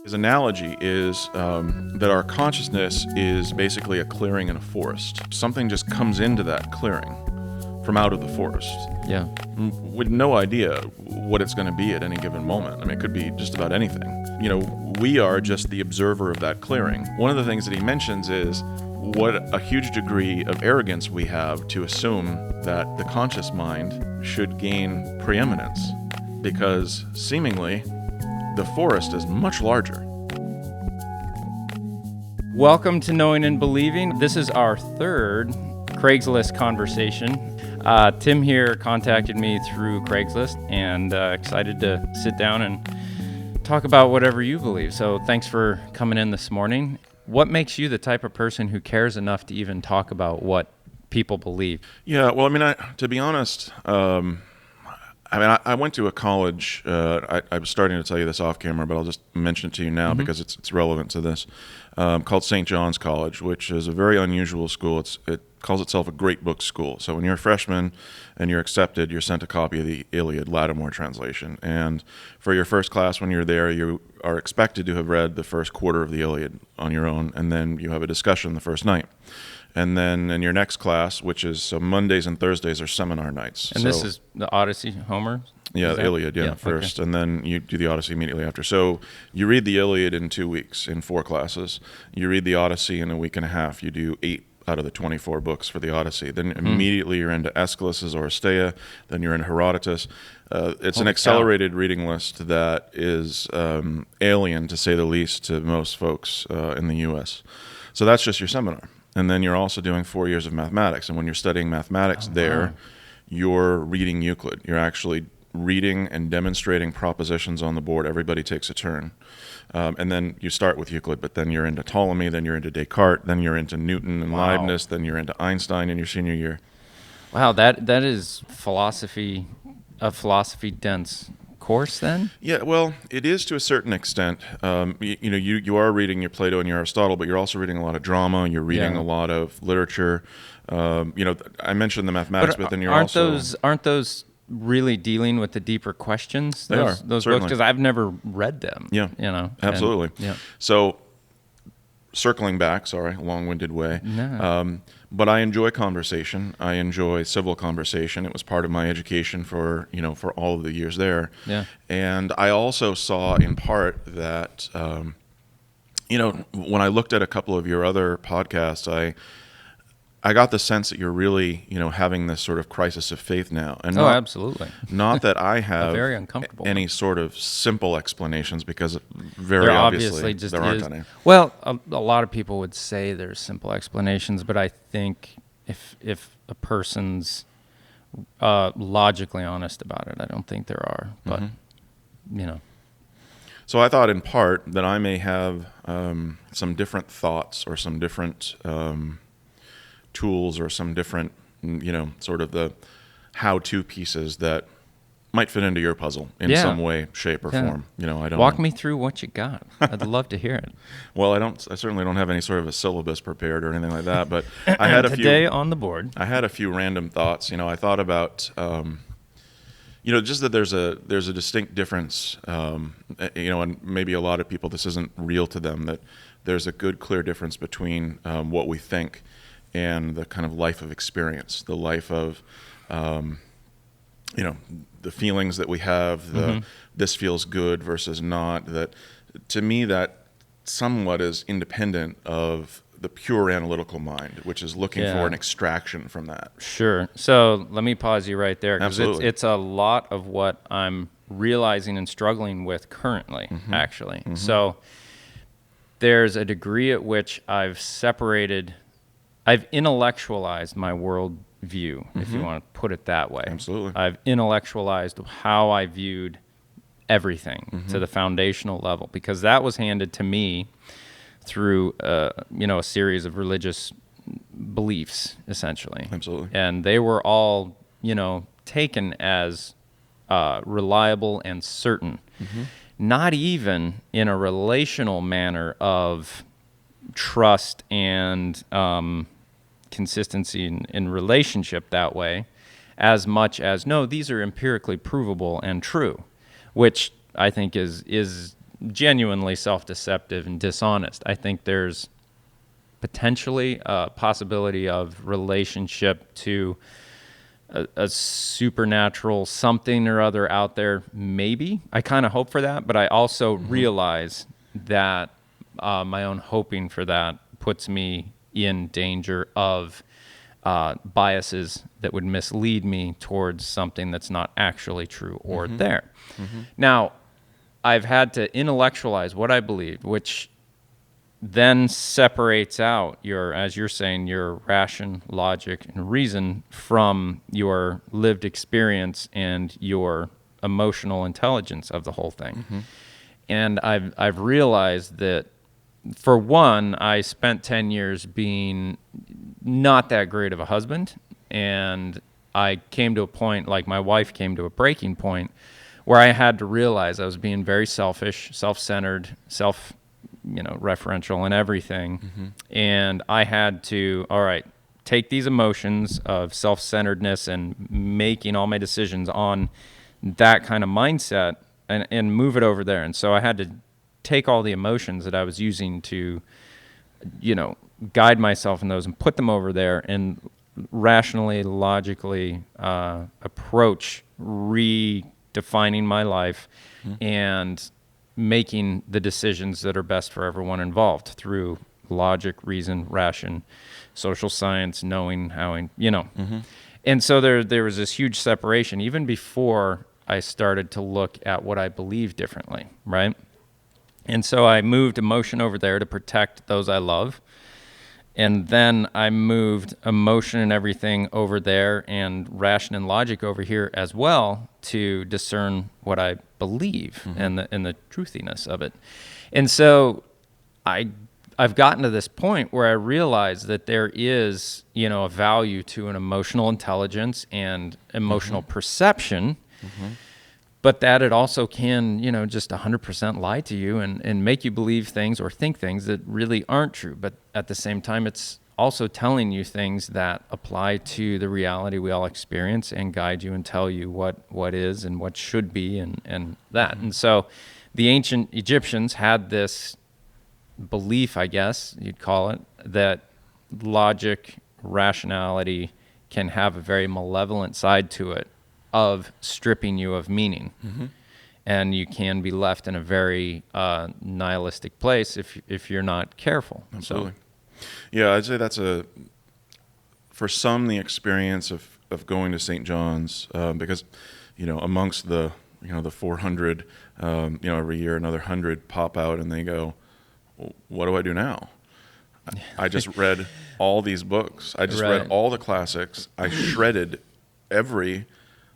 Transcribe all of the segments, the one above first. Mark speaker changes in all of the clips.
Speaker 1: His analogy is that our consciousness is basically a clearing in a forest. Something just comes into that clearing from out of the forest.
Speaker 2: Yeah.
Speaker 1: With no idea what it's going to be at any given moment. I mean, it could be just about anything. You know, we are just the observer of that clearing. One of the things that he mentions is what a huge degree of arrogance we have to assume that the conscious mind should gain preeminence, because seemingly the forest is much larger.
Speaker 2: Welcome to Knowing and Believing. This is our third Craigslist conversation. Tim here contacted me through Craigslist, and excited to sit down and talk about whatever you believe. So thanks for coming in this morning. What makes you the type of person who cares enough to even talk about what people believe?
Speaker 1: Yeah, well, I mean, to be honest, I went to a college. I was starting to tell you this off camera, but I'll just mention it to you now because it's relevant to this. Called St. John's College, which is a very unusual school. It calls itself a great book school. So when you're a freshman and you're accepted, you're sent a copy of the Iliad, Lattimore translation. And for your first class, when you're there, you are expected to have read the first quarter of the Iliad on your own, and then you have a discussion the first night. And then in your next class, which is so Mondays and Thursdays are seminar nights.
Speaker 2: And this is the Odyssey, Homer?
Speaker 1: Yeah, the Iliad, first. Okay. And then you do the Odyssey immediately after. So you read the Iliad in 2 weeks, in 4 classes. You read the Odyssey in a week and a half. You do 8 out of the 24 books for the Odyssey. Then immediately you're into Aeschylus's Oresteia. Then you're in Herodotus. It's an accelerated reading list that is alien, to say the least, to most folks in the U.S. So that's just your seminar. And then you're also doing 4 years of mathematics. And when you're studying mathematics you're reading Euclid. You're actually reading and demonstrating propositions on the board. Everybody takes a turn. And then you start with Euclid, but then you're into Ptolemy, then you're into Descartes, then you're into Newton and Leibniz, then you're into Einstein in your senior year. Wow,
Speaker 2: that is a philosophy-dense course then?
Speaker 1: Yeah, well, it is to a certain extent. You are reading your Plato and your Aristotle, but you're also reading a lot of drama. You're reading a lot of literature. I mentioned the mathematics, but then you're
Speaker 2: aren't those really dealing with the deeper questions? Those books, because I've never read them.
Speaker 1: Yeah, absolutely. So, circling back, sorry, a long-winded way.
Speaker 2: No.
Speaker 1: But I enjoy conversation. I enjoy civil conversation. It was part of my education for all of the years there.
Speaker 2: Yeah.
Speaker 1: And I also saw in part that, when I looked at a couple of your other podcasts, I got the sense that you're really, having this sort of crisis of faith now. And
Speaker 2: absolutely.
Speaker 1: Not that I have
Speaker 2: very uncomfortable
Speaker 1: any sort of simple explanations, because very obviously
Speaker 2: just
Speaker 1: there aren't any.
Speaker 2: Well, a lot of people would say there's simple explanations, but I think if a person's logically honest about it, I don't think there are. But,
Speaker 1: So I thought in part that I may have some different thoughts or some different tools or some different, sort of the how-to pieces that might fit into your puzzle in some way, shape, or form. I don't
Speaker 2: walk me through what you got. I'd love to hear it.
Speaker 1: Well, I certainly don't have any sort of a syllabus prepared or anything like that, but I had
Speaker 2: today on the board.
Speaker 1: I had a few random thoughts. I thought about just that there's a distinct difference, and maybe a lot of people, this isn't real to them, that there's a good, clear difference between what we think and the kind of life of experience, the life of, the feelings that we have, this feels good versus not. That, to me, that somewhat is independent of the pure analytical mind, which is looking for an extraction from that.
Speaker 2: Sure. So let me pause you right there, because
Speaker 1: Absolutely.
Speaker 2: it's a lot of what I'm realizing and struggling with currently, actually. So there's a degree at which I've intellectualized my world view, if you want to put it that way.
Speaker 1: Absolutely.
Speaker 2: I've intellectualized how I viewed everything to the foundational level, because that was handed to me through a series of religious beliefs, essentially.
Speaker 1: Absolutely.
Speaker 2: And they were all taken as reliable and certain, not even in a relational manner of trust and consistency in relationship that way, as much as, no, these are empirically provable and true, which I think is genuinely self-deceptive and dishonest. I think there's potentially a possibility of relationship to a supernatural something or other out there. Maybe. I kind of hope for that, but I also realize that my own hoping for that puts me in danger of biases that would mislead me towards something that's not actually true or there. Now, I've had to intellectualize what I believe, which then separates out your, as you're saying, your ration, logic, and reason from your lived experience and your emotional intelligence of the whole thing. And I've realized that, for one, I spent 10 years being not that great of a husband, and I came to a point, like my wife came to a breaking point, where I had to realize I was being very selfish, self-centered, referential and everything. And I had to, all right, take these emotions of self-centeredness and making all my decisions on that kind of mindset and move it over there. And so I had to take all the emotions that I was using to, guide myself in those and put them over there and rationally, logically approach redefining my life and making the decisions that are best for everyone involved through logic, reason, ration, social science, knowing how, And so there was this huge separation even before I started to look at what I believe differently, right? And so I moved emotion over there to protect those I love. And then I moved emotion and everything over there and ration and logic over here as well to discern what I believe and the truthiness of it. And so I've gotten to this point where I realize that there is, a value to an emotional intelligence and emotional perception, but that it also can, just 100% lie to you and make you believe things or think things that really aren't true. But at the same time, it's also telling you things that apply to the reality we all experience and guide you and tell you what is and what should be and that. And so the ancient Egyptians had this belief, I guess you'd call it, that logic, rationality can have a very malevolent side to it of stripping you of meaning. And you can be left in a very nihilistic place if you're not careful.
Speaker 1: Absolutely. Yeah, I'd say that's for some, the experience of going to St. John's, because, amongst the 400, every year another 100 pop out and they go, well, what do I do now? I just read all these books. I just read all the classics. I shredded every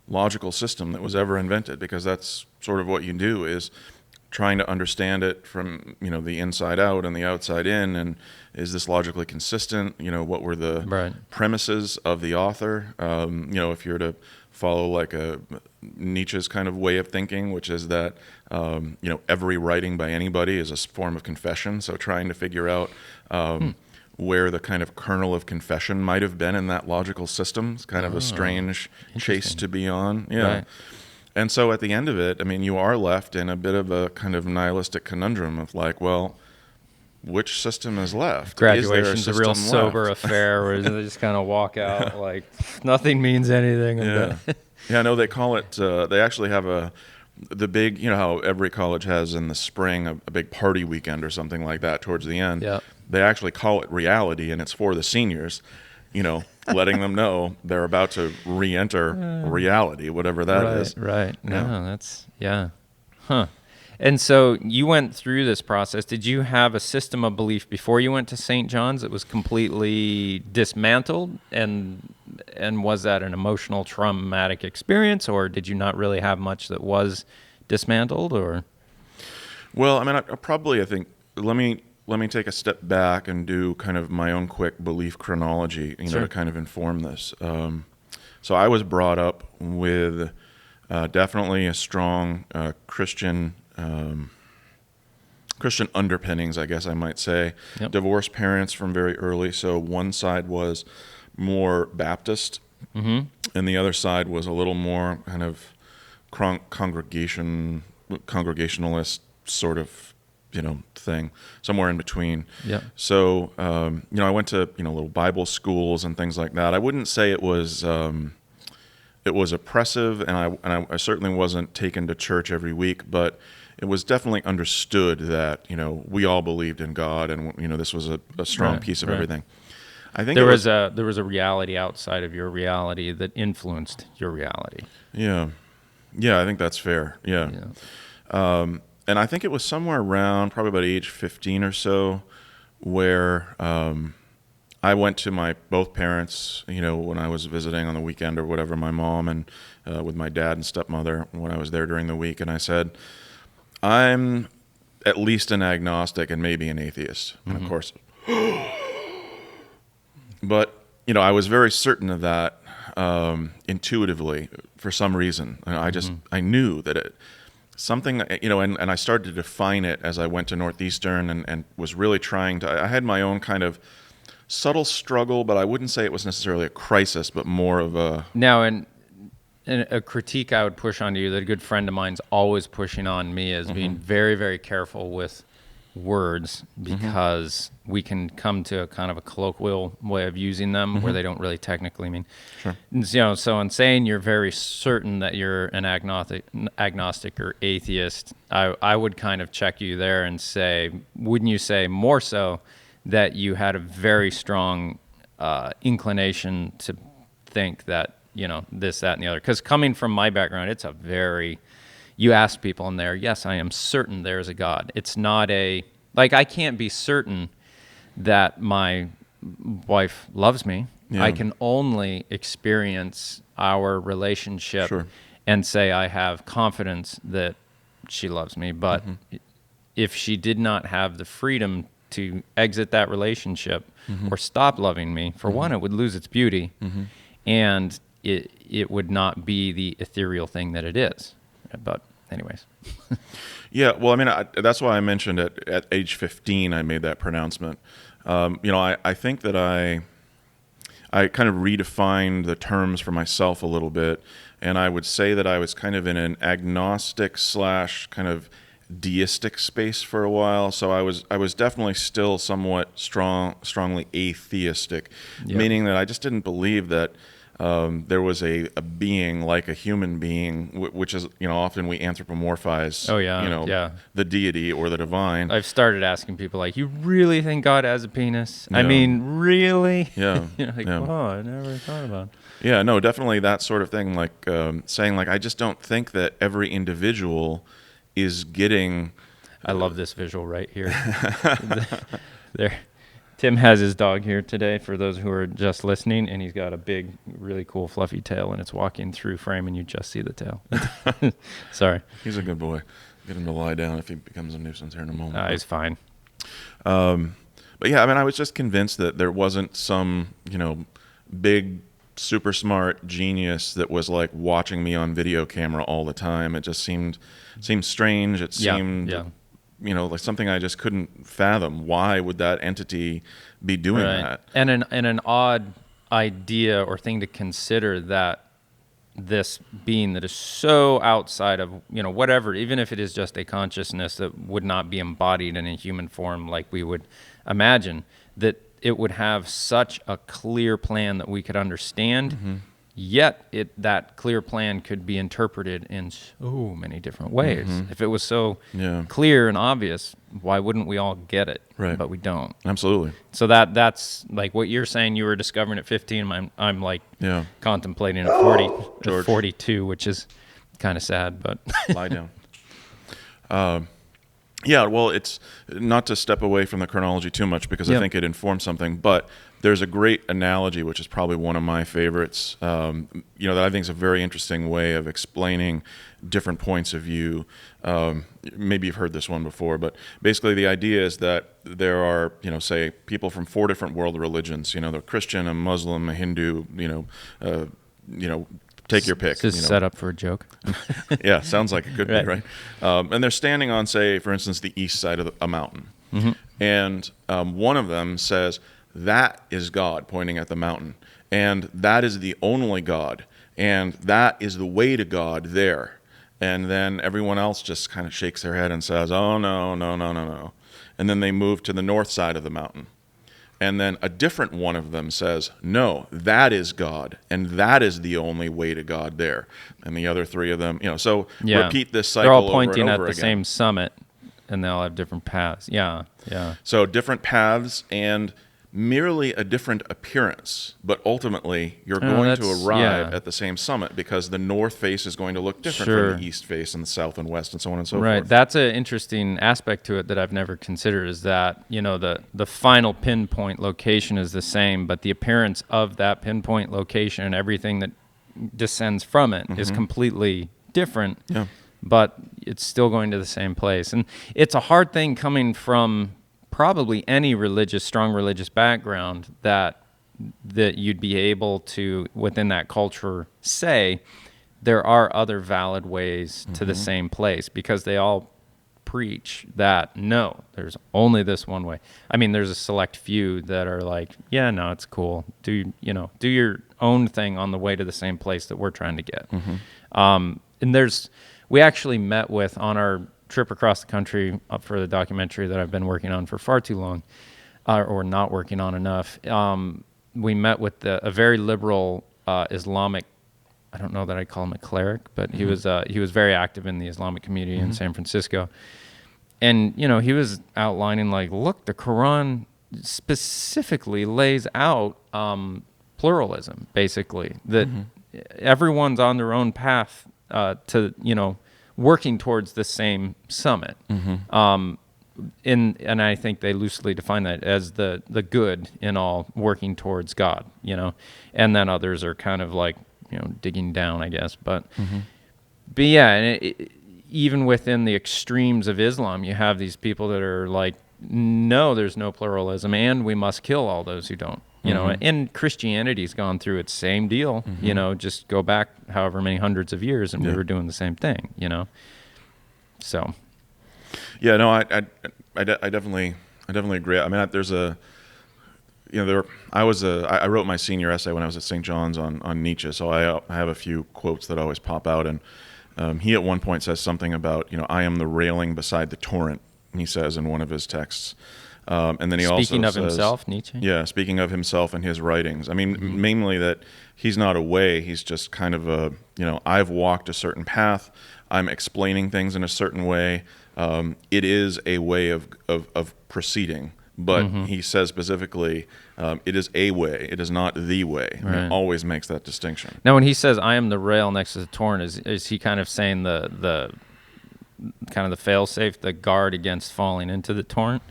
Speaker 1: logical system that was ever invented, because that's sort of what you do, is trying to understand it from the inside out and the outside in, and is this logically consistent? What were the premises of the author? If you're to follow like a Nietzsche's kind of way of thinking, which is that every writing by anybody is a form of confession. So trying to figure out where the kind of kernel of confession might have been in that logical system is kind of a strange chase to be on. Yeah. Right. And so at the end of it, you are left in a bit of a kind of nihilistic conundrum of like, well, which system is left?
Speaker 2: Graduation's a real sober affair where they just kind of walk out like nothing means anything.
Speaker 1: Yeah, no, they call it, they actually have the big, how every college has in the spring a big party weekend or something like that towards the end.
Speaker 2: Yep.
Speaker 1: They actually call it reality, and it's for the seniors, letting them know they're about to re-enter reality, whatever that is.
Speaker 2: Right. No, that's, Huh. And so you went through this process. Did you have a system of belief before you went to St. John's that was completely dismantled? And was that an emotional, traumatic experience, or did you not really have much that was dismantled? Or,
Speaker 1: well, I think let me take a step back and do kind of my own quick belief chronology, to kind of inform this. So I was brought up with definitely a strong Christian underpinnings, I guess I might say.
Speaker 2: Yep.
Speaker 1: Divorced parents from very early. So one side was more Baptist, and the other side was a little more kind of congregationalist sort of, thing, somewhere in between.
Speaker 2: Yeah.
Speaker 1: So, I went to, little Bible schools and things like that. I wouldn't say it was oppressive, and I certainly wasn't taken to church every week, but it was definitely understood that, we all believed in God, and, this was a strong piece of everything. I think
Speaker 2: there was a reality outside of your reality that influenced your reality.
Speaker 1: Yeah. Yeah, I think that's fair. Yeah. And I think it was somewhere around probably about age 15 or so where I went to my both parents, when I was visiting on the weekend or whatever, my mom and with my dad and stepmother when I was there during the week, and I said, I'm at least an agnostic and maybe an atheist. And of course, but I was very certain of that intuitively for some reason. I knew that it something, and I started to define it as I went to Northeastern and was really trying to. I had my own kind of subtle struggle, but I wouldn't say it was necessarily a crisis, but more of a.
Speaker 2: Now, and a critique I would push on you that a good friend of mine's always pushing on me is being very, very careful with words, because we can come to a kind of a colloquial way of using them where they don't really technically mean.
Speaker 1: Sure.
Speaker 2: And, so in saying you're very certain that you're an agnostic or atheist, I would kind of check you there and say, wouldn't you say more so that you had a very strong inclination to think that, this, that, and the other? Because coming from my background, it's you ask people in there, yes, I am certain there is a God. It's not I can't be certain that my wife loves me.
Speaker 1: Yeah.
Speaker 2: I can only experience our relationship and say I have confidence that she loves me. But if she did not have the freedom to exit that relationship or stop loving me, for one, it would lose its beauty, and it would not be the ethereal thing that it is. But anyways.
Speaker 1: Yeah, well, I mean, that's why I mentioned at age 15 I made that pronouncement. I think that I kind of redefined the terms for myself a little bit, and I would say that I was kind of in an agnostic / kind of deistic space for a while. So I was definitely still somewhat strongly atheistic, meaning that I just didn't believe that there was a being like a human being, which is, often we anthropomorphize, the deity or the divine.
Speaker 2: I've started asking people you really think God has a penis? Yeah. I mean, really?
Speaker 1: Yeah.
Speaker 2: Oh, I never thought about it.
Speaker 1: Yeah, no, definitely that sort of thing, saying I just don't think that every individual is getting.
Speaker 2: I love this visual right here. There. Tim has his dog here today for those who are just listening, and he's got a big, really cool, fluffy tail, and it's walking through frame, and you just see the tail. Sorry.
Speaker 1: He's a good boy. Get him to lie down if he becomes a nuisance here in a moment.
Speaker 2: He's fine.
Speaker 1: But yeah, I mean, I was just convinced that there wasn't some, big, super smart genius that was watching me on video camera all the time. It just seemed strange. It seemed... like something I just couldn't fathom. Why would that entity be doing that?
Speaker 2: And an odd idea or thing to consider that this being that is so outside of, whatever, even if it is just a consciousness that would not be embodied in a human form like we would imagine, that it would have such a clear plan that we could understand, yet that clear plan could be interpreted in so many different ways. If it was so clear and obvious, why wouldn't we all get it?
Speaker 1: Right.
Speaker 2: But we don't.
Speaker 1: Absolutely.
Speaker 2: So that's what you're saying you were discovering at 15. I'm contemplating at 42, which is kind of sad, but
Speaker 1: lie down. Yeah, well, it's not to step away from the chronology too much because I think it informs something, but there's a great analogy, which is probably one of my favorites, that I think is a very interesting way of explaining different points of view. Maybe you've heard this one before, but basically the idea is that there are, say, people from 4 different world religions, they're Christian, a Muslim, a Hindu, take your pick.
Speaker 2: This is set up for a joke.
Speaker 1: Yeah, sounds like it could be, right? And they're standing on, say, for instance, the east side of a mountain. And one of them says, that is God, pointing at the mountain. And that is the only God. And that is the way to God there. And then everyone else just kind of shakes their head and says, oh, no, no, no, no, no. And then they move to the north side of the mountain. And then a different one of them says, no, that is God, and that is the only way to God there. And the other three of them, so repeat this cycle
Speaker 2: They're all
Speaker 1: over
Speaker 2: pointing
Speaker 1: and
Speaker 2: at
Speaker 1: over
Speaker 2: the
Speaker 1: again.
Speaker 2: same summit, and they all have different paths. Yeah.
Speaker 1: So different paths and merely a different appearance, but ultimately you're going to arrive at the same summit because the north face is going to look different from the east face and the south and west and so on and so
Speaker 2: Right.
Speaker 1: forth.
Speaker 2: That's an interesting aspect to it that I've never considered, is that, the final pinpoint location is the same, but the appearance of that pinpoint location and everything that descends from it is completely different.
Speaker 1: Yeah.
Speaker 2: But it's still going to the same place. And it's a hard thing coming from probably any strong religious background that you'd be able to, within that culture, say there are other valid ways to the same place, because they all preach that, no, there's only this one way. I mean, there's a select few that are like, yeah, no, it's cool. Do your own thing on the way to the same place that we're trying to get. And we actually met with, on our trip across the country for the documentary that I've been working on for far too long, or not working on enough. We met with a very liberal Islamic, I don't know that I'd call him a cleric, but he was very active in the Islamic community in San Francisco. And, he was outlining, like, look, the Quran specifically lays out pluralism, basically, that everyone's on their own path to, working towards the same summit. And I think they loosely define that as the good in all, working towards God, and then others are kind of like, digging down, I guess. But yeah, and even within the extremes of Islam, you have these people that are like, no, there's no pluralism, and we must kill all those who don't. And Christianity's gone through its same deal. Just go back however many hundreds of years, and we were doing the same thing. So.
Speaker 1: Yeah, no, I definitely agree. I mean, there's I wrote my senior essay when I was at St. John's on Nietzsche, so I have a few quotes that always pop out, and he at one point says something about, I am the railing beside the torrent, he says in one of his texts. And then he
Speaker 2: speaking
Speaker 1: also
Speaker 2: of
Speaker 1: says,
Speaker 2: himself, Nietzsche?
Speaker 1: Yeah, speaking of himself and his writings. I mean, mainly that he's not a way, he's just kind of I've walked a certain path, I'm explaining things in a certain way. It is a way of proceeding, but he says specifically, it is a way, it is not the way.
Speaker 2: Right.
Speaker 1: He always makes that distinction.
Speaker 2: Now, when he says, I am the rail next to the torrent, is he kind of saying the kind of the fail-safe, the guard against falling into the torrent?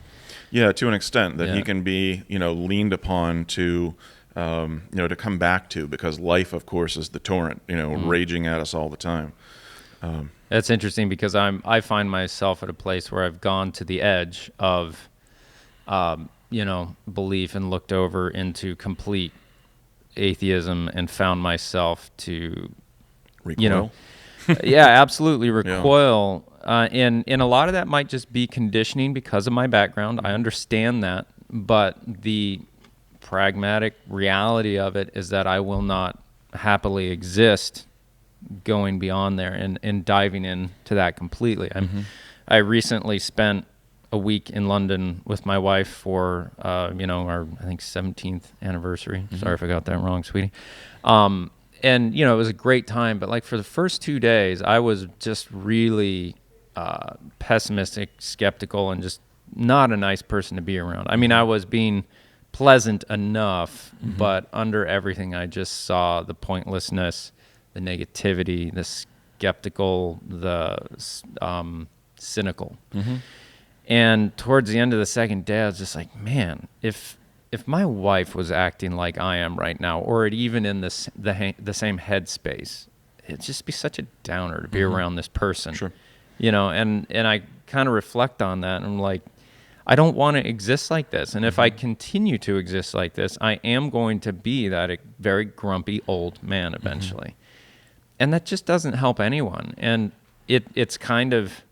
Speaker 1: Yeah, to an extent that he can be, leaned upon to, to come back to, because life, of course, is the torrent, raging at us all the time.
Speaker 2: That's interesting, because I find myself at a place where I've gone to the edge of, belief and looked over into complete atheism and found myself to,
Speaker 1: Recoil?
Speaker 2: yeah, absolutely recoil. And a lot of that might just be conditioning because of my background. I understand that. But the pragmatic reality of it is that I will not happily exist going beyond there and diving into that completely. I recently spent a week in London with my wife for, our, I think, 17th anniversary. Sorry if I got that wrong, sweetie. And, it was a great time. But, like, for the first 2 days, I was just really pessimistic, skeptical, and just not a nice person to be around. I mean, I was being pleasant enough, but under everything, I just saw the pointlessness, the negativity, the skeptical, the cynical. And towards the end of the second day, I was just like, man, if my wife was acting like I am right now, or even in the same headspace, it'd just be such a downer to be around this person.
Speaker 1: Sure.
Speaker 2: And I kind of reflect on that, and I'm like, I don't want to exist like this. And if I continue to exist like this, I am going to be that very grumpy old man eventually. And that just doesn't help anyone. And it's kind of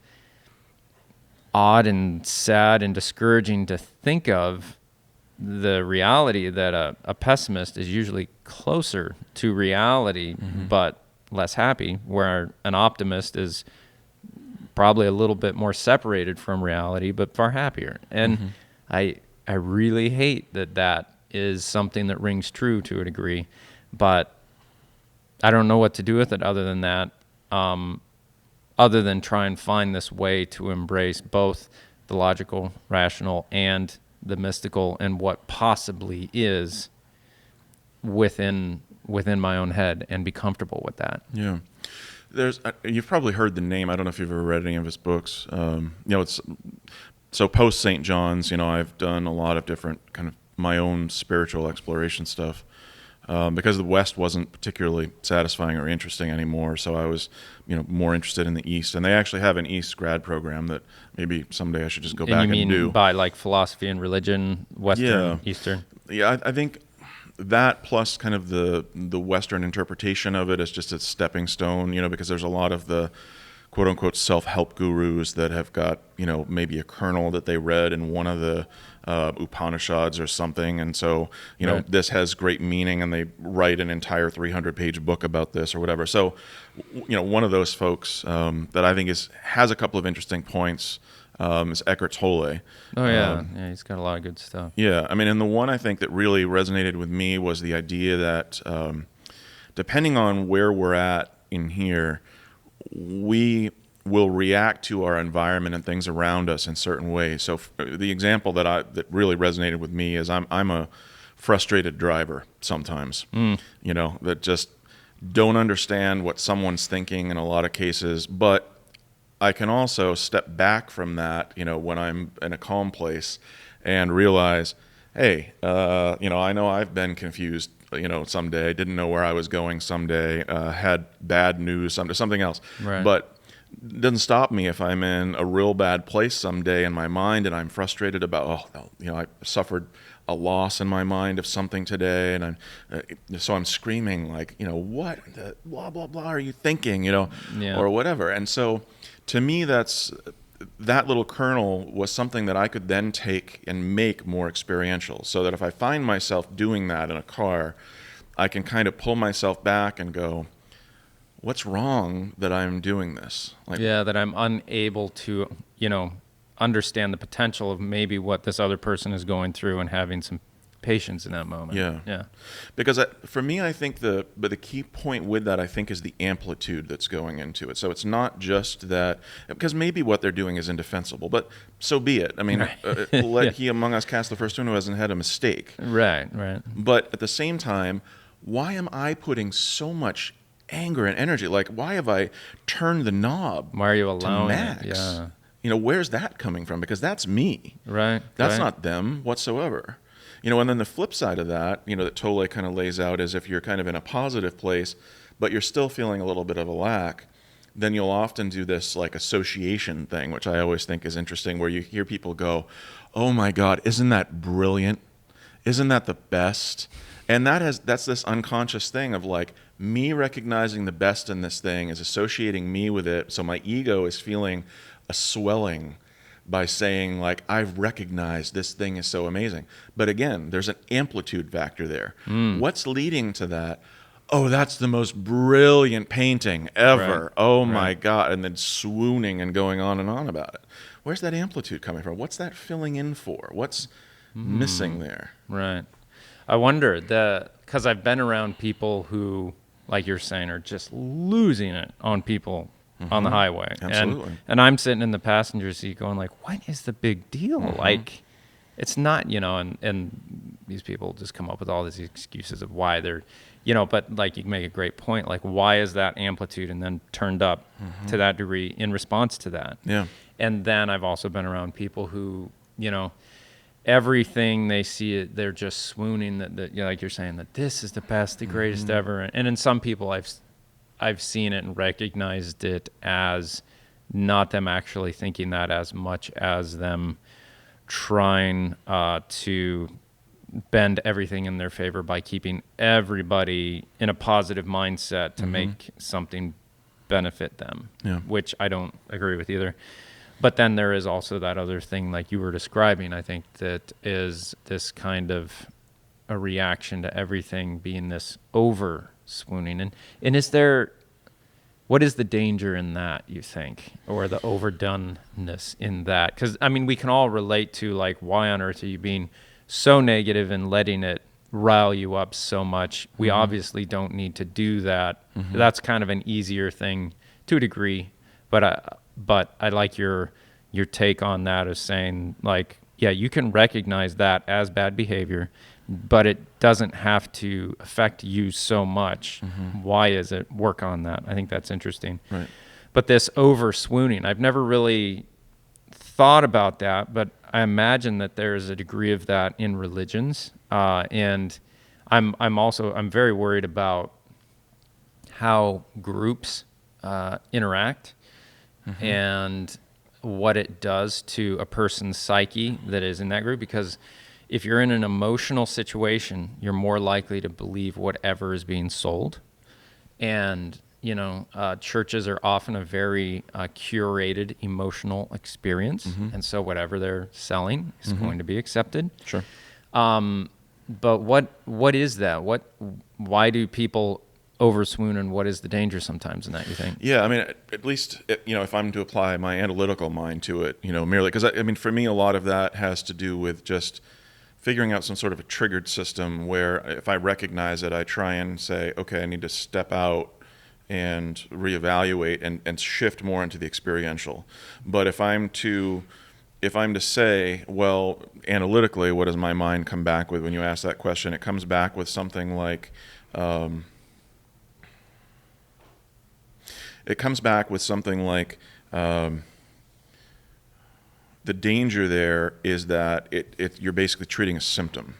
Speaker 2: odd and sad and discouraging to think of the reality that a pessimist is usually closer to reality, but less happy, where an optimist is probably a little bit more separated from reality, but far happier. And I really hate that is something that rings true to a degree, but I don't know what to do with it other than that, other than try and find this way to embrace both the logical, rational, and the mystical, and what possibly is within my own head, and be comfortable with that.
Speaker 1: Yeah. You've probably heard the name. I don't know if you've ever read any of his books. It's so post St. John's. I've done a lot of different kind of my own spiritual exploration stuff because the West wasn't particularly satisfying or interesting anymore. So I was, more interested in the East. And they actually have an East grad program that maybe someday I should just go back and do.
Speaker 2: By like philosophy and religion, Western, Eastern?
Speaker 1: Yeah, I think that plus kind of the Western interpretation of it is just a stepping stone, because there's a lot of the quote unquote self-help gurus that have got, maybe a kernel that they read in one of the Upanishads or something. And so,
Speaker 2: Right.
Speaker 1: This has great meaning, and they write an entire 300-page book about this or whatever. So, one of those folks that I think has a couple of interesting points is Eckhart Tolle.
Speaker 2: Oh, yeah. He's got a lot of good stuff.
Speaker 1: Yeah, and the one I think that really resonated with me was the idea that depending on where we're at in here, we will react to our environment and things around us in certain ways. So the example that really resonated with me is I'm a frustrated driver sometimes, that just don't understand what someone's thinking in a lot of cases, but I can also step back from that, when I'm in a calm place and realize, hey, I know I've been confused, someday, didn't know where I was going someday, had bad news someday, something else.
Speaker 2: Right.
Speaker 1: But it doesn't stop me if I'm in a real bad place someday in my mind and I'm frustrated about, I suffered a loss in my mind of something today, and so I'm screaming like, what the blah, blah, blah are you thinking, or whatever. And so to me, that little kernel was something that I could then take and make more experiential, so that if I find myself doing that in a car, I can kind of pull myself back and go, what's wrong that I'm doing this?
Speaker 2: That I'm unable to, understand the potential of maybe what this other person is going through, and having some patience in that moment. Yeah.
Speaker 1: Because for me, I think the key point with that, I think, is the amplitude that's going into it. So it's not just that, because maybe what they're doing is indefensible, but so be it. I mean,
Speaker 2: Right.
Speaker 1: let he among us cast the first stone who hasn't had a mistake.
Speaker 2: Right.
Speaker 1: But at the same time, why am I putting so much anger and energy? Like, why have I turned the knob
Speaker 2: Why are you allowing
Speaker 1: to max?
Speaker 2: it? Yeah.
Speaker 1: Where's that coming from? Because that's me.
Speaker 2: Right.
Speaker 1: That's
Speaker 2: right.
Speaker 1: not them whatsoever. And then the flip side of that, that Tolle kind of lays out is if you're kind of in a positive place, but you're still feeling a little bit of a lack, then you'll often do this like association thing, which I always think is interesting, where you hear people go, oh my God, isn't that brilliant? Isn't that the best? And that's this unconscious thing of like me recognizing the best in this thing is associating me with it. So my ego is feeling a swelling by saying like, I've recognized this thing is so amazing. But again, there's an amplitude factor there. What's leading to that? Oh, that's the most brilliant painting ever.
Speaker 2: Right.
Speaker 1: Oh my God. And then swooning and going on and on about it. Where's that amplitude coming from? What's that filling in for? What's missing there?
Speaker 2: Right. I wonder because I've been around people who, like you're saying, are just losing it on people on the highway.
Speaker 1: Absolutely.
Speaker 2: And I'm sitting in the passenger seat going like, what is the big deal? Like, it's not, and these people just come up with all these excuses of why they're, but like you make a great point, like why is that amplitude and then turned up to that degree in response to that?
Speaker 1: Yeah.
Speaker 2: And then I've also been around people who, everything they see it, they're just swooning that like you're saying, that this is the best, the greatest ever. And in some people I've seen it and recognized it as not them actually thinking that as much as them trying to bend everything in their favor by keeping everybody in a positive mindset to make something benefit them, which I don't agree with either. But then there is also that other thing like you were describing, I think, that is this kind of a reaction to everything being this over swooning. And is there, What is the danger in that, you think, or the overdoneness in that? Because, I mean, we can all relate to, like, why on earth are you being so negative and letting it rile you up so much? We obviously don't need to do that. That's kind of an easier thing to a degree, but I like your take on that, as saying, like, yeah, you can recognize that as bad behavior, but it doesn't have to affect you so much. Why is it? Work on that. I think that's interesting.
Speaker 1: Right.
Speaker 2: But this over swooning, I've never really thought about that, but I imagine that there is a degree of that in religions. And I'm very worried about how groups interact and what it does to a person's psyche that is in that group, because if you're in an emotional situation, you're more likely to believe whatever is being sold. And, churches are often a very curated emotional experience. And so whatever they're selling is going to be accepted.
Speaker 1: Sure.
Speaker 2: But what is that? Why do people over swoon, and what is the danger sometimes in that, you think?
Speaker 1: Yeah, I mean, at least, if I'm to apply my analytical mind to it, merely, because I mean, for me, a lot of that has to do with just figuring out some sort of a triggered system where if I recognize it, I try and say, okay, I need to step out and reevaluate and shift more into the experiential. But if I'm to say, well, analytically, what does my mind come back with when you ask that question? It comes back with something like, the danger there is that you're basically treating a symptom.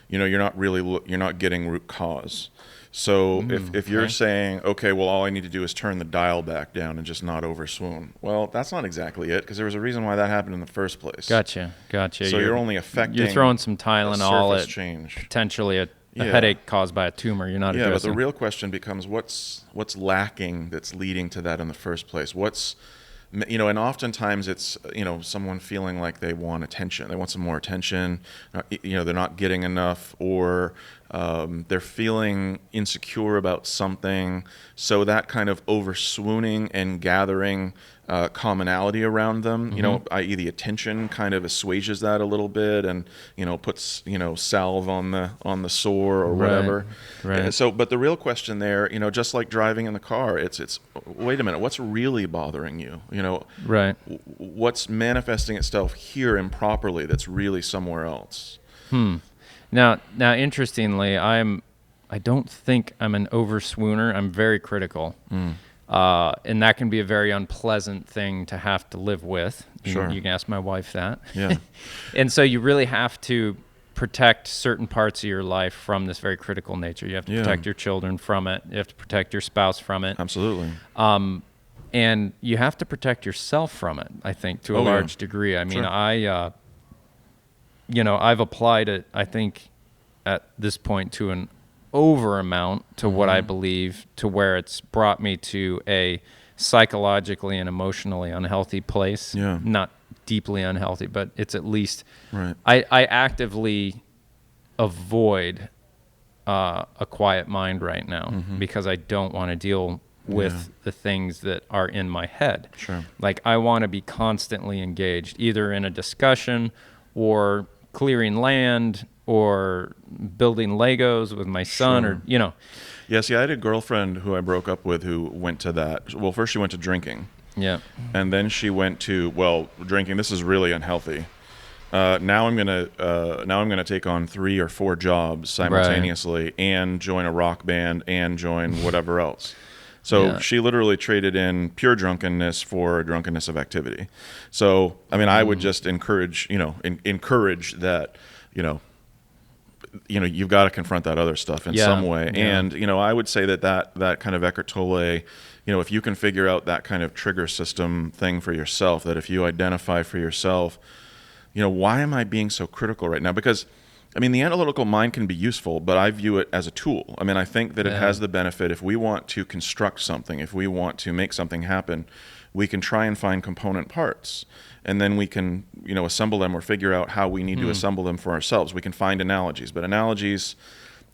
Speaker 1: You're not getting root cause. So if you're saying, okay, well, all I need to do is turn the dial back down and just not over swoon. Well, that's not exactly it, because there was a reason why that happened in the first place.
Speaker 2: Gotcha.
Speaker 1: So you're only affecting.
Speaker 2: You're throwing some Tylenol at
Speaker 1: change.
Speaker 2: Potentially a headache caused by a tumor. You're not addressing.
Speaker 1: Yeah, but the real question becomes what's lacking that's leading to that in the first place. And oftentimes it's, someone feeling like they want attention. They want some more attention. They're not getting enough, or they're feeling insecure about something. So that kind of over swooning and gathering commonality around them, i.e. the attention kind of assuages that a little bit and, puts, salve on the sore or whatever.
Speaker 2: Right.
Speaker 1: So, but the real question there, just like driving in the car, it's wait a minute, what's really bothering you?
Speaker 2: Right.
Speaker 1: What's manifesting itself here improperly that's really somewhere else?
Speaker 2: Now, interestingly, I don't think I'm an over swooner. I'm very critical. And that can be a very unpleasant thing to have to live with.
Speaker 1: Sure.
Speaker 2: You can ask my wife that.
Speaker 1: Yeah.
Speaker 2: And so you really have to protect certain parts of your life from this very critical nature. You have to protect your children from it. You have to protect your spouse from it.
Speaker 1: Absolutely.
Speaker 2: And you have to protect yourself from it, I think, to a large degree. I mean, sure. I've applied it, I think, at this point to an over amount to what I believe, to where it's brought me to a psychologically and emotionally unhealthy place.
Speaker 1: Yeah.
Speaker 2: Not deeply unhealthy, but it's at least
Speaker 1: right.
Speaker 2: I actively avoid a quiet mind right now because I don't want to deal with the things that are in my head.
Speaker 1: Sure.
Speaker 2: Like, I want to be constantly engaged, either in a discussion or clearing land or building Legos with my son, or
Speaker 1: Yeah, see, I had a girlfriend who I broke up with who went to that. Well, first she went to drinking.
Speaker 2: Yeah.
Speaker 1: And then she went to, drinking. This is really unhealthy. Now I'm gonna take on 3 or 4 jobs simultaneously and join a rock band and join whatever else. So she literally traded in pure drunkenness for drunkenness of activity. So I mean, I would just encourage that, you've got to confront that other stuff in some way. Yeah. And, I would say that kind of Eckhart Tolle, if you can figure out that kind of trigger system thing for yourself, that if you identify for yourself, why am I being so critical right now? Because, I mean, the analytical mind can be useful, but I view it as a tool. I mean, I think that it has the benefit, if we want to construct something, if we want to make something happen, we can try and find component parts. And then we can, assemble them or figure out how we need to assemble them for ourselves. We can find analogies, but analogies,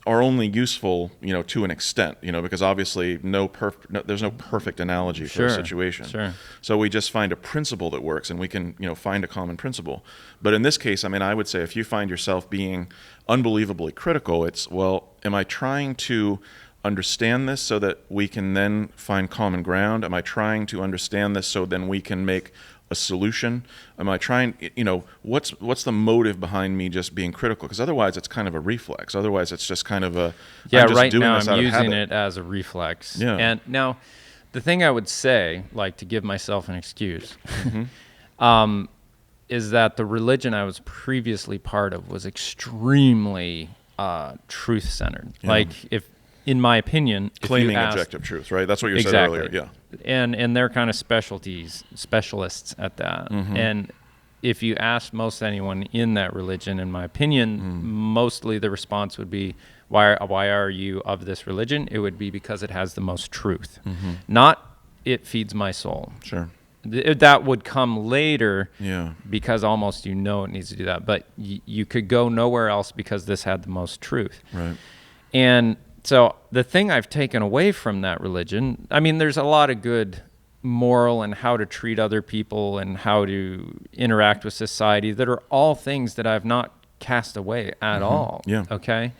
Speaker 1: are only useful, to an extent, because obviously there's no perfect analogy for a situation.
Speaker 2: Sure.
Speaker 1: So we just find a principle that works, and we can, find a common principle. But in this case, I would say if you find yourself being unbelievably critical, it's, well, am I trying to understand this so that we can then find common ground? Am I trying to understand this so then we can make a solution? Am I trying, what's the motive behind me just being critical? Because otherwise it's kind of a reflex. Otherwise it's just kind of I'm just
Speaker 2: right
Speaker 1: doing
Speaker 2: now
Speaker 1: this
Speaker 2: I'm
Speaker 1: out of
Speaker 2: using
Speaker 1: habit.
Speaker 2: it as a reflex.
Speaker 1: Yeah.
Speaker 2: And now the thing I would say, like to give myself an excuse, is that the religion I was previously part of was extremely truth-centered.
Speaker 1: Yeah.
Speaker 2: Like, in my opinion,
Speaker 1: Claiming
Speaker 2: if you asked,
Speaker 1: objective truth, right? That's what you said
Speaker 2: exactly.
Speaker 1: earlier. Yeah.
Speaker 2: And they're kind of specialists at that. And if you ask most anyone in that religion, in my opinion, mostly the response would be, why are you of this religion? It would be because it has the most truth. Not it feeds my soul.
Speaker 1: Sure.
Speaker 2: That would come later,
Speaker 1: Yeah.
Speaker 2: because almost it needs to do that. But you could go nowhere else because this had the most truth.
Speaker 1: Right.
Speaker 2: And so the thing I've taken away from that religion, there's a lot of good moral and how to treat other people and how to interact with society that are all things that I've not cast away at all.
Speaker 1: Yeah.
Speaker 2: Okay.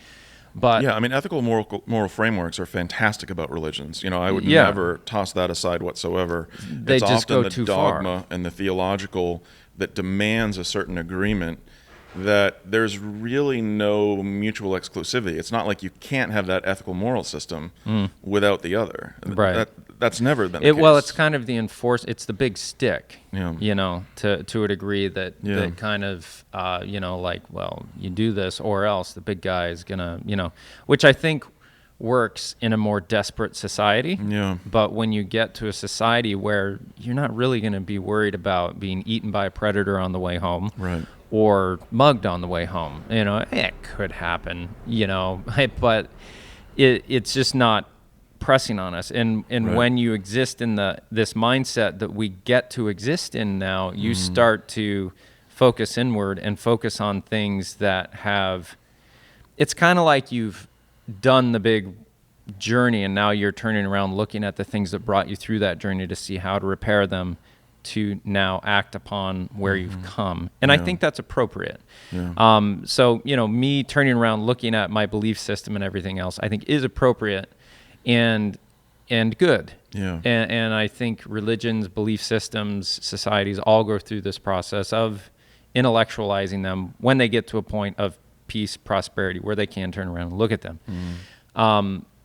Speaker 2: But
Speaker 1: Yeah, ethical moral frameworks are fantastic about religions. I would never toss that aside whatsoever.
Speaker 2: They
Speaker 1: it's
Speaker 2: just
Speaker 1: often
Speaker 2: go
Speaker 1: the
Speaker 2: too
Speaker 1: dogma
Speaker 2: far.
Speaker 1: and the theological that demands a certain agreement that there's really no mutual exclusivity. It's not like you can't have that ethical moral system without the other.
Speaker 2: Right.
Speaker 1: That's never been the case.
Speaker 2: Well, it's kind of it's the big stick,
Speaker 1: Yeah.
Speaker 2: to a degree that kind of, like, well, you do this or else the big guy is going to, which I think works in a more desperate society.
Speaker 1: Yeah.
Speaker 2: But when you get to a society where you're not really going to be worried about being eaten by a predator on the way home.
Speaker 1: Right.
Speaker 2: Or mugged on the way home, it could happen, but it's just not pressing on us. And
Speaker 1: Right.
Speaker 2: when you exist in this mindset that we get to exist in now, you start to focus inward and focus on things that it's kind of like you've done the big journey and now you're turning around looking at the things that brought you through that journey to see how to repair them, to now act upon where you've come. And I think that's appropriate.
Speaker 1: Yeah.
Speaker 2: So, me turning around looking at my belief system and everything else, I think is appropriate and good.
Speaker 1: Yeah.
Speaker 2: And I think religions, belief systems, societies all go through this process of intellectualizing them when they get to a point of peace, prosperity, where they can turn around and look at them.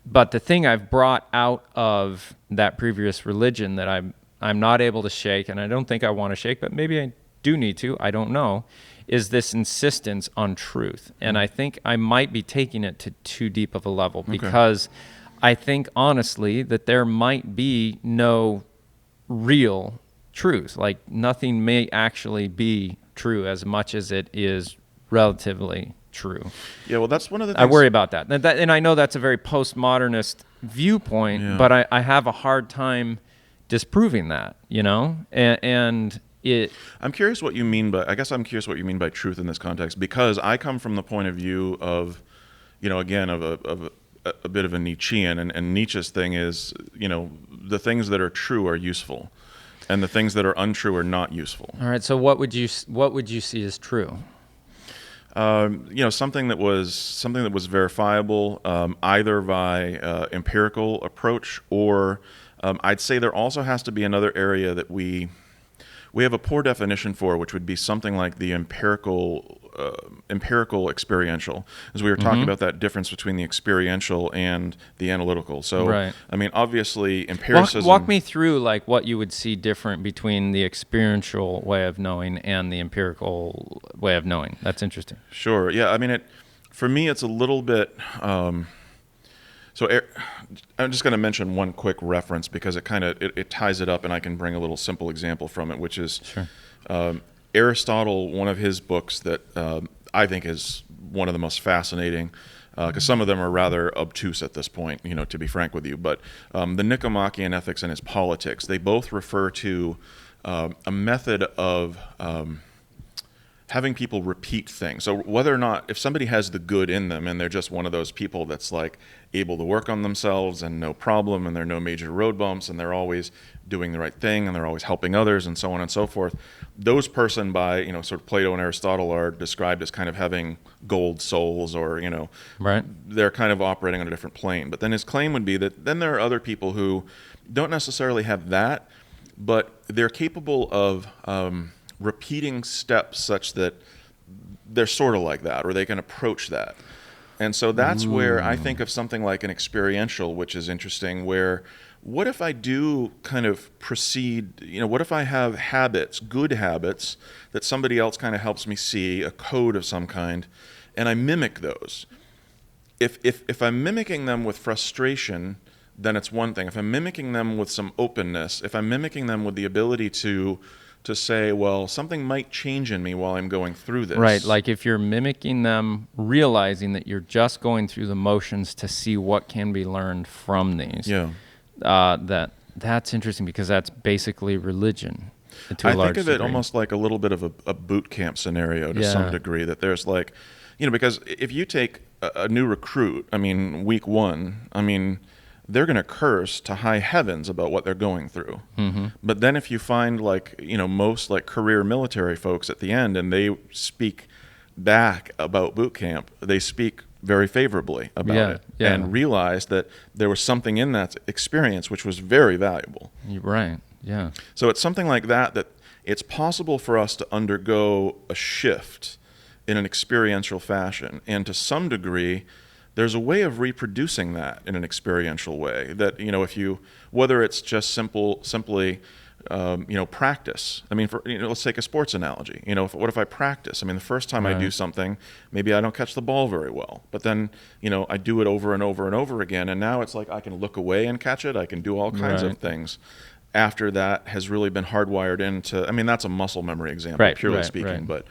Speaker 2: But the thing I've brought out of that previous religion that I'm not able to shake, and I don't think I want to shake, but maybe I do need to, I don't know, is this insistence on truth. And I think I might be taking it to too deep of a level because I think honestly that there might be no real truth. Like nothing may actually be true as much as it is relatively true.
Speaker 1: Yeah, well, that's one of the things.
Speaker 2: I worry about that. And I know that's a very postmodernist viewpoint, but I have a hard time disproving that, and it.
Speaker 1: I'm curious what you mean by. I guess I'm curious what you mean by truth in this context, because I come from the point of view of, again, of a bit of a Nietzschean, and Nietzsche's thing is, the things that are true are useful, and the things that are untrue are not useful.
Speaker 2: All right. So what would you see as true?
Speaker 1: Something that was verifiable, either by empirical approach or. I'd say there also has to be another area that we have a poor definition for, which would be something like the empirical experiential, as we were talking about that difference between the experiential and the analytical. So,
Speaker 2: right.
Speaker 1: Obviously, empiricism.
Speaker 2: Walk me through like what you would see different between the experiential way of knowing and the empirical way of knowing. That's interesting.
Speaker 1: Sure. Yeah. For me, it's a little bit. So I'm just going to mention one quick reference because it ties it up, and I can bring a little simple example from it, which is Aristotle. One of his books that I think is one of the most fascinating, because some of them are rather obtuse at this point, to be frank with you. But the Nicomachean Ethics and his Politics, they both refer to a method of having people repeat things. So whether or not, if somebody has the good in them and they're just one of those people that's like able to work on themselves and no problem, and there are no major road bumps, and they're always doing the right thing, and they're always helping others, and so on and so forth, those person by, sort of Plato and Aristotle are described as kind of having gold souls, or,
Speaker 2: Right.
Speaker 1: they're kind of operating on a different plane. But then his claim would be that then there are other people who don't necessarily have that, but they're capable of repeating steps such that they're sort of like that, or they can approach that. And so that's where I think of something like an experiential, which is interesting, where what if I do kind of proceed, what if I have habits, good habits, that somebody else kind of helps me see, a code of some kind, and I mimic those. If I'm mimicking them with frustration, then it's one thing. If I'm mimicking them with some openness, if I'm mimicking them with the ability to say, well, something might change in me while I'm going through this.
Speaker 2: Right, like if you're mimicking them, realizing that you're just going through the motions to see what can be learned from these.
Speaker 1: Yeah.
Speaker 2: That's interesting, because that's basically religion to a
Speaker 1: I
Speaker 2: large
Speaker 1: think of it
Speaker 2: degree.
Speaker 1: almost like a little bit of a boot camp scenario to
Speaker 2: Yeah.
Speaker 1: some degree, that there's like, because if you take a new recruit, week one, they're going to curse to high heavens about what they're going through.
Speaker 2: Mm-hmm.
Speaker 1: But then if you find most like career military folks at the end, and they speak back about boot camp, they speak very favorably about it, and realize that there was something in that experience which was very valuable.
Speaker 2: You're right, yeah.
Speaker 1: So it's something like that it's possible for us to undergo a shift in an experiential fashion. And to some degree, there's a way of reproducing that in an experiential way, that, whether it's just simply practice. Let's take a sports analogy. What if I practice? The first time I do something, maybe I don't catch the ball very well, but then, I do it over and over and over again. And now it's like I can look away and catch it. I can do all kinds of things after that has really been hardwired into, that's a muscle memory example, purely speaking, but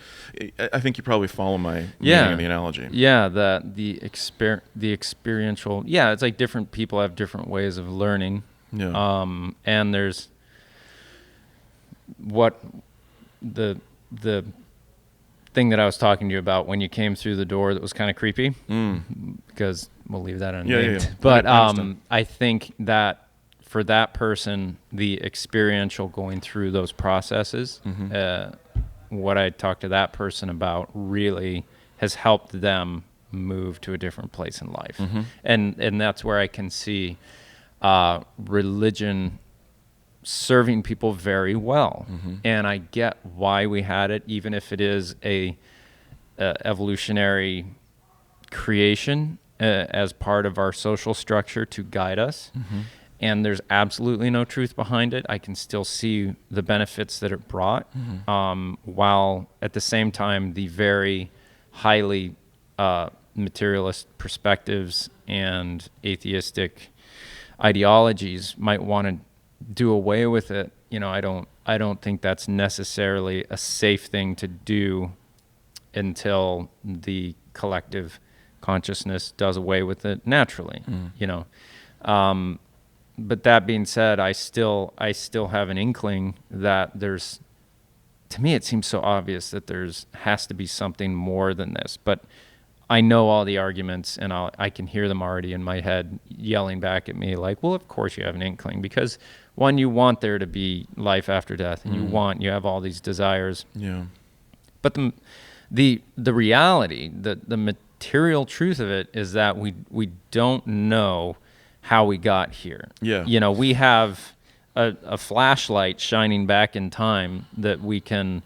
Speaker 1: I think you probably follow my meaning of the analogy.
Speaker 2: Yeah, the experiential, it's like different people have different ways of learning.
Speaker 1: Yeah.
Speaker 2: And there's what the thing that I was talking to you about when you came through the door that was kind of creepy, because we'll leave that unnamed.
Speaker 1: Yeah.
Speaker 2: But I think that for that person, the experiential going through those processes, what I talked to that person about really has helped them move to a different place in life. And that's where I can see religion serving people very well. And I get why we had it, even if it is a evolutionary creation as part of our social structure to guide us. And there's absolutely no truth behind it. I can still see the benefits that it brought, while at the same time, the very highly materialist perspectives and atheistic ideologies might want to do away with it. I don't think that's necessarily a safe thing to do until the collective consciousness does away with it naturally. But that being said, I still have an inkling that to me it seems so obvious that has to be something more than this. But I know all the arguments, and I can hear them already in my head yelling back at me like, well, of course you have an inkling, because one, you want there to be life after death, and you have all these desires.
Speaker 1: Yeah.
Speaker 2: But the reality, the material truth of it is that we don't know how we got here.
Speaker 1: Yeah.
Speaker 2: We have a flashlight shining back in time that we can,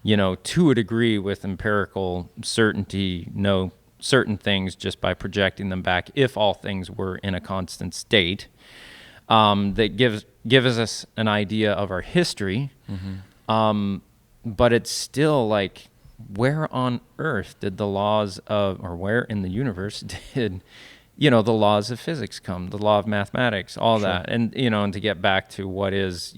Speaker 2: to a degree with empirical certainty, know certain things just by projecting them back, if all things were in a constant state, that gives us an idea of our history. But it's still like, where on earth did the laws or where in the universe did the laws of physics come, the law of mathematics, all that. And, and to get back to what is,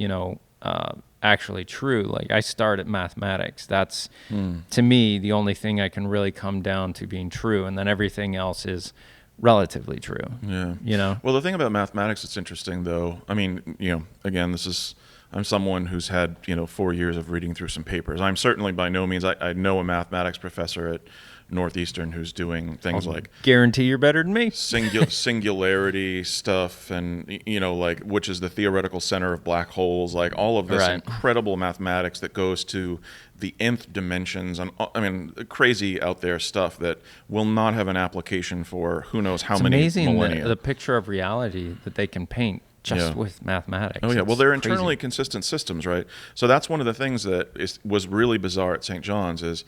Speaker 2: actually true, like I start at mathematics. That's, to me, the only thing I can really come down to being true. And then everything else is relatively true.
Speaker 1: Yeah. Well, the thing about mathematics that's interesting, though, again, this is I'm someone who's had 4 years of reading through some papers. I'm certainly by no means. I know a mathematics professor at Northeastern who's doing things like
Speaker 2: Guarantee you're better than me.
Speaker 1: singularity stuff, and like, which is the theoretical center of black holes, like all of this
Speaker 2: Right.
Speaker 1: incredible mathematics that goes to the nth dimensions, and I mean crazy out there stuff that will not have an application for who knows how
Speaker 2: It's
Speaker 1: many
Speaker 2: amazing
Speaker 1: millennia.
Speaker 2: the picture of reality that they can paint just
Speaker 1: Yeah.
Speaker 2: with mathematics.
Speaker 1: Oh yeah, well
Speaker 2: It's
Speaker 1: they're
Speaker 2: crazy.
Speaker 1: internally consistent systems, right? So that's one of the things that was really bizarre at St. John's is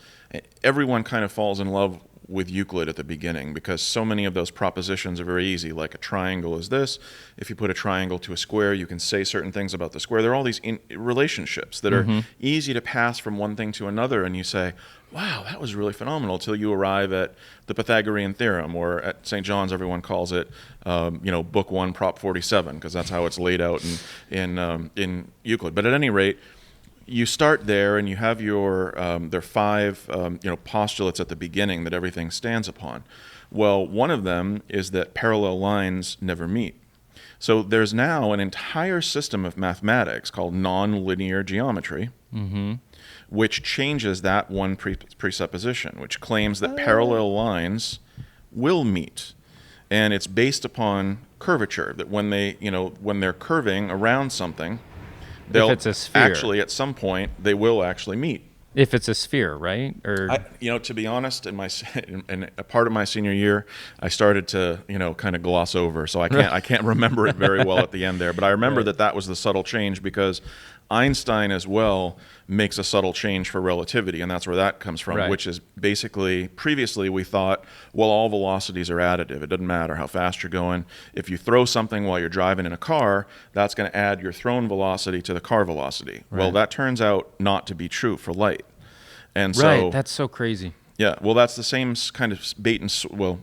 Speaker 1: everyone kind of falls in love with Euclid at the beginning because so many of those propositions are very easy. Like a triangle is this. If you put a triangle to a square, you can say certain things about the square. There are all these relationships that are easy to pass from one thing to another, and you say, wow, that was really phenomenal, till you arrive at the Pythagorean theorem, or at St. John's everyone calls it book 1 prop 47, because that's how it's laid out in Euclid. But at any rate, you start there, and you have your there are 5 postulates at the beginning that everything stands upon. Well, one of them is that parallel lines never meet. So there's now an entire system of mathematics called nonlinear geometry, which changes that one presupposition, which claims that parallel lines will meet. And it's based upon curvature, that when they're curving around something, they'll
Speaker 2: it's a sphere.
Speaker 1: actually, at some point, they will actually meet.
Speaker 2: If it's a sphere, right? Or
Speaker 1: To be honest, in a part of my senior year, I started to, kind of gloss over. So I can't remember it very well at the end there. But I remember that was the subtle change, because Einstein as well makes a subtle change for relativity, and that's where that comes from,
Speaker 2: Right.
Speaker 1: which is basically, previously we thought, well, all velocities are additive. It doesn't matter how fast you're going. If you throw something while you're driving in a car, that's going to add your thrown velocity to the car velocity. Well,
Speaker 2: Right.
Speaker 1: that turns out not to be true for light. And
Speaker 2: right,
Speaker 1: so,
Speaker 2: that's so crazy.
Speaker 1: yeah, well, that's the same kind of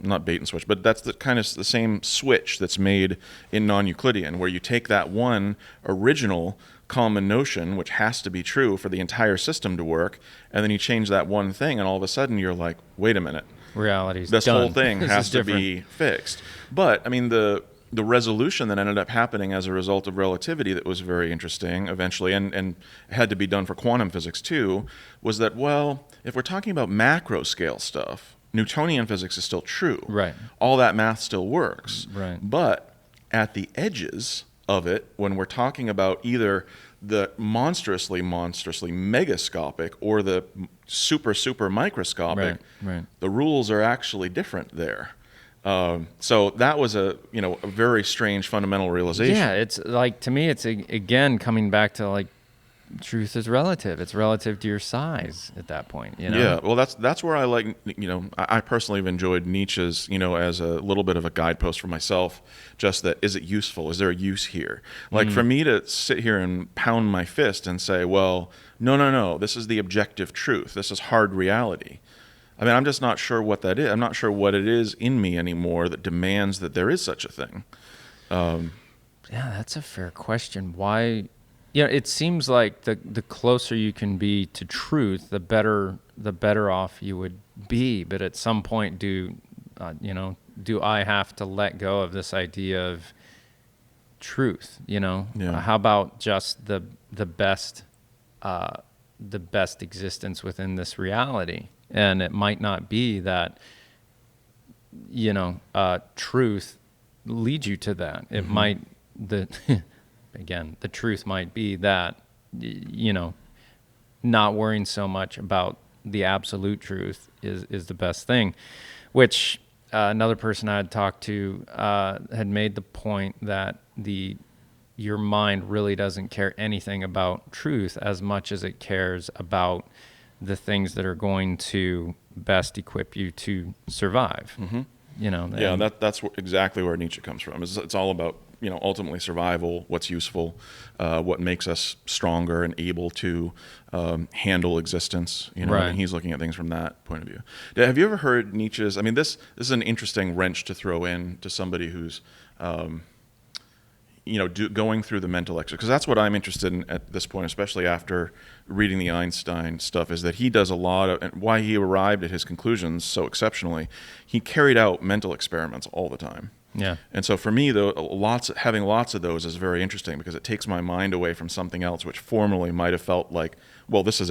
Speaker 1: not bait and switch, but that's the kind of the same switch that's made in non-Euclidean, where you take that one original common notion, which has to be true for the entire system to work, and then you change that one thing, and all of a sudden you're like, wait a minute,
Speaker 2: Reality's
Speaker 1: this
Speaker 2: done.
Speaker 1: whole thing
Speaker 2: This
Speaker 1: has
Speaker 2: is
Speaker 1: to
Speaker 2: different.
Speaker 1: be fixed. But I mean, the resolution that ended up happening as a result of relativity that was very interesting eventually, and had to be done for quantum physics too, was that, well, if we're talking about macro scale stuff, Newtonian physics is still true.
Speaker 2: Right.
Speaker 1: All that math still works.
Speaker 2: Right.
Speaker 1: But at the edges of it, when we're talking about either the monstrously megascopic or the super microscopic,
Speaker 2: Right.
Speaker 1: the rules are actually different there. So that was a very strange fundamental realization.
Speaker 2: Yeah, it's like, to me, it's again coming back to like truth is relative. It's relative to your size at that point.
Speaker 1: Yeah, well, that's where I like, I personally have enjoyed Nietzsche's, as a little bit of a guidepost for myself, just that, is it useful? Is there a use here? Like, for me to sit here and pound my fist and say, well, no, this is the objective truth. This is hard reality. I mean, I'm just not sure what that is. I'm not sure what it is in me anymore that demands that there is such a thing.
Speaker 2: Yeah, that's a fair question. Why? It seems like the closer you can be to truth, the better off you would be. But at some point, do I have to let go of this idea of truth?
Speaker 1: Yeah.
Speaker 2: How about just the best existence within this reality? And it might not be that truth leads you to that. It might the truth might be that, not worrying so much about the absolute truth is the best thing, which another person I had talked to had made the point that your mind really doesn't care anything about truth as much as it cares about the things that are going to best equip you to survive.
Speaker 1: That's exactly where Nietzsche comes from. It's all about ultimately survival, what's useful, what makes us stronger and able to handle existence.
Speaker 2: Right.
Speaker 1: And he's looking at things from that point of view. Have you ever heard Nietzsche's? I mean, this is an interesting wrench to throw in to somebody who's going through the mental exercise, because that's what I'm interested in at this point, especially after reading the Einstein stuff, is that he does a lot of, and why he arrived at his conclusions so exceptionally, he carried out mental experiments all the time.
Speaker 2: Yeah.
Speaker 1: And so for me, though, having lots of those is very interesting because it takes my mind away from something else, which formerly might have felt like, well, this is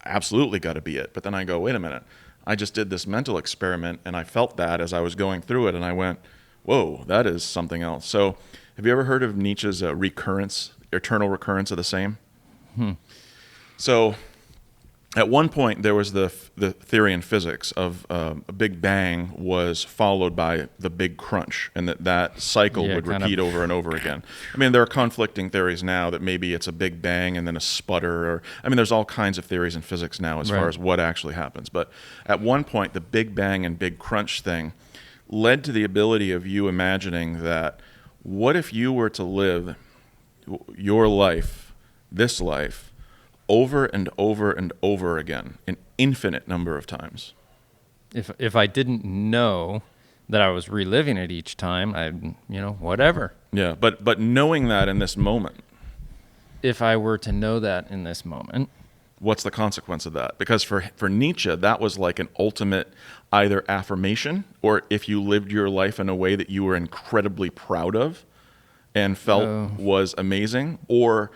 Speaker 1: absolutely got to be it. But then I go, wait a minute, I just did this mental experiment, and I felt that as I was going through it, and I went, whoa, that is something else. So have you ever heard of Nietzsche's eternal recurrence of the same? So at one point, there was the theory in physics of a Big Bang was followed by the Big Crunch, and that cycle would repeat over and over again. I mean, there are conflicting theories now that maybe it's a Big Bang and then a sputter. There's all kinds of theories in physics now as far as what actually happens. But at one point, the Big Bang and Big Crunch thing led to the ability of you imagining that what if you were to live your life, this life, over and over and over again, an infinite number of times.
Speaker 2: If I didn't know that I was reliving it each time, whatever.
Speaker 1: Yeah, but knowing that in this moment.
Speaker 2: If I were to know that in this moment.
Speaker 1: What's the consequence of that? Because for Nietzsche, that was like an ultimate either affirmation, or if you lived your life in a way that you were incredibly proud of and felt was amazing, or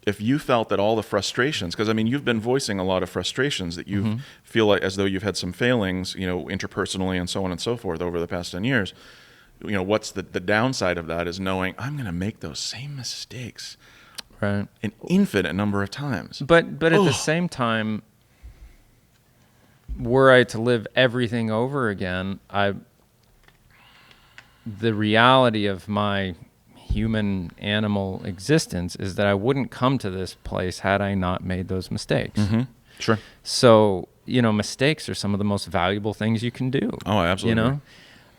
Speaker 1: if you felt that all the frustrations, because you've been voicing a lot of frustrations that you feel like as though you've had some failings, interpersonally and so on and so forth over the past 10 years, what's the downside of that is knowing I'm going to make those same mistakes an infinite number of times.
Speaker 2: But at the same time, were I to live everything over again, the reality of my human animal existence is that I wouldn't come to this place had I not made those mistakes.
Speaker 1: Sure.
Speaker 2: So, mistakes are some of the most valuable things you can do.
Speaker 1: Oh, absolutely.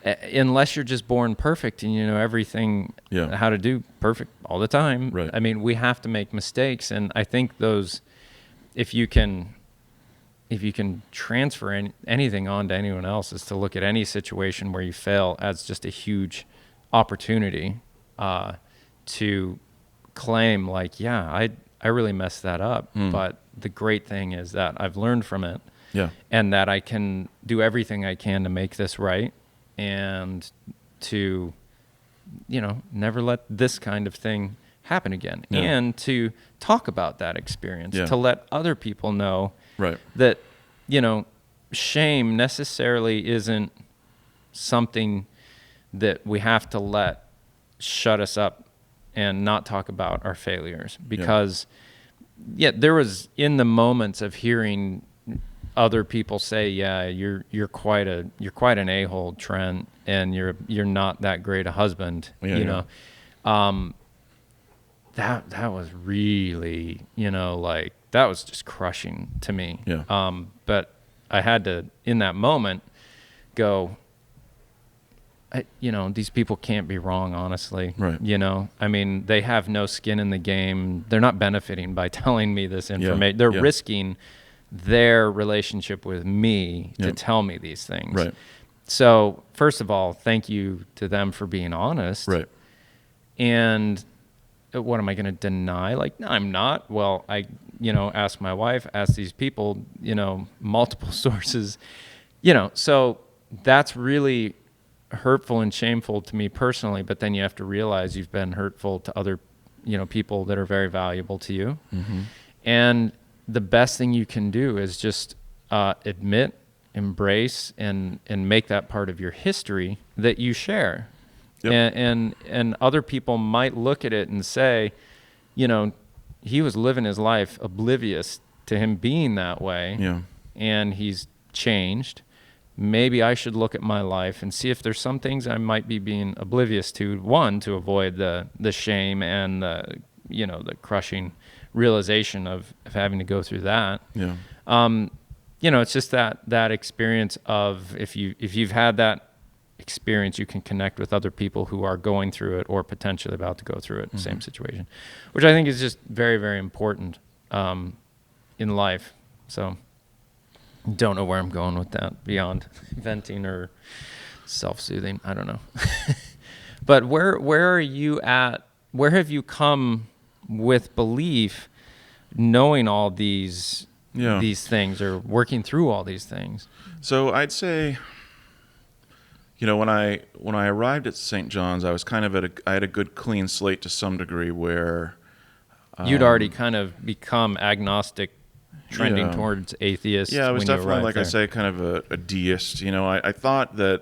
Speaker 2: Unless you're just born perfect and you know everything how to do perfect all the time.
Speaker 1: Right.
Speaker 2: We have to make mistakes, and I think those, if you can transfer anything onto anyone else, is to look at any situation where you fail as just a huge opportunity to claim like, I really messed that up. But the great thing is that I've learned from it, and that I can do everything I can to make this right, and to, never let this kind of thing happen again, and to talk about that experience, to let other people know that, shame necessarily isn't something that we have to let shut us up and not talk about our failures, because there was, in the moments of hearing other people say, you're quite an a-hole, Trent, and you're not that great a husband, that was really, that was just crushing to me. But I had to, in that moment, go, these people can't be wrong, honestly. They have no skin in the game. They're not benefiting by telling me this information. They're risking their relationship with me to tell me these things. So, first of all, thank you to them for being honest. And what am I going to deny? Like, no, I'm not. Well, I, ask my wife, ask these people, multiple sources, so that's really hurtful and shameful to me personally, but then you have to realize you've been hurtful to other, people that are very valuable to you. And the best thing you can do is just admit, embrace, and make that part of your history that you share. And other people might look at it and say, he was living his life oblivious to him being that way, and he's changed. Maybe I should look at my life and see if there's some things I might be being oblivious to. One, to avoid the shame and the crushing realization of having to go through that. It's just that experience of if you've had that experience, you can connect with other people who are going through it or potentially about to go through it, same situation, which I think is just very, very important in life. So don't know where I'm going with that beyond venting or self-soothing. I don't know. But where are you at? Where have you come with belief, knowing all these things or working through all these things?
Speaker 1: So I'd say, When I arrived at St. John's, I was kind of I had a good clean slate to some degree where
Speaker 2: You'd already kind of become agnostic, trending
Speaker 1: Yeah.
Speaker 2: towards atheist.
Speaker 1: Yeah, I was
Speaker 2: when you
Speaker 1: definitely,
Speaker 2: arrived
Speaker 1: like I
Speaker 2: there.
Speaker 1: say, kind of a deist. I thought that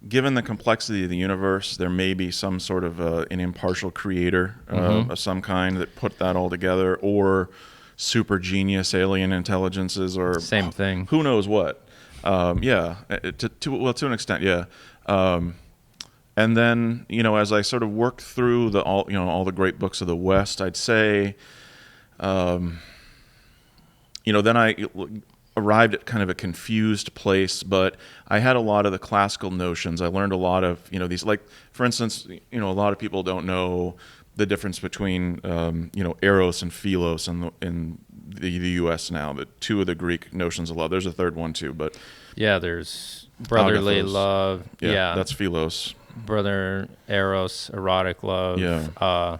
Speaker 1: given the complexity of the universe, there may be some sort of an impartial creator of some kind that put that all together, or super genius alien intelligences, or
Speaker 2: Same thing.
Speaker 1: who knows what. Yeah, to an extent, yeah. And then, as I sort of worked through all the great books of the West, I'd say, then I arrived at kind of a confused place, but I had a lot of the classical notions. I learned a lot of, these, like, for instance, a lot of people don't know the difference between, eros and philos in the U.S. now, the two of the Greek notions of love. There's a third one too, but
Speaker 2: Yeah, there's brotherly
Speaker 1: agathos.
Speaker 2: love. Yeah,
Speaker 1: That's philos.
Speaker 2: brother eros, erotic love.
Speaker 1: Yeah.
Speaker 2: Uh,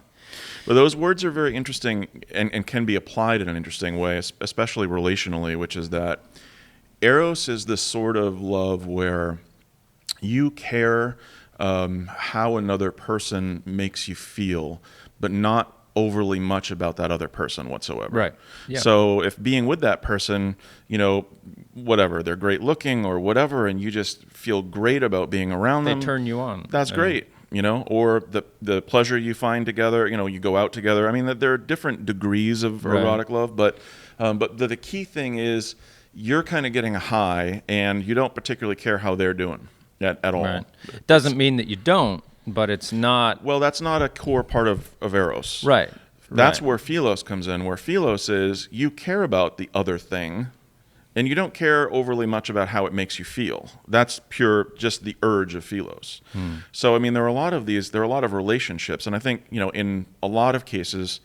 Speaker 1: But those words are very interesting and can be applied in an interesting way, especially relationally, which is that eros is this sort of love where you care how another person makes you feel, but not overly much about that other person whatsoever.
Speaker 2: Right. Yeah.
Speaker 1: So if being with that person, whatever, they're great looking or whatever, and you just feel great about being around
Speaker 2: they
Speaker 1: them,
Speaker 2: turn you on.
Speaker 1: that's great. Or the pleasure you find together, you go out together. I mean, there are different degrees of
Speaker 2: Right.
Speaker 1: erotic love, but the key thing is you're kind of getting a high, and you don't particularly care how they're doing at all.
Speaker 2: Right. Doesn't mean that you don't, but it's not.
Speaker 1: Well, that's not a core part of Eros.
Speaker 2: Right.
Speaker 1: That's
Speaker 2: right.
Speaker 1: where philos comes in, where philos is you care about the other thing, and you don't care overly much about how it makes you feel. That's pure, just the urge of philos. So, I mean, there are a lot of relationships, and I think, in a lot of cases,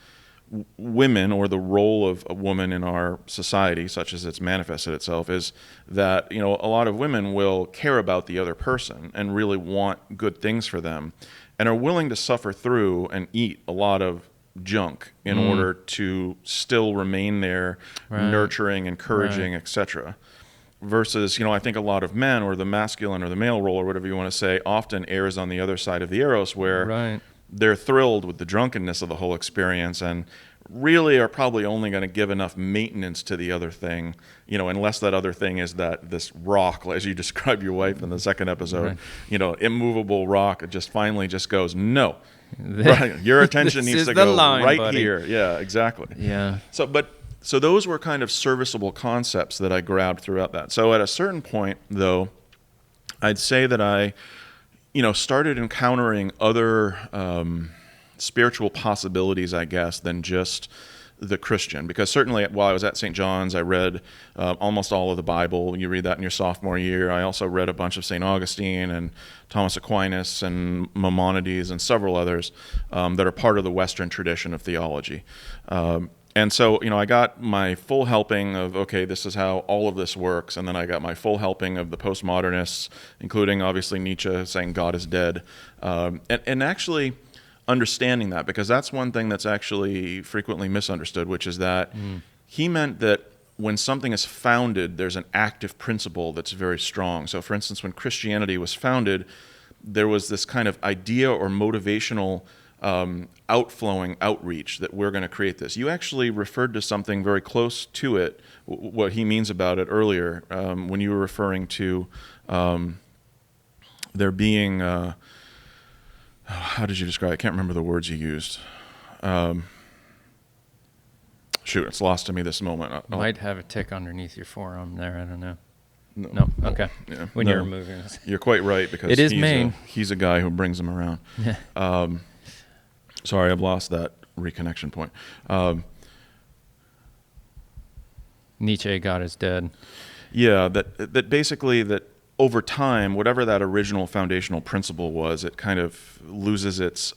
Speaker 1: women, or the role of a woman in our society, such as it's manifested itself, is that, a lot of women will care about the other person and really want good things for them, and are willing to suffer through and eat a lot of junk in order to still remain there, nurturing, encouraging, etc. Versus, I think a lot of men, or the masculine or the male role, or whatever you want to say, often errs on the other side of the eros, where
Speaker 2: Right.
Speaker 1: they're thrilled with the drunkenness of the whole experience, and really are probably only going to give enough maintenance to the other thing, unless that other thing is this rock, as you described your wife in the second episode, immovable rock. It just finally just goes, no. Right. Your attention
Speaker 2: This
Speaker 1: needs
Speaker 2: is
Speaker 1: to
Speaker 2: the
Speaker 1: go
Speaker 2: line,
Speaker 1: right
Speaker 2: buddy.
Speaker 1: here. Yeah, exactly.
Speaker 2: Yeah.
Speaker 1: So those were kind of serviceable concepts that I grabbed throughout that. So at a certain point, though, I'd say that I, started encountering other spiritual possibilities, I guess, than just the Christian. Because certainly while I was at St. John's, I read almost all of the Bible. You read that in your sophomore year. I also read a bunch of St. Augustine and Thomas Aquinas and Maimonides and several others that are part of the Western tradition of theology. And so, I got my full helping of, okay, this is how all of this works. And then I got my full helping of the postmodernists, including obviously Nietzsche saying God is dead. And actually understanding that, because that's one thing that's actually frequently misunderstood, which is that he meant that when something is founded, there's an active principle that's very strong. So, for instance, when Christianity was founded, there was this kind of idea or motivational outflowing outreach that we're going to create this. You actually referred to something very close to it, what he means about it earlier, when you were referring to there being, how did you describe it? I can't remember the words you used. Shoot, it's lost to me this moment.
Speaker 2: Might have a tick underneath your forearm there. I don't know. No. Okay.
Speaker 1: Yeah.
Speaker 2: When
Speaker 1: No.
Speaker 2: you're moving this.
Speaker 1: You're quite right, because
Speaker 2: It is Maine.
Speaker 1: He's a guy who brings them around. Sorry, I've lost that reconnection point.
Speaker 2: Nietzsche, God is dead.
Speaker 1: Yeah, that basically that over time, whatever that original foundational principle was, it kind of loses its,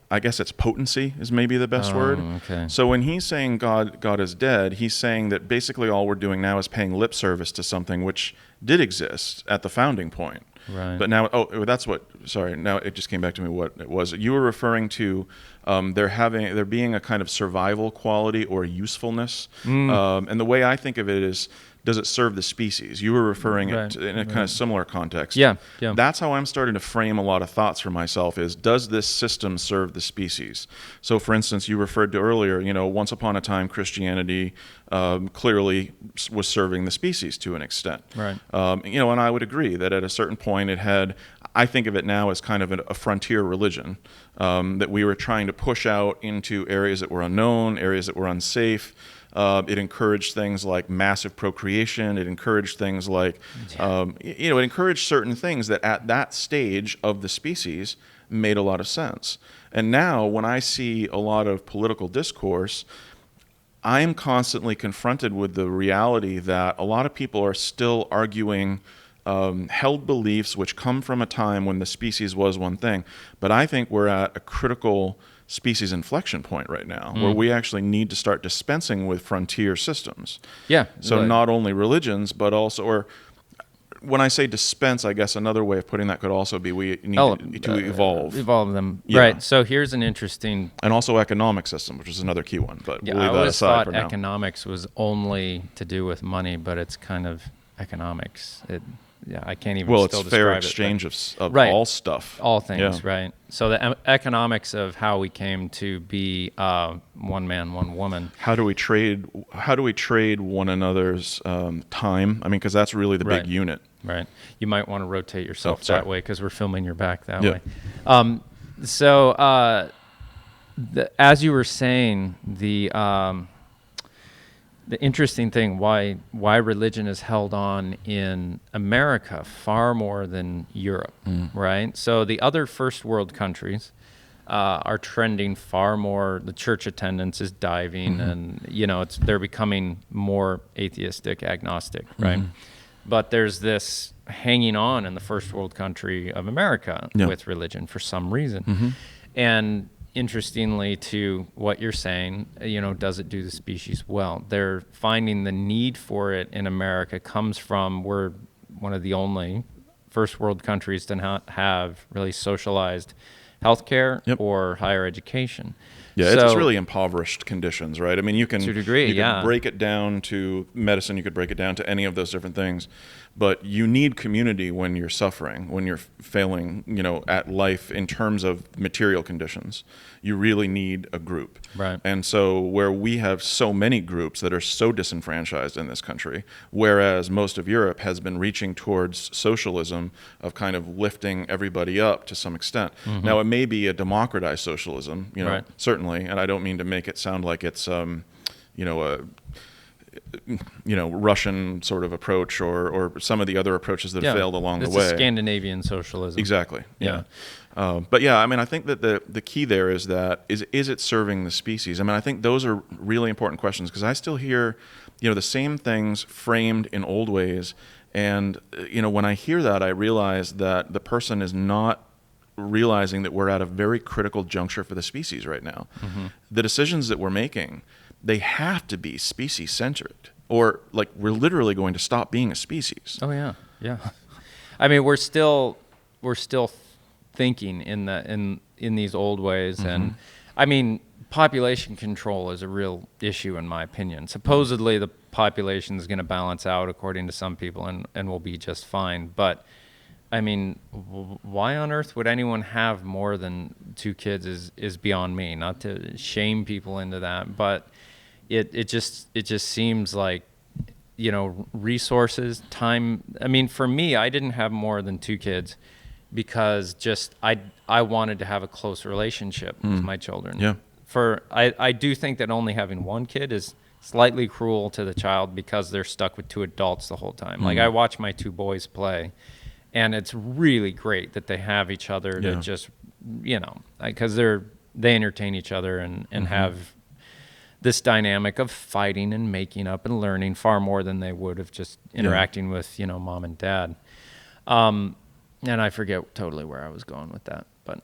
Speaker 1: I guess its potency is maybe the best word.
Speaker 2: Okay.
Speaker 1: So when he's saying God is dead, he's saying that basically all we're doing now is paying lip service to something which did exist at the founding point.
Speaker 2: Right.
Speaker 1: But now, now it just came back to me what it was. You were referring to there being a kind of survival quality or usefulness. And the way I think of it is does it serve the species? You were referring
Speaker 2: Right,
Speaker 1: it to, in a kind of similar context.
Speaker 2: Yeah.
Speaker 1: That's how I'm starting to frame a lot of thoughts for myself is, does this system serve the species? So, for instance, you referred to earlier, once upon a time, Christianity clearly was serving the species to an extent.
Speaker 2: Right.
Speaker 1: And I would agree that at a certain point it had, I think of it now as kind of a frontier religion, that we were trying to push out into areas that were unknown, areas that were unsafe. It encouraged things like massive procreation. It encouraged things like, it encouraged certain things that at that stage of the species made a lot of sense. And now when I see a lot of political discourse, I am constantly confronted with the reality that a lot of people are still arguing held beliefs which come from a time when the species was one thing. But I think we're at a critical species inflection point right now where we actually need to start dispensing with frontier systems.
Speaker 2: Yeah.
Speaker 1: So not only religions, but also, or when I say dispense, I guess another way of putting that could also be we need to evolve.
Speaker 2: Evolve them.
Speaker 1: Yeah.
Speaker 2: Right. So here's an interesting...
Speaker 1: And also economic system, which is another key one. But
Speaker 2: Yeah,
Speaker 1: we'll leave
Speaker 2: I
Speaker 1: that
Speaker 2: always
Speaker 1: aside
Speaker 2: thought
Speaker 1: for now.
Speaker 2: economics was only to do with money, but it's kind of economics. I can't even
Speaker 1: Well,
Speaker 2: still
Speaker 1: it's fair
Speaker 2: describe
Speaker 1: exchange
Speaker 2: it,
Speaker 1: of
Speaker 2: Right.
Speaker 1: all stuff.
Speaker 2: all things,
Speaker 1: Yeah.
Speaker 2: right? So the economics of how we came to be one man, one woman.
Speaker 1: How do we trade one another's time? I mean, because that's really the
Speaker 2: Right.
Speaker 1: big unit.
Speaker 2: Right. You might want to rotate yourself
Speaker 1: sorry.
Speaker 2: that way because we're filming your back that
Speaker 1: Yeah.
Speaker 2: way. As you were saying, the interesting thing why religion is held on in America far more than Europe, right? So the other first world countries are trending far more. The church attendance is diving, and they're becoming more atheistic, agnostic, right? But there's this hanging on in the first world country of America with religion for some reason, and interestingly to what you're saying, does it do the species well? They're finding the need for it in America comes from we're one of the only first world countries to not have really socialized healthcare or higher education.
Speaker 1: Yeah, it's really impoverished conditions, right? I mean, you can
Speaker 2: to a degree,
Speaker 1: you can break it down to medicine, you could break it down to any of those different things, but you need community when you're suffering, when you're failing, at life in terms of material conditions. You really need a group.
Speaker 2: Right.
Speaker 1: And so where we have so many groups that are so disenfranchised in this country, whereas most of Europe has been reaching towards socialism of kind of lifting everybody up to some extent. Now, it may be a democratized socialism,
Speaker 2: Right.
Speaker 1: certainly, and I don't mean to make it sound like it's Russian sort of approach or some of the other approaches that have failed along the way.
Speaker 2: It's a Scandinavian socialism.
Speaker 1: Exactly. Yeah. But yeah, I mean, I think that the key there is is it serving the species? I mean, I think those are really important questions because I still hear, the same things framed in old ways. And, when I hear that, I realize that the person is not realizing that we're at a very critical juncture for the species right now. The decisions that we're making, they have to be species centered, or like we're literally going to stop being a species.
Speaker 2: Oh yeah, yeah. I mean, we're still thinking in these old ways, and I mean, population control is a real issue in my opinion. Supposedly, the population is going to balance out according to some people, and will be just fine. But I mean, why on earth would anyone have more than 2 kids is beyond me. Not to shame people into that, but it just seems like, resources, time. I mean, for me, I didn't have more than 2 kids because I wanted to have a close relationship with my children.
Speaker 1: Yeah.
Speaker 2: I do think that only having 1 kid is slightly cruel to the child because they're stuck with 2 adults the whole time. Like I watch my 2 boys play, and it's really great that they have each other to just, because they entertain each other and have this dynamic of fighting and making up and learning far more than they would of just interacting with, mom and dad. And I forget totally where I was going with that, but.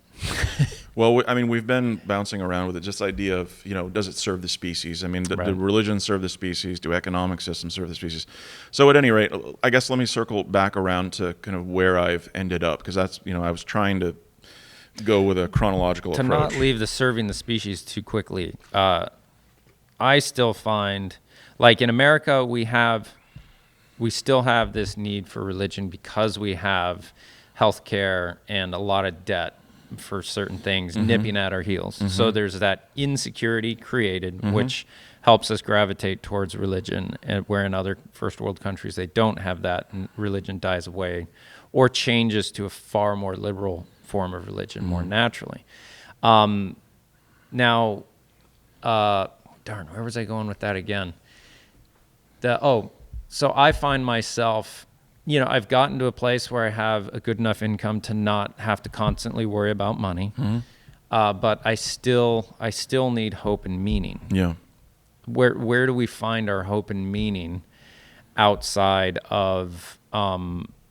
Speaker 1: Well, I mean, we've been bouncing around with it, just the idea of, does it serve the species? I mean, do religions serve the species? Do economic systems serve the species? So at any rate, I guess let me circle back around to kind of where I've ended up, because that's, I was trying to go with a chronological approach.
Speaker 2: To not leave the serving the species too quickly, I still find, like in America, we have we still have this need for religion because we have healthcare and a lot of debt for certain things nipping at our heels. So there's that insecurity created, which helps us gravitate towards religion, and where in other first world countries they don't have that, and religion dies away or changes to a far more liberal form of religion more naturally. Now, darn, where was I going with that again? So I find myself, I've gotten to a place where I have a good enough income to not have to constantly worry about money, but I still need hope and meaning.
Speaker 1: Yeah.
Speaker 2: Where do we find our hope and meaning outside of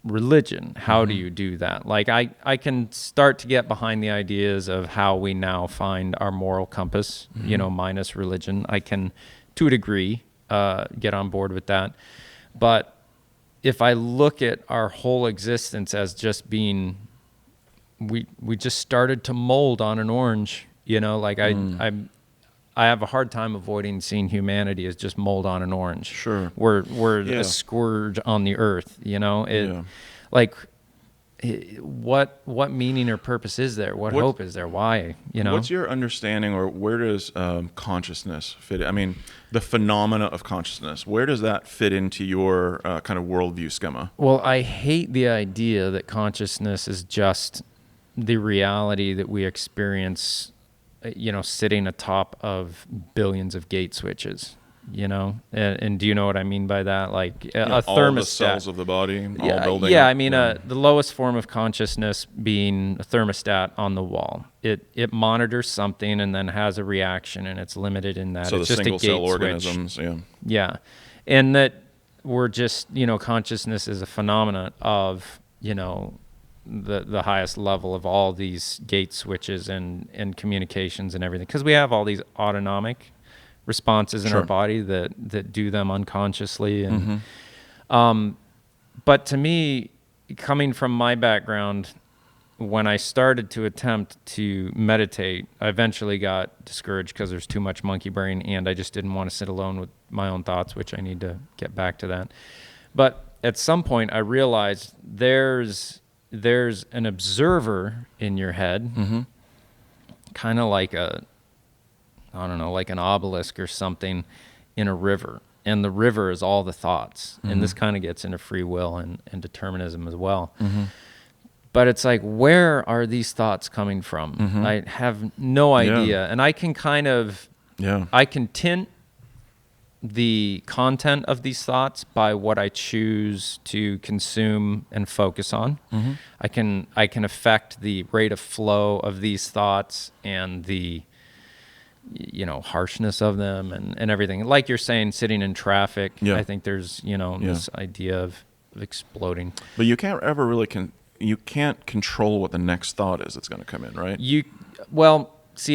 Speaker 2: religion? How do you do that? Like I can start to get behind the ideas of how we now find our moral compass, minus religion. I can, to a degree, get on board with that. But if I look at our whole existence as just being, we just started to mold on an orange, I have a hard time avoiding seeing humanity as just mold on an orange.
Speaker 1: Sure.
Speaker 2: We're a scourge on the earth, Like, what meaning or purpose is there? What hope is there? Why?
Speaker 1: What's your understanding, or where does consciousness fit? I mean, the phenomena of consciousness. Where does that fit into your kind of worldview schema?
Speaker 2: Well, I hate the idea that consciousness is just the reality that we experience, sitting atop of billions of gate switches. And do you know what I mean by that? Like a thermostat.
Speaker 1: All the cells of the body, all building.
Speaker 2: Yeah, I mean, the lowest form of consciousness being a thermostat on the wall. It monitors something and then has a reaction, and it's limited in that.
Speaker 1: So
Speaker 2: it's
Speaker 1: the
Speaker 2: just
Speaker 1: single
Speaker 2: a gate
Speaker 1: cell
Speaker 2: switch.
Speaker 1: organisms,
Speaker 2: Yeah, and that we're just, consciousness is a phenomenon of, the highest level of all these gate switches and communications and everything, because we have all these autonomic responses in our body that do them unconsciously. And but to me, coming from my background, when I started to attempt to meditate, I eventually got discouraged because there's too much monkey brain, and I just didn't want to sit alone with my own thoughts, which I need to get back to that. But at some point I realized there's an observer in your head, kind of like like an obelisk or something in a river. And the river is all the thoughts. And this kind of gets into free will and determinism as well. But it's like, where are these thoughts coming from? I have no idea. And I can kind of, I can tint the content of these thoughts by what I choose to consume and focus on. I can affect the rate of flow of these thoughts and the harshness of them and everything. Like you're saying, sitting in traffic, I think there's, this idea of exploding.
Speaker 1: But you can't ever really you can't control what the next thought is that's going to come in, right?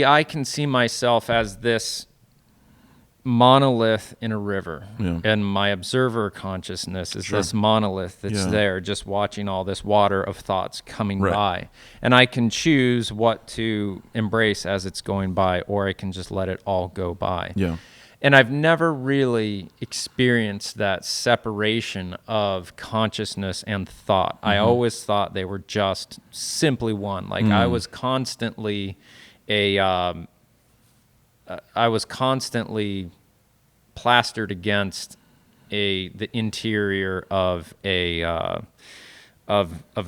Speaker 2: I can see myself as this monolith in a river, and my observer consciousness is this monolith that's there just watching all this water of thoughts coming by, and I can choose what to embrace as it's going by, or I can just let it all go by. And I've never really experienced that separation of consciousness and thought. I always thought they were just simply one. Like I was constantly plastered against the interior of a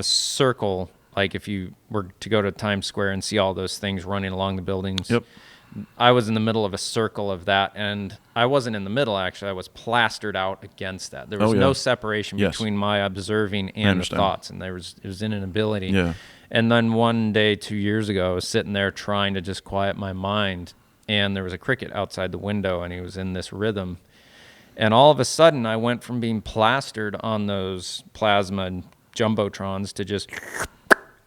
Speaker 2: circle. Like if you were to go to Times Square and see all those things running along the buildings, I was in the middle of a circle of that, and I wasn't in the middle actually. I was plastered out against that. There was no separation between my observing and the thoughts, and it was an inability. And then one day 2 years ago, I was sitting there trying to just quiet my mind, and there was a cricket outside the window, and he was in this rhythm. And all of a sudden, I went from being plastered on those plasma jumbotrons to just,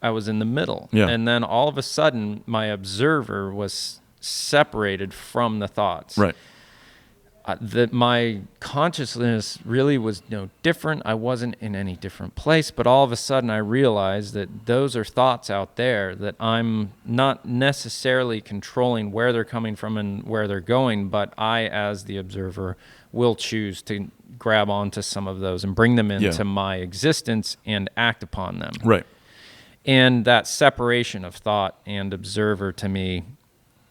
Speaker 2: I was in the middle. And then all of a sudden, my observer was separated from the thoughts. That my consciousness really was different. I wasn't in any different place, but all of a sudden I realized that those are thoughts out there that I'm not necessarily controlling where they're coming from and where they're going, but I, as the observer, will choose to grab onto some of those and bring them into
Speaker 1: Yeah.
Speaker 2: my existence and act upon them.
Speaker 1: Right.
Speaker 2: And that separation of thought and observer, to me,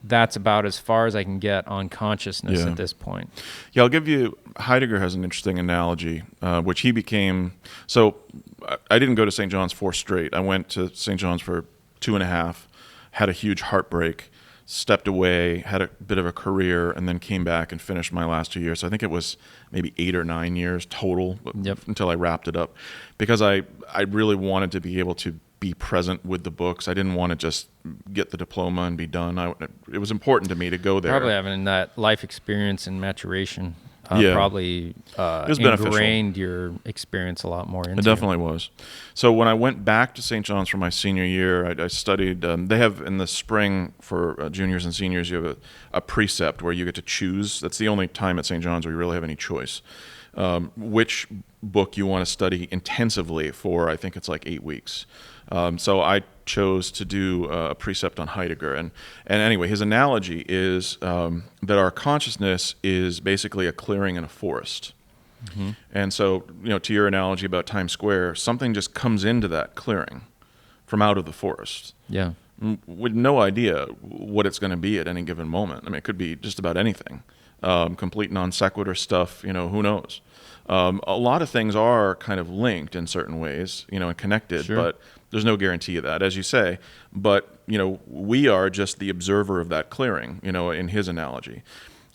Speaker 2: that's about as far as I can get on consciousness
Speaker 1: Yeah.
Speaker 2: at this point.
Speaker 1: Yeah, I'll give you, Heidegger has an interesting analogy, which he became, so I didn't go to St. John's 4 straight. I went to St. John's for 2.5, had a huge heartbreak, stepped away, had a bit of a career, and then came back and finished my last 2 years. So I think it was maybe 8 or 9 years total until I wrapped it up, because I really wanted to be able to be present with the books. I didn't want to just get the diploma and be done. It was important to me to go there.
Speaker 2: Probably having that life experience and maturation
Speaker 1: Yeah.
Speaker 2: probably
Speaker 1: was beneficial.
Speaker 2: ingrained your experience a lot more into
Speaker 1: It definitely was. So when I went back to St. John's for my senior year, I studied, they have in the spring for juniors and seniors, you have a precept where you get to choose. That's the only time at St. John's where you really have any choice. Which book you want to study intensively for, I think it's like 8 weeks. So I chose to do a precept on Heidegger. And anyway, his analogy is that our consciousness is basically a clearing in a forest. Mm-hmm. And so, to your analogy about Times Square, something just comes into that clearing from out of the forest.
Speaker 2: Yeah.
Speaker 1: With no idea what it's going to be at any given moment. I mean, it could be just about anything. Complete non sequitur stuff, who knows? A lot of things are kind of linked in certain ways, and connected,
Speaker 2: Sure.
Speaker 1: but there's no guarantee of that, as you say. But, we are just the observer of that clearing, in his analogy.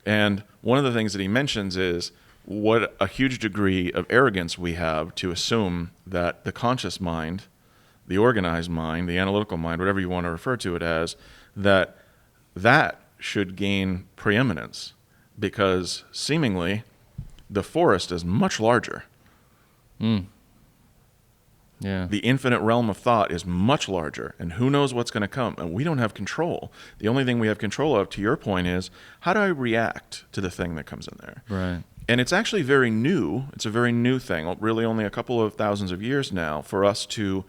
Speaker 1: And one of the things that he mentions is what a huge degree of arrogance we have to assume that the conscious mind, the organized mind, the analytical mind, whatever you want to refer to it as, that should gain preeminence, because seemingly the forest is much larger.
Speaker 2: Yeah.
Speaker 1: The infinite realm of thought is much larger, and who knows what's going to come, and we don't have control. The only thing we have control of, to your point, is how do I react to the thing that comes in there?
Speaker 2: Right.
Speaker 1: And it's actually very new. It's a very new thing, really only a couple of thousands of years now, for us to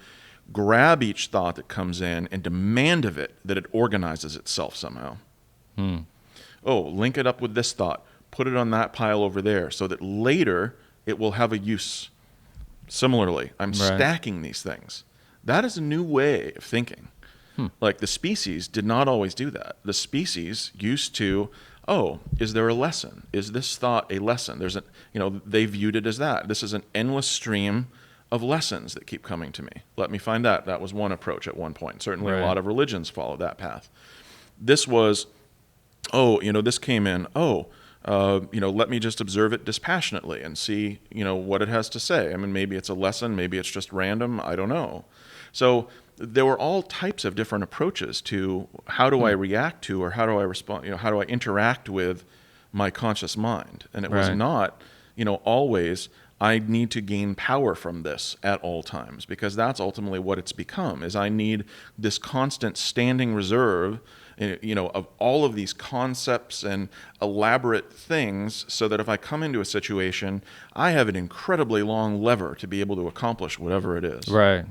Speaker 1: grab each thought that comes in and demand of it that it organizes itself somehow. Oh, link it up with this thought. Put it on that pile over there so that later it will have a use. Similarly, I'm stacking these things. That is a new way of thinking. Like the species did not always do that. The species used to, is there a lesson? Is this thought a lesson? They viewed it as that. This is an endless stream of lessons that keep coming to me. Let me find that. That was one approach at one point. Certainly a lot of religions follow that path. This was, this came in, let me just observe it dispassionately and see, what it has to say. I mean, maybe it's a lesson, maybe it's just random, I don't know. So there were all types of different approaches to how do I react to, or how do I respond, how do I interact with my conscious mind? And it was not, always, I need to gain power from this at all times, because that's ultimately what it's become, is I need this constant standing reserve, of all of these concepts and elaborate things, so that if I come into a situation, I have an incredibly long lever to be able to accomplish whatever it is.
Speaker 2: Right.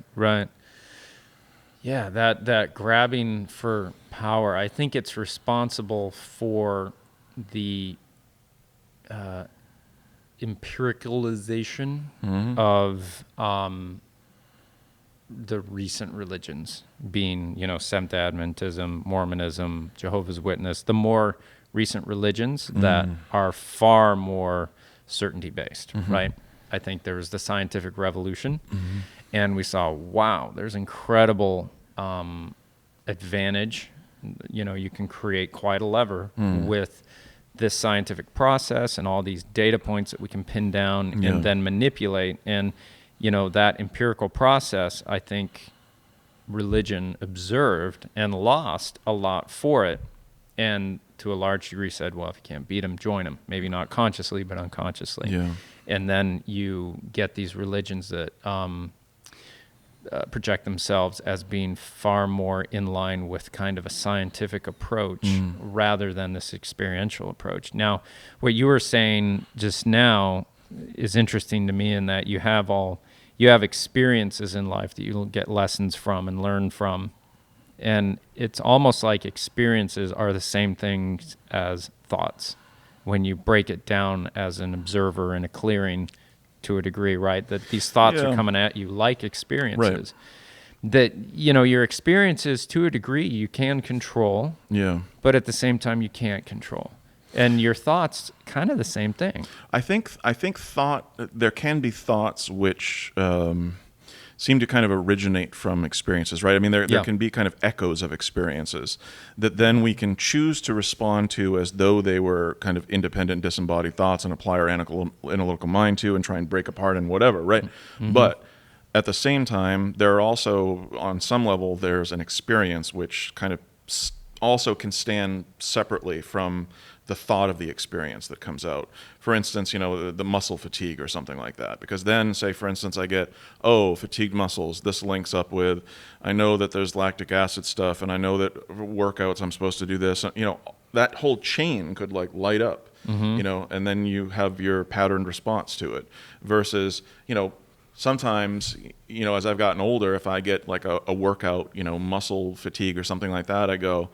Speaker 2: Yeah, that grabbing for power, I think it's responsible for the empiricalization of the recent religions, being, Seventh Adventism, Mormonism, Jehovah's Witness, the more recent religions that are far more certainty-based, right? I think there was the scientific revolution, and we saw, wow, there's incredible advantage. You can create quite a lever with this scientific process and all these data points that we can pin down and then manipulate. And that empirical process, I think religion observed and lost a lot for it. And to a large degree said, well, if you can't beat them, join them. Maybe not consciously, but unconsciously.
Speaker 1: Yeah.
Speaker 2: And then you get these religions that project themselves as being far more in line with kind of a scientific approach rather than this experiential approach. Now, what you were saying just now is interesting to me, in that you have experiences in life that you'll get lessons from and learn from. And it's almost like experiences are the same things as thoughts. when you break it down as an observer in a clearing to a degree, right? That these thoughts are coming at you like experiences. Right. That, your experiences to a degree you can control, but at the same time you can't control. And your thoughts, kind of the same thing.
Speaker 1: I think there can be thoughts which seem to kind of originate from experiences, right? I mean, there can be kind of echoes of experiences that then we can choose to respond to as though they were kind of independent, disembodied thoughts and apply our analytical mind to and try and break apart and whatever, right? Mm-hmm. But at the same time, there are also, on some level, there's an experience which kind of also can stand separately from the thought of the experience that comes out. For instance, the muscle fatigue or something like that. Because then, say, for instance, I get, fatigued muscles. This links up with, I know that there's lactic acid stuff, and I know that workouts, I'm supposed to do this. That whole chain could light up, and then you have your patterned response to it. Versus, sometimes, as I've gotten older, if I get a workout, muscle fatigue or something like that, I go,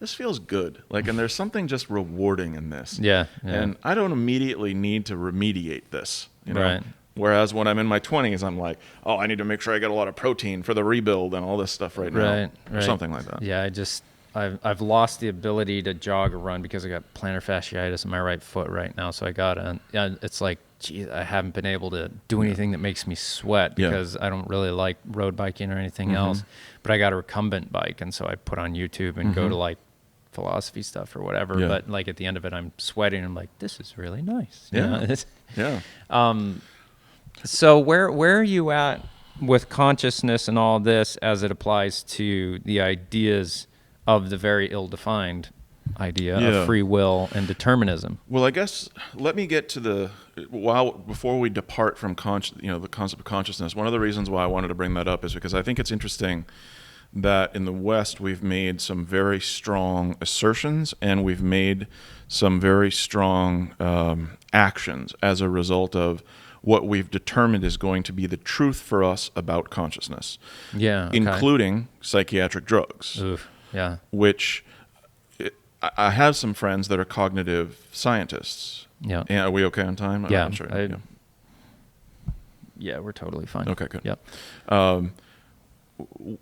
Speaker 1: this feels good. And there's something just rewarding in this.
Speaker 2: Yeah.
Speaker 1: And I don't immediately need to remediate this.
Speaker 2: Right.
Speaker 1: Whereas when I'm in my 20s, I'm like, I need to make sure I get a lot of protein for the rebuild and all this stuff right now. Right. Or something like that.
Speaker 2: Yeah, I've lost the ability to jog or run because I got plantar fasciitis in my right foot right now. So it's like, geez, I haven't been able to do anything that makes me sweat because I don't really like road biking or anything else. But I got a recumbent bike, and so I put on YouTube and go to philosophy stuff or whatever. But at the end of it, I'm sweating. I'm like, this is really nice. So where are you at with consciousness and all this as it applies to the ideas of the very ill-defined idea of free will and determinism?
Speaker 1: Well, I guess let me get to before we depart from the concept of consciousness. One of the reasons why I wanted to bring that up is because I think it's interesting that in the West we've made some very strong assertions and we've made some very strong actions as a result of what we've determined is going to be the truth for us about consciousness. Including psychiatric drugs.
Speaker 2: Oof. Yeah.
Speaker 1: Which I have some friends that are cognitive scientists. Yeah. And are we okay on time?
Speaker 2: Yeah.
Speaker 1: I'm not sure.
Speaker 2: Yeah, we're totally fine.
Speaker 1: Okay, good.
Speaker 2: Yep.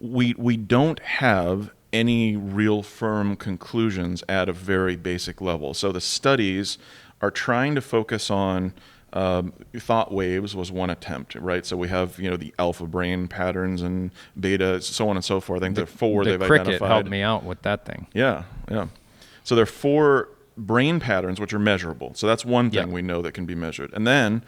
Speaker 1: We don't have any real firm conclusions at a very basic level. So the studies are trying to focus on thought waves was one attempt, right? So we have, the alpha brain patterns and beta, so on and so forth. I think there are four they've identified.
Speaker 2: The cricket helped me out with that thing.
Speaker 1: Yeah. So there are 4 brain patterns which are measurable. So that's one thing we know that can be measured. And then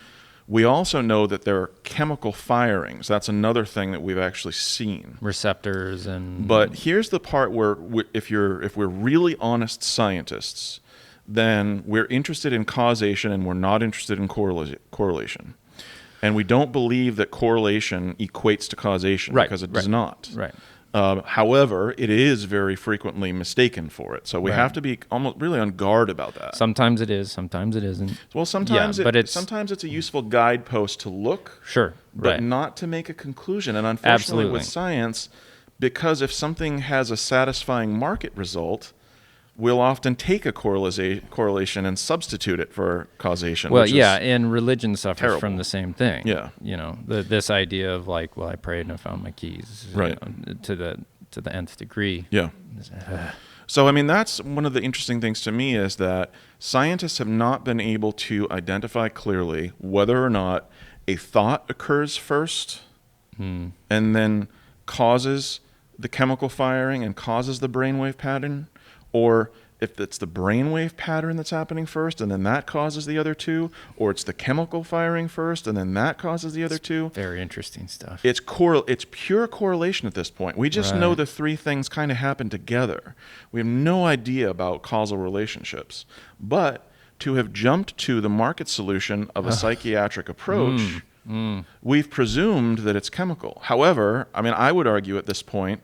Speaker 1: we also know that there are chemical firings. That's another thing that we've actually seen.
Speaker 2: Receptors and...
Speaker 1: But here's the part where if we're really honest scientists, then we're interested in causation and we're not interested in correlation. And we don't believe that correlation equates to causation because it does not.
Speaker 2: Right.
Speaker 1: However, it is very frequently mistaken for it. So we have to be almost really on guard about that.
Speaker 2: Sometimes it is, sometimes it isn't.
Speaker 1: Well, sometimes it's a useful guidepost to look, but not to make a conclusion. And unfortunately with science, because if something has a satisfying market result, we'll often take a correlation and substitute it for causation.
Speaker 2: Well, and religion suffers from the same thing.
Speaker 1: Yeah.
Speaker 2: This idea of I prayed and I found my keys. To the nth degree.
Speaker 1: Yeah. So, I mean, that's one of the interesting things to me is that scientists have not been able to identify clearly whether or not a thought occurs first and then causes the chemical firing and causes the brainwave pattern, or if it's the brainwave pattern that's happening first and then that causes the other two, or it's the chemical firing first and then that causes the other two.
Speaker 2: Very interesting stuff.
Speaker 1: It's pure correlation at this point. We just know the 3 things kind of happen together. We have no idea about causal relationships. But to have jumped to the market solution of a psychiatric approach, we've presumed that it's chemical. However, I mean, I would argue at this point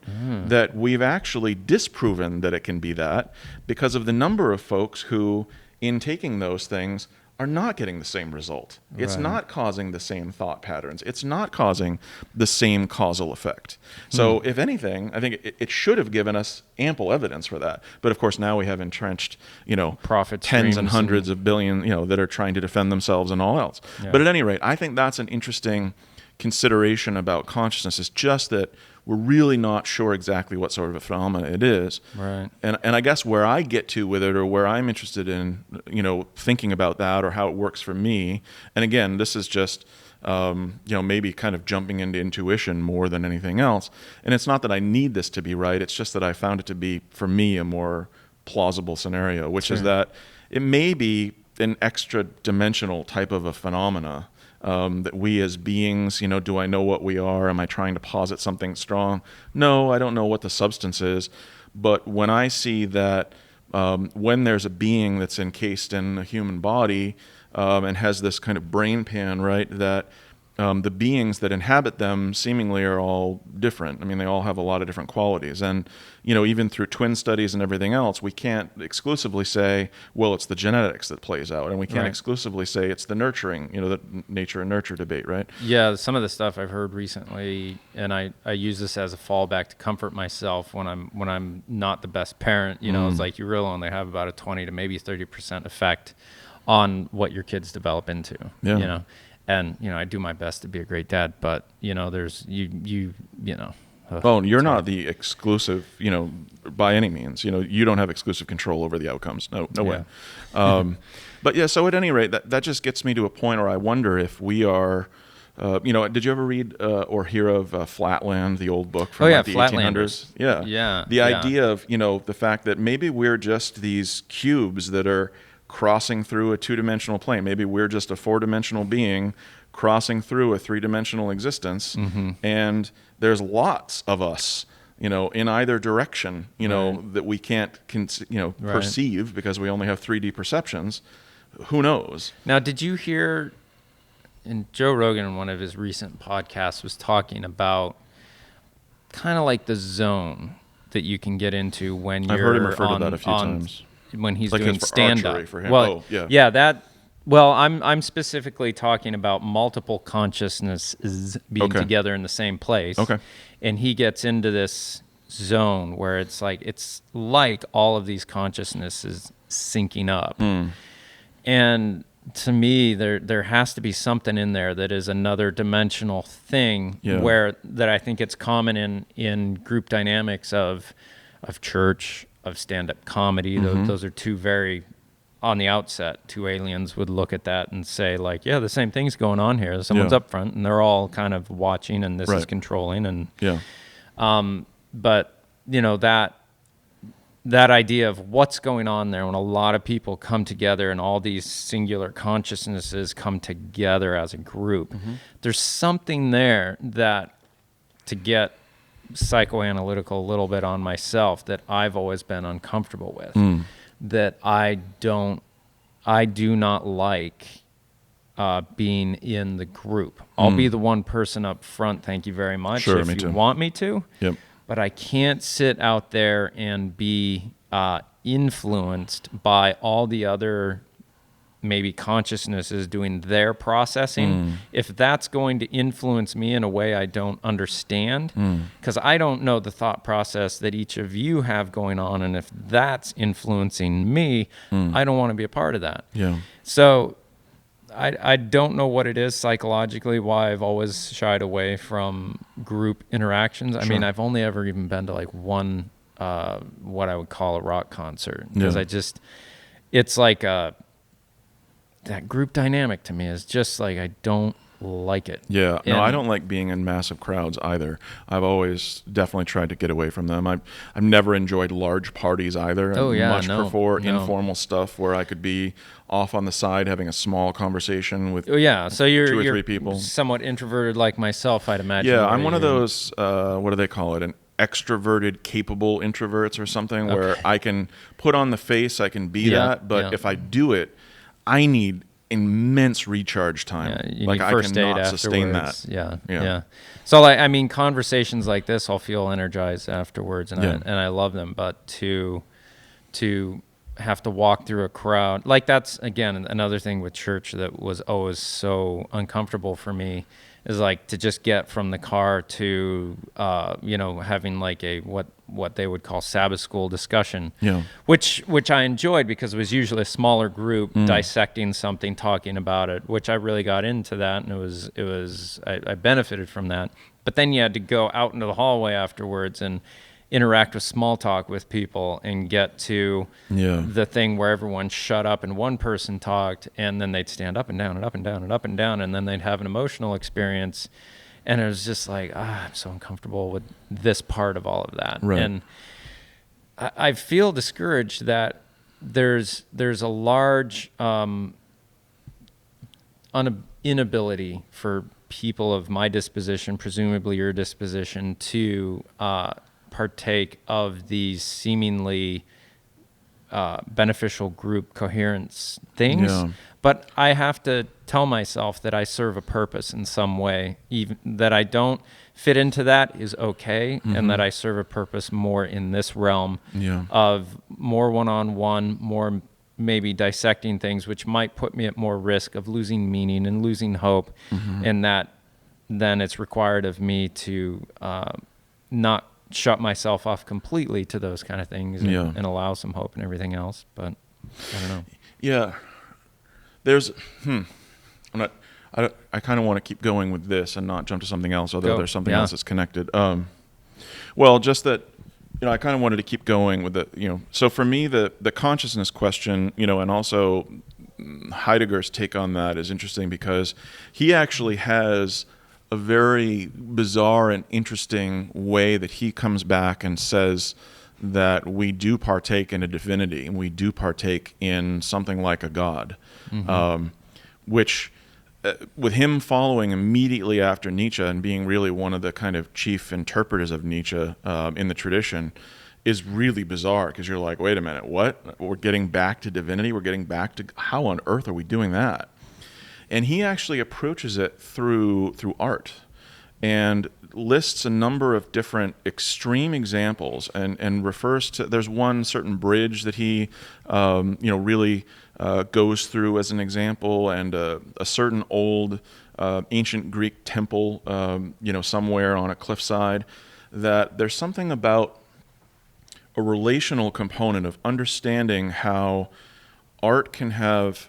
Speaker 1: that we've actually disproven that it can be that because of the number of folks who, in taking those things, are not getting the same result. It's
Speaker 2: Right.
Speaker 1: not causing the same thought patterns. It's not causing the same causal effect. So if anything, I think it should have given us ample evidence for that. But of course, now we have entrenched,
Speaker 2: Profit
Speaker 1: tens and
Speaker 2: streams
Speaker 1: hundreds of billion, that are trying to defend themselves and all else.
Speaker 2: Yeah.
Speaker 1: But at any rate, I think that's an interesting consideration about consciousness. Is just that we're really not sure exactly what sort of a phenomenon it is.
Speaker 2: Right.
Speaker 1: And I guess where I get to with it, or where I'm interested in, thinking about that or how it works for me. And again, this is just, maybe kind of jumping into intuition more than anything else. And it's not that I need this to be right. It's just that I found it to be, for me, a more plausible scenario, which is that it may be an extra dimensional type of a phenomena. That we as beings, do I know what we are? Am I trying to posit something strong? No, I don't know what the substance is. But when I see that when there's a being that's encased in a human body and has this kind of brain pan, right, that the beings that inhabit them seemingly are all different. I mean, they all have a lot of different qualities. And, even through twin studies and everything else, we can't exclusively say, well, it's the genetics that plays out. And we can't exclusively say it's the nurturing, the nature and nurture debate, right?
Speaker 2: Yeah, some of the stuff I've heard recently, and I use this as a fallback to comfort myself when I'm not the best parent. It's like you really only have about a 20 to maybe 30% effect on what your kids develop into.
Speaker 1: Yeah.
Speaker 2: And, I do my best to be a great dad, but, there's,
Speaker 1: Oh, you're not the exclusive, by any means. You don't have exclusive control over the outcomes. No way. But yeah, so at any rate, that just gets me to a point where I wonder if we are, did you ever read or hear of Flatland, the old book from the 1800s? Yeah.
Speaker 2: Yeah.
Speaker 1: The idea of, the fact that maybe we're just these cubes that are crossing through a two-dimensional plane. Maybe we're just a four-dimensional being crossing through a three-dimensional existence, and there's lots of us, in either direction, that we can't, perceive because we only have 3D perceptions. Who knows?
Speaker 2: Now, did you hear? And Joe Rogan in one of his recent podcasts was talking about kind of like the zone that you can get into when you're
Speaker 1: I've heard him refer to that a few times.
Speaker 2: When he's
Speaker 1: Like
Speaker 2: doing
Speaker 1: his
Speaker 2: stand-up.
Speaker 1: archery for him.
Speaker 2: Well,
Speaker 1: Oh, yeah.
Speaker 2: that. Well, I'm specifically talking about multiple consciousnesses being together in the same place.
Speaker 1: Okay.
Speaker 2: And he gets into this zone where it's like all of these consciousnesses syncing up. And to me, there has to be something in there that is another dimensional thing that I think it's common in group dynamics of church, of stand-up comedy. Those are two very, on the outset, two aliens would look at that and say, like, yeah, the same thing's going on here. Someone's up front, and they're all kind of watching, and this is controlling. And but that idea of what's going on there when a lot of people come together and all these singular consciousnesses come together as a group, there's something there that, to get psychoanalytical a little bit on myself, that I've always been uncomfortable with, that I do not like being in the group. I'll be the one person up front, thank you very much,
Speaker 1: Sure,
Speaker 2: if
Speaker 1: me
Speaker 2: you
Speaker 1: too.
Speaker 2: want me to.
Speaker 1: Yep.
Speaker 2: But I can't sit out there and be influenced by all the other maybe consciousnesses doing their processing. If that's going to influence me in a way I don't understand, because I don't know the thought process that each of you have going on, and if that's influencing me, I don't want to be a part of that.
Speaker 1: Yeah.
Speaker 2: So I don't know what it is psychologically, why I've always shied away from group interactions. I mean, I've only ever even been to like one, what I would call a rock concert, because it's like that group dynamic to me is just like, I don't like it.
Speaker 1: Yeah. No, I don't like being in massive crowds either. I've always definitely tried to get away from them. I've never enjoyed large parties either. I much prefer informal stuff where I could be off on the side having a small conversation with
Speaker 2: so you're
Speaker 1: 2 or 3 people.
Speaker 2: Somewhat introverted like myself, I'd imagine.
Speaker 1: Yeah, I'm one of those, what do they call it? An extroverted, capable introverts or something, where I can put on the face, I can be that, but if I do it, I need immense recharge time.
Speaker 2: Yeah, you
Speaker 1: like
Speaker 2: need
Speaker 1: I
Speaker 2: first aid
Speaker 1: cannot sustain
Speaker 2: afterwards.
Speaker 1: that.
Speaker 2: Yeah. So I mean, conversations like this, I'll feel energized afterwards, and I love them. But to have to walk through a crowd. Like, that's, again, another thing with church that was always so uncomfortable for me, is like to just get from the car to, having like a, what they would call Sabbath school discussion, which I enjoyed because it was usually a smaller group dissecting something, talking about it, which I really got into that. And I benefited from that. But then you had to go out into the hallway afterwards and interact with small talk with people and get to the thing where everyone shut up and one person talked, and then they'd stand up and down and up and down and up and down, and then they'd have an emotional experience. And it was just like, I'm so uncomfortable with this part of all of that.
Speaker 1: Right.
Speaker 2: And I feel discouraged that there's a large inability for people of my disposition, presumably your disposition, to partake of these seemingly beneficial group coherence things.
Speaker 1: Yeah.
Speaker 2: But I have to tell myself that I serve a purpose in some way. Even that I don't fit into that is okay, and that I serve a purpose more in this realm of more one-on-one, more maybe dissecting things, which might put me at more risk of losing meaning and losing hope, and that then it's required of me to not shut myself off completely to those kind of things and allow some hope and everything else. But I don't know.
Speaker 1: Yeah. There's, I kind of want to keep going with this and not jump to something else, although there's something else that's connected. Well, just that, I kind of wanted to keep going with the, so for me, the consciousness question, and also Heidegger's take on that is interesting because he actually has a very bizarre and interesting way that he comes back and says that we do partake in a divinity and we do partake in something like a God, which with him following immediately after Nietzsche and being really one of the kind of chief interpreters of Nietzsche in the tradition is really bizarre, because you're like, wait a minute, what? We're getting back to divinity? We're getting back to, how on earth are we doing that? And he actually approaches it through art and lists a number of different extreme examples and refers to, there's one certain bridge that he really goes through as an example, and a certain old ancient Greek temple somewhere on a cliffside, that there's something about a relational component of understanding how art can have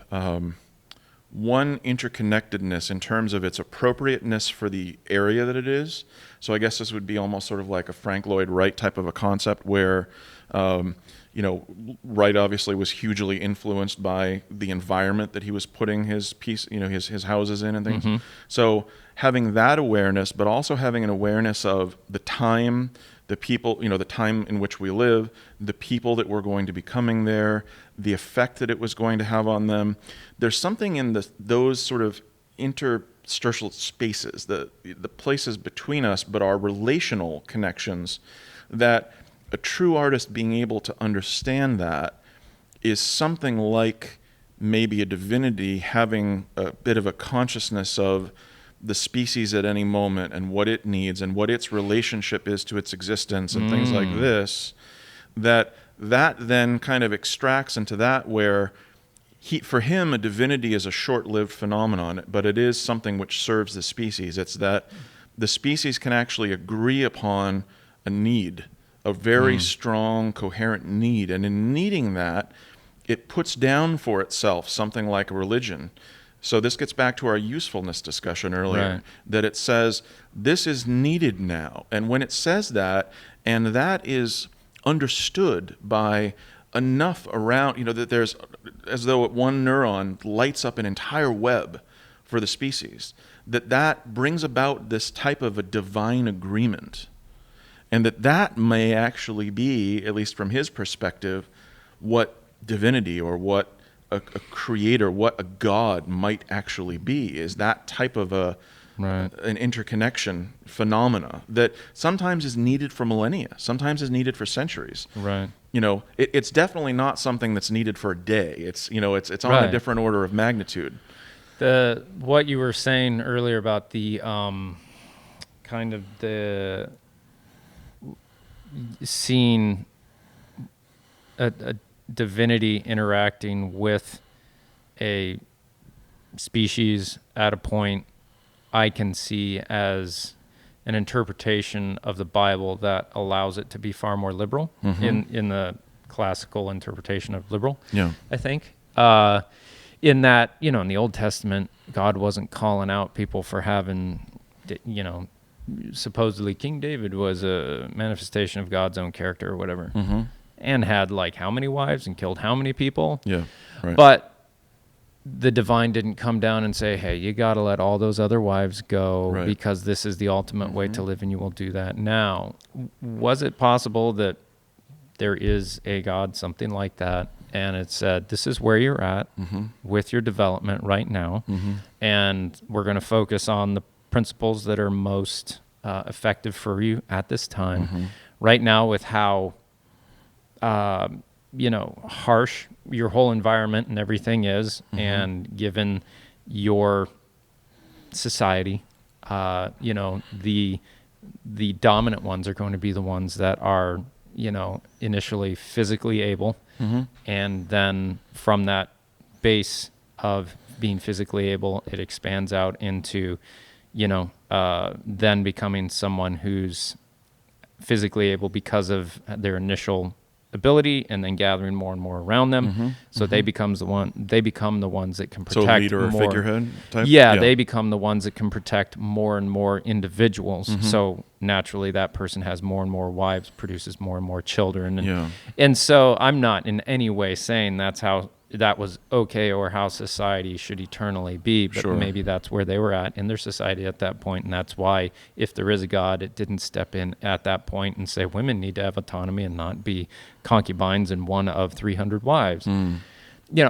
Speaker 1: one interconnectedness in terms of its appropriateness for the area that it is. So I guess this would be almost sort of like a Frank Lloyd Wright type of a concept where, Wright obviously was hugely influenced by the environment that he was putting his piece, his houses in and things. So having that awareness, but also having an awareness of the time, the people, the time in which we live, the people that were going to be coming there, the effect that it was going to have on them. There's something in those sort of interstitial spaces, the places between us, but our relational connections, that a true artist being able to understand that is something like maybe a divinity having a bit of a consciousness of the species at any moment and what it needs and what its relationship is to its existence and things like this, that then kind of extracts into that where for him, a divinity is a short-lived phenomenon, but it is something which serves the species. It's that the species can actually agree upon a need, a very strong, coherent need, and in needing that, it puts down for itself something like a religion. So this gets back to our usefulness discussion earlier, that it says, this is needed now. And when it says that, and that is understood by enough around, that there's, as though one neuron lights up an entire web for the species, that brings about this type of a divine agreement. And that may actually be, at least from his perspective, what divinity or what a creator, what a god might actually be, is that type of an interconnection phenomena that sometimes is needed for millennia, sometimes is needed for centuries.
Speaker 2: Right.
Speaker 1: It's definitely not something that's needed for a day. It's it's on a different order of magnitude.
Speaker 2: What you were saying earlier about the kind of the seeing divinity interacting with a species at a point, I can see as an interpretation of the Bible that allows it to be far more liberal in the classical interpretation of liberal.
Speaker 1: Yeah.
Speaker 2: I think in that, in the Old Testament, God wasn't calling out people for having, supposedly King David was a manifestation of God's own character or whatever, and had like how many wives and killed how many people.
Speaker 1: Yeah. Right.
Speaker 2: But the divine didn't come down and say, hey, you got to let all those other wives go because this is the ultimate way to live and you will do that. Now, was it possible that there is a God, something like that, and it said, this is where you're at with your development right now, and we're going to focus on the principles that are most effective for you at this time. Right now, with how harsh your whole environment and everything is, and given your society, the dominant ones are going to be the ones that are, initially physically able, and then from that base of being physically able, it expands out into, then becoming someone who's physically able because of their initial ability, and then gathering more and more around them, so they become the ones that can protect.
Speaker 1: So leader or
Speaker 2: more.
Speaker 1: figurehead type.
Speaker 2: Yeah, they become the ones that can protect more and more individuals.
Speaker 1: Mm-hmm.
Speaker 2: So naturally, that person has more and more wives, produces more and more children, and so I'm not in any way saying that's how that was okay or how society should eternally be, but maybe that's where they were at in their society at that point, and that's why, if there is a God, it didn't step in at that point and say women need to have autonomy and not be concubines and one of 300 wives.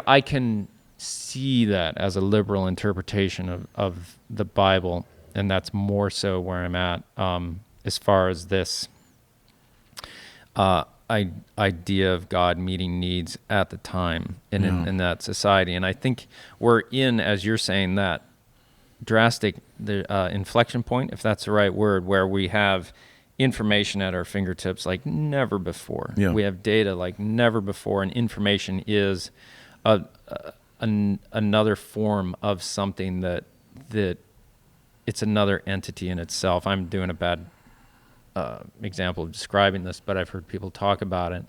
Speaker 2: I can see that as a liberal interpretation of the Bible, and that's more so where I'm at as far as this idea of God meeting needs at the time in that society. And I think we're in, as you're saying, that drastic inflection point, if that's the right word, where we have information at our fingertips like never before. We have data like never before, and information is another form of something that it's another entity in itself. I'm doing a bad example of describing this, but I've heard people talk about it,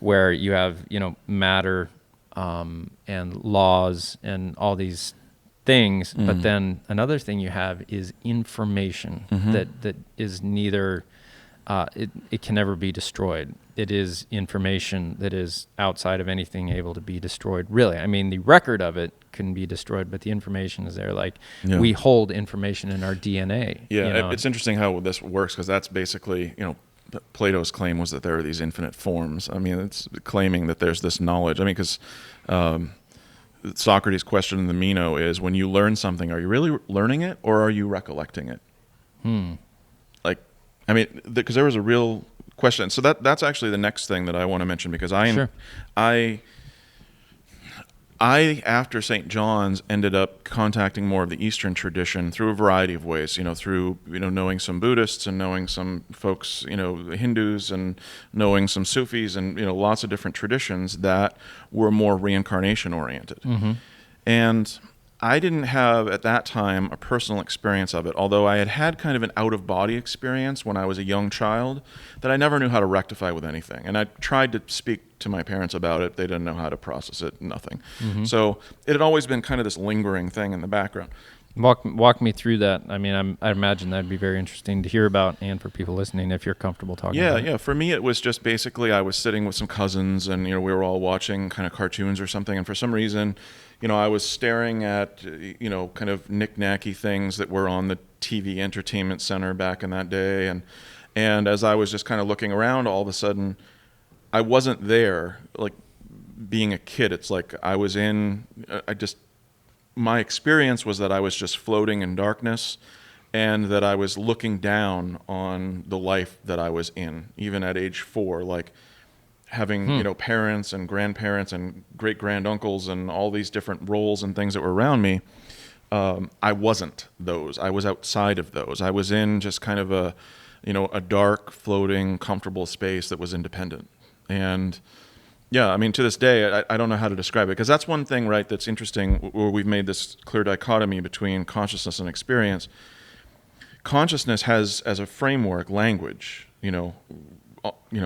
Speaker 2: where you have matter and laws and all these things, but then another thing you have is information that is neither it can never be destroyed. It is information that is outside of anything able to be destroyed, really. I mean, the record of it can be destroyed, but the information is there. Like, we hold information in our DNA.
Speaker 1: It's interesting how this works, because that's basically, Plato's claim was that there are these infinite forms. I mean, it's claiming that there's this knowledge. I mean, because Socrates' question in the Meno is, when you learn something, are you really learning it, or are you recollecting it? Like, I mean, because there was a real question. So that's actually the next thing that I want to mention, because I after St. John's ended up contacting more of the Eastern tradition through a variety of ways, through knowing some Buddhists and knowing some folks, Hindus, and knowing some Sufis, and lots of different traditions that were more reincarnation oriented. And I didn't have at that time a personal experience of it, although I had kind of an out-of-body experience when I was a young child that I never knew how to rectify with anything. And I tried to speak to my parents about it. They didn't know how to process it, nothing. So it had always been kind of this lingering thing in the background.
Speaker 2: Walk me through that. I mean, I imagine that'd be very interesting to hear about, and for people listening, if you're comfortable talking about it.
Speaker 1: Yeah. For me, it was just basically I was sitting with some cousins, and we were all watching kind of cartoons or something, and for some reason, I was staring at kind of knick-knacky things that were on the TV entertainment center back in that day, and as I was just kind of looking around, all of a sudden, I wasn't there. Like, being a kid, it's like I was in. My experience was that I was just floating in darkness, and that I was looking down on the life that I was in, even at age 4, like having, parents and grandparents and great-granduncles and all these different roles and things that were around me. I wasn't those. I was outside of those. I was in just kind of a dark, floating, comfortable space that was independent. And Yeah, I mean, to this day, I don't know how to describe it, because that's one thing, right, that's interesting, where we've made this clear dichotomy between consciousness and experience. Consciousness has, as a framework, language,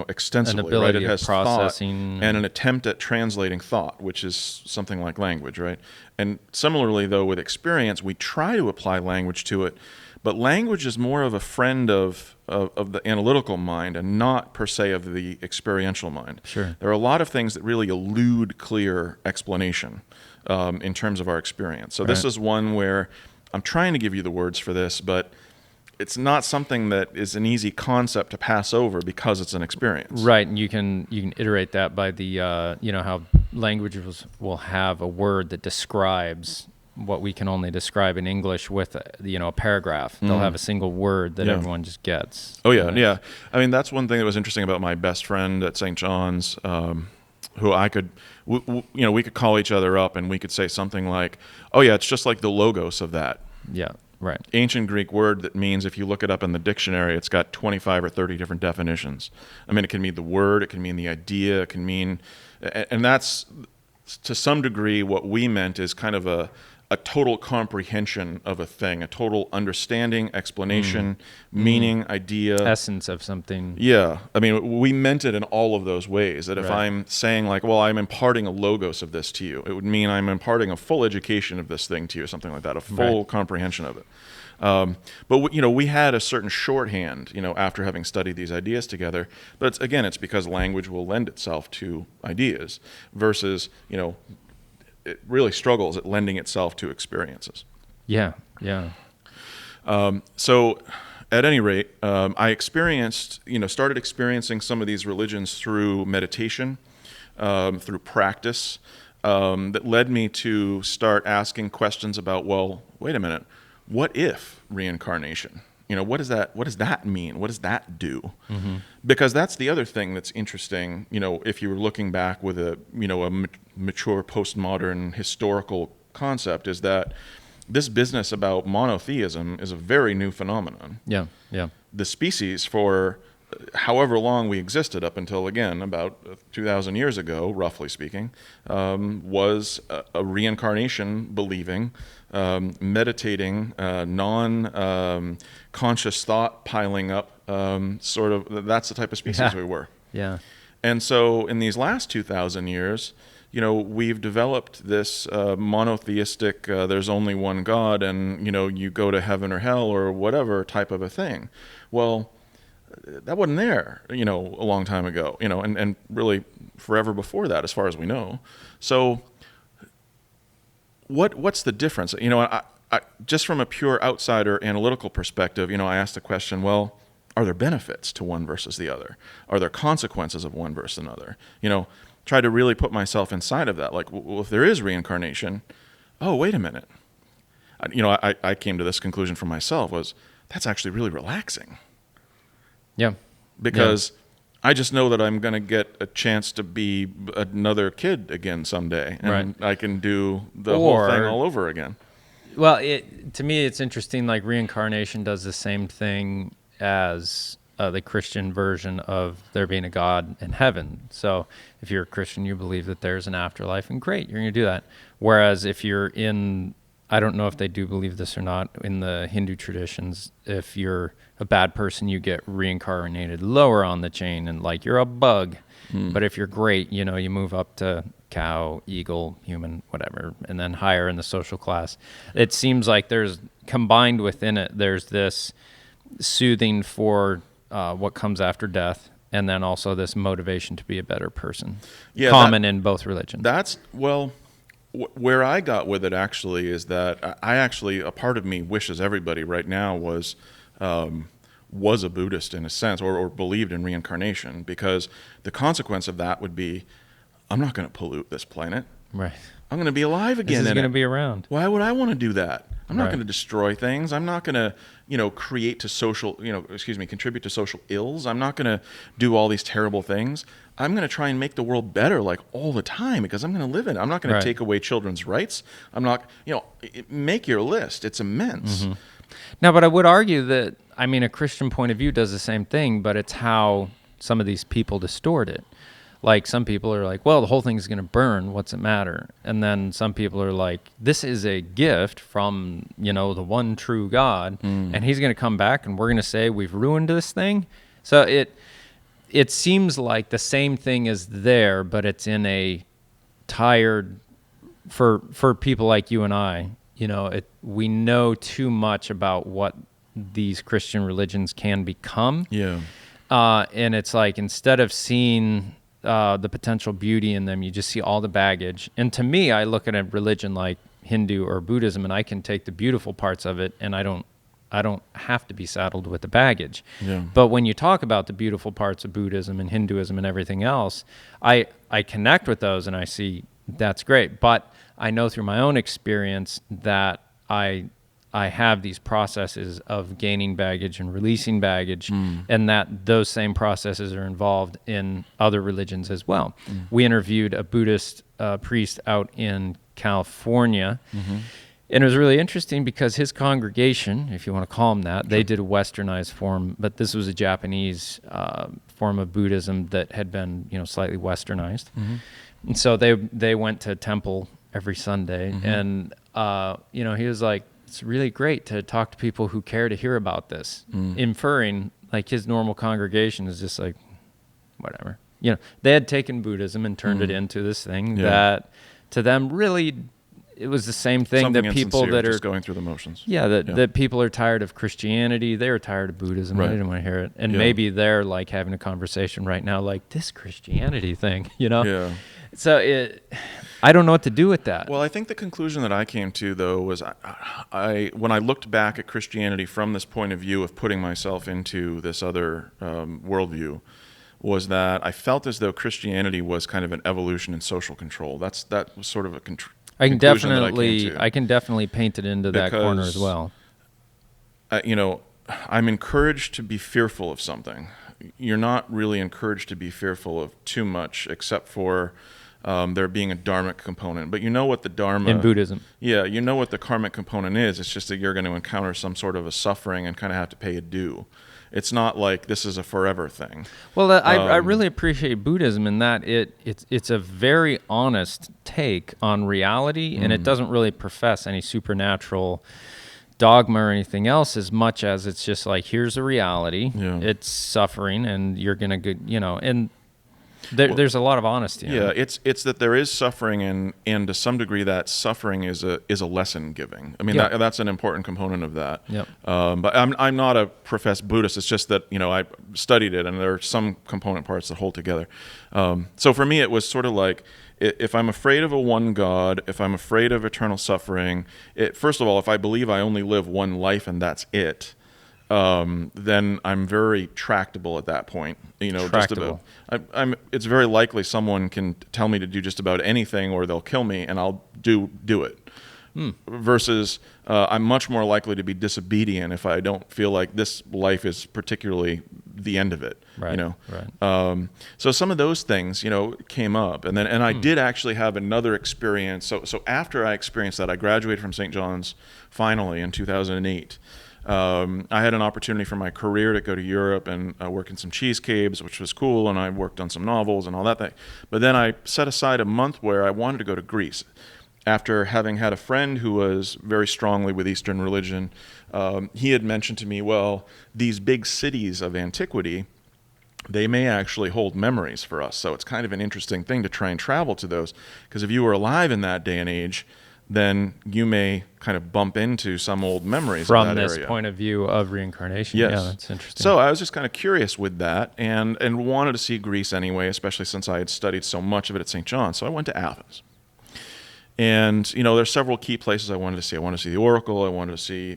Speaker 1: extensively,
Speaker 2: An ability
Speaker 1: right? It
Speaker 2: of
Speaker 1: has
Speaker 2: processing
Speaker 1: thought and an attempt at translating thought, which is something like language, right? And similarly, though, with experience, we try to apply language to it, but language is more of a friend of the analytical mind and not per se of the experiential mind.
Speaker 2: Sure.
Speaker 1: There are a lot of things that really elude clear explanation in terms of our experience. So this is one where I'm trying to give you the words for this, but it's not something that is an easy concept to pass over because it's an experience.
Speaker 2: Right, and you can iterate that by the how languages will have a word that describes what we can only describe in English with a paragraph. They'll have a single word that everyone just gets.
Speaker 1: Oh yeah, yeah. I mean, that's one thing that was interesting about my best friend at St. John's, who I could, we could call each other up and we could say something like, "Oh yeah, it's just like the logos of that."
Speaker 2: Yeah. Right.
Speaker 1: Ancient Greek word that means, if you look it up in the dictionary, it's got 25 or 30 different definitions. I mean, it can mean the word, it can mean the idea, it can mean, and that's to some degree what we meant is kind of a total comprehension of a thing, a total understanding, explanation, meaning, idea.
Speaker 2: Essence of something.
Speaker 1: Yeah. I mean, we meant it in all of those ways. That if I'm saying like, well, I'm imparting a logos of this to you, it would mean I'm imparting a full education of this thing to you, or something like that, a full comprehension of it. But we had a certain shorthand, after having studied these ideas together. But it's because language will lend itself to ideas versus, it really struggles at lending itself to experiences.
Speaker 2: Yeah, yeah.
Speaker 1: So at any rate, I started experiencing some of these religions through meditation, through practice, that led me to start asking questions about, well, wait a minute, what if reincarnation? What does that mean? What does that do? Mm-hmm. Because that's the other thing that's interesting. If you were looking back with a mature postmodern historical concept, is that this business about monotheism is a very new phenomenon.
Speaker 2: Yeah, yeah.
Speaker 1: The species, for however long we existed up until, again, about 2,000 years ago, roughly speaking, was a reincarnation believing, meditating, non-conscious thought piling up, that's the type of species we were.
Speaker 2: Yeah.
Speaker 1: And so in these last 2,000 years, we've developed this monotheistic, there's only one God, and, you go to heaven or hell or whatever type of a thing. Well, that wasn't there, a long time ago, and really forever before that, as far as we know. So what's the difference? I just from a pure outsider analytical perspective, I asked the question, well, are there benefits to one versus the other? Are there consequences of one versus another? Try to really put myself inside of that. Like, well, if there is reincarnation, oh, wait a minute. I came to this conclusion for myself, was that's actually really relaxing.
Speaker 2: Yeah.
Speaker 1: Because I just know that I'm going to get a chance to be another kid again someday. And I can do the whole thing all over again.
Speaker 2: Well, to me, it's interesting, like reincarnation does the same thing as the Christian version of there being a God in heaven. So if you're a Christian, you believe that there's an afterlife, and great, you're going to do that. Whereas if you're in, I don't know if they do believe this or not, in the Hindu traditions, if you're a bad person, you get reincarnated lower on the chain, and like you're a bug. But if you're great, you move up to cow, eagle, human, whatever, and then higher in the social class. It seems like there's, combined within it, there's this soothing for what comes after death, and then also this motivation to be a better person. Yeah, common in both religions.
Speaker 1: That's, well, where I got with it actually is that a part of me wishes everybody right now was a Buddhist in a sense, or believed in reincarnation, because the consequence of that would be, I'm not going to pollute this planet.
Speaker 2: Right.
Speaker 1: I'm going to be alive again.
Speaker 2: This is going to be around.
Speaker 1: Why would I want to do that? I'm not going to destroy things. I'm not going to, contribute to social ills. I'm not going to do all these terrible things. I'm going to try and make the world better, like all the time, because I'm going to live in it. I'm not going to take away children's rights. I'm not, make your list. It's immense.
Speaker 2: Mm-hmm. Now, but I would argue that, a Christian point of view does the same thing, but it's how some of these people distort it. Like some people are like, well, the whole thing's going to burn. What's it matter? And then some people are like, this is a gift from, the one true God, and he's going to come back and we're going to say we've ruined this thing. So it seems like the same thing is there, but it's in a tired, for people like you and I, we know too much about what these Christian religions can become.
Speaker 1: Yeah.
Speaker 2: And it's like, instead of seeing the potential beauty in them, you just see all the baggage. And to me, I look at a religion like Hindu or Buddhism, and I can take the beautiful parts of it, and I don't have to be saddled with the baggage.
Speaker 1: Yeah.
Speaker 2: But when you talk about the beautiful parts of Buddhism and Hinduism and everything else, I connect with those, and I see that's great. But I know through my own experience that I have these processes of gaining baggage and releasing baggage, and that those same processes are involved in other religions as well. We interviewed a Buddhist priest out in California, and it was really interesting because his congregation, if you want to call them that, they did a westernized form, but this was a Japanese form of Buddhism that had been, slightly westernized. And so they went to temple every Sunday, and he was like, it's really great to talk to people who care to hear about this, inferring like his normal congregation is just like, whatever. They had taken Buddhism and turned it into this thing that to them really, it was the same thing.
Speaker 1: Something
Speaker 2: that people
Speaker 1: insincere,
Speaker 2: that are
Speaker 1: just going through the motions.
Speaker 2: That people are tired of Christianity. They were tired of Buddhism.
Speaker 1: Right.
Speaker 2: They didn't want to hear it. And maybe they're like having a conversation right now, like this Christianity thing,
Speaker 1: Yeah.
Speaker 2: So I don't know what to do with that.
Speaker 1: Well, I think the conclusion that I came to, though, was when I looked back at Christianity from this point of view of putting myself into this other worldview, was that I felt as though Christianity was kind of an evolution in social control. That was sort of a
Speaker 2: I can
Speaker 1: conclusion that I came to.
Speaker 2: I can definitely paint it into that corner as well.
Speaker 1: I'm encouraged to be fearful of something. You're not really encouraged to be fearful of too much, except for there being a dharmic component. But you know what the dharma...
Speaker 2: In Buddhism.
Speaker 1: Yeah, you know what the karmic component is. It's just that you're going to encounter some sort of a suffering and kind of have to pay a due. It's not like this is a forever thing.
Speaker 2: Well, I really appreciate Buddhism in that it's a very honest take on reality, and it doesn't really profess any supernatural dogma or anything else as much as it's just like, here's a reality. Yeah. It's suffering, and you're going to, and there's a lot of honesty.
Speaker 1: Yeah, it's that there is suffering, and to some degree that suffering is a lesson giving. I mean, that's an important component of that.
Speaker 2: Yep.
Speaker 1: But I'm not a professed Buddhist. It's just that I studied it, and there are some component parts that hold together. So for me, it was sort of like, if I'm afraid of a one God, if I'm afraid of eternal suffering, first of all, if I believe I only live one life and that's it, then I'm very tractable at that point.
Speaker 2: Tractable.
Speaker 1: It's very likely someone can tell me to do just about anything, or they'll kill me, and I'll do it. Versus, I'm much more likely to be disobedient if I don't feel like this life is particularly the end of it.
Speaker 2: Right.
Speaker 1: Right. So some of those things, came up, and I did actually have another experience. So after I experienced that, I graduated from St. John's finally in 2008. I had an opportunity for my career to go to Europe and work in some cheese caves, which was cool, and I worked on some novels and all that thing. But then I set aside a month where I wanted to go to Greece. After having had a friend who was very strongly with Eastern religion, he had mentioned to me, well, these big cities of antiquity, they may actually hold memories for us. So it's kind of an interesting thing to try and travel to those, because if you were alive in that day and age, then you may kind of bump into some old memories
Speaker 2: from
Speaker 1: of that
Speaker 2: this
Speaker 1: area.
Speaker 2: Point of view of reincarnation.
Speaker 1: Yes.
Speaker 2: Yeah, that's interesting.
Speaker 1: So I was just kind of curious with that, and wanted to see Greece anyway, especially since I had studied so much of it at St. John. So I went to Athens. And, there's several key places I wanted to see. I wanted to see the Oracle. I wanted to see,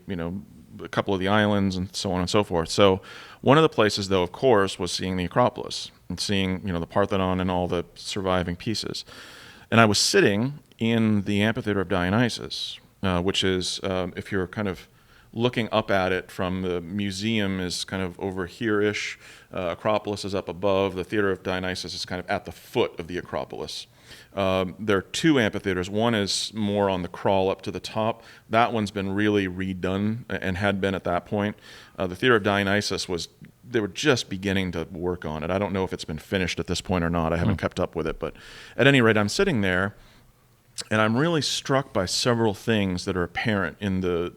Speaker 1: a couple of the islands and so on and so forth. So one of the places, though, of course, was seeing the Acropolis and seeing, the Parthenon and all the surviving pieces. And I was sitting in the amphitheater of Dionysus, which is, if you're kind of looking up at it from the museum, is kind of over here-ish. Acropolis is up above. The Theater of Dionysus is kind of at the foot of the Acropolis. There are two amphitheaters. One is more on the crawl up to the top. That one's been really redone and had been at that point. The Theater of Dionysus was they were just beginning to work on it. I don't know if it's been finished at this point or not. I haven't kept up with it, but at any rate, I'm sitting there, and I'm really struck by several things that are apparent in the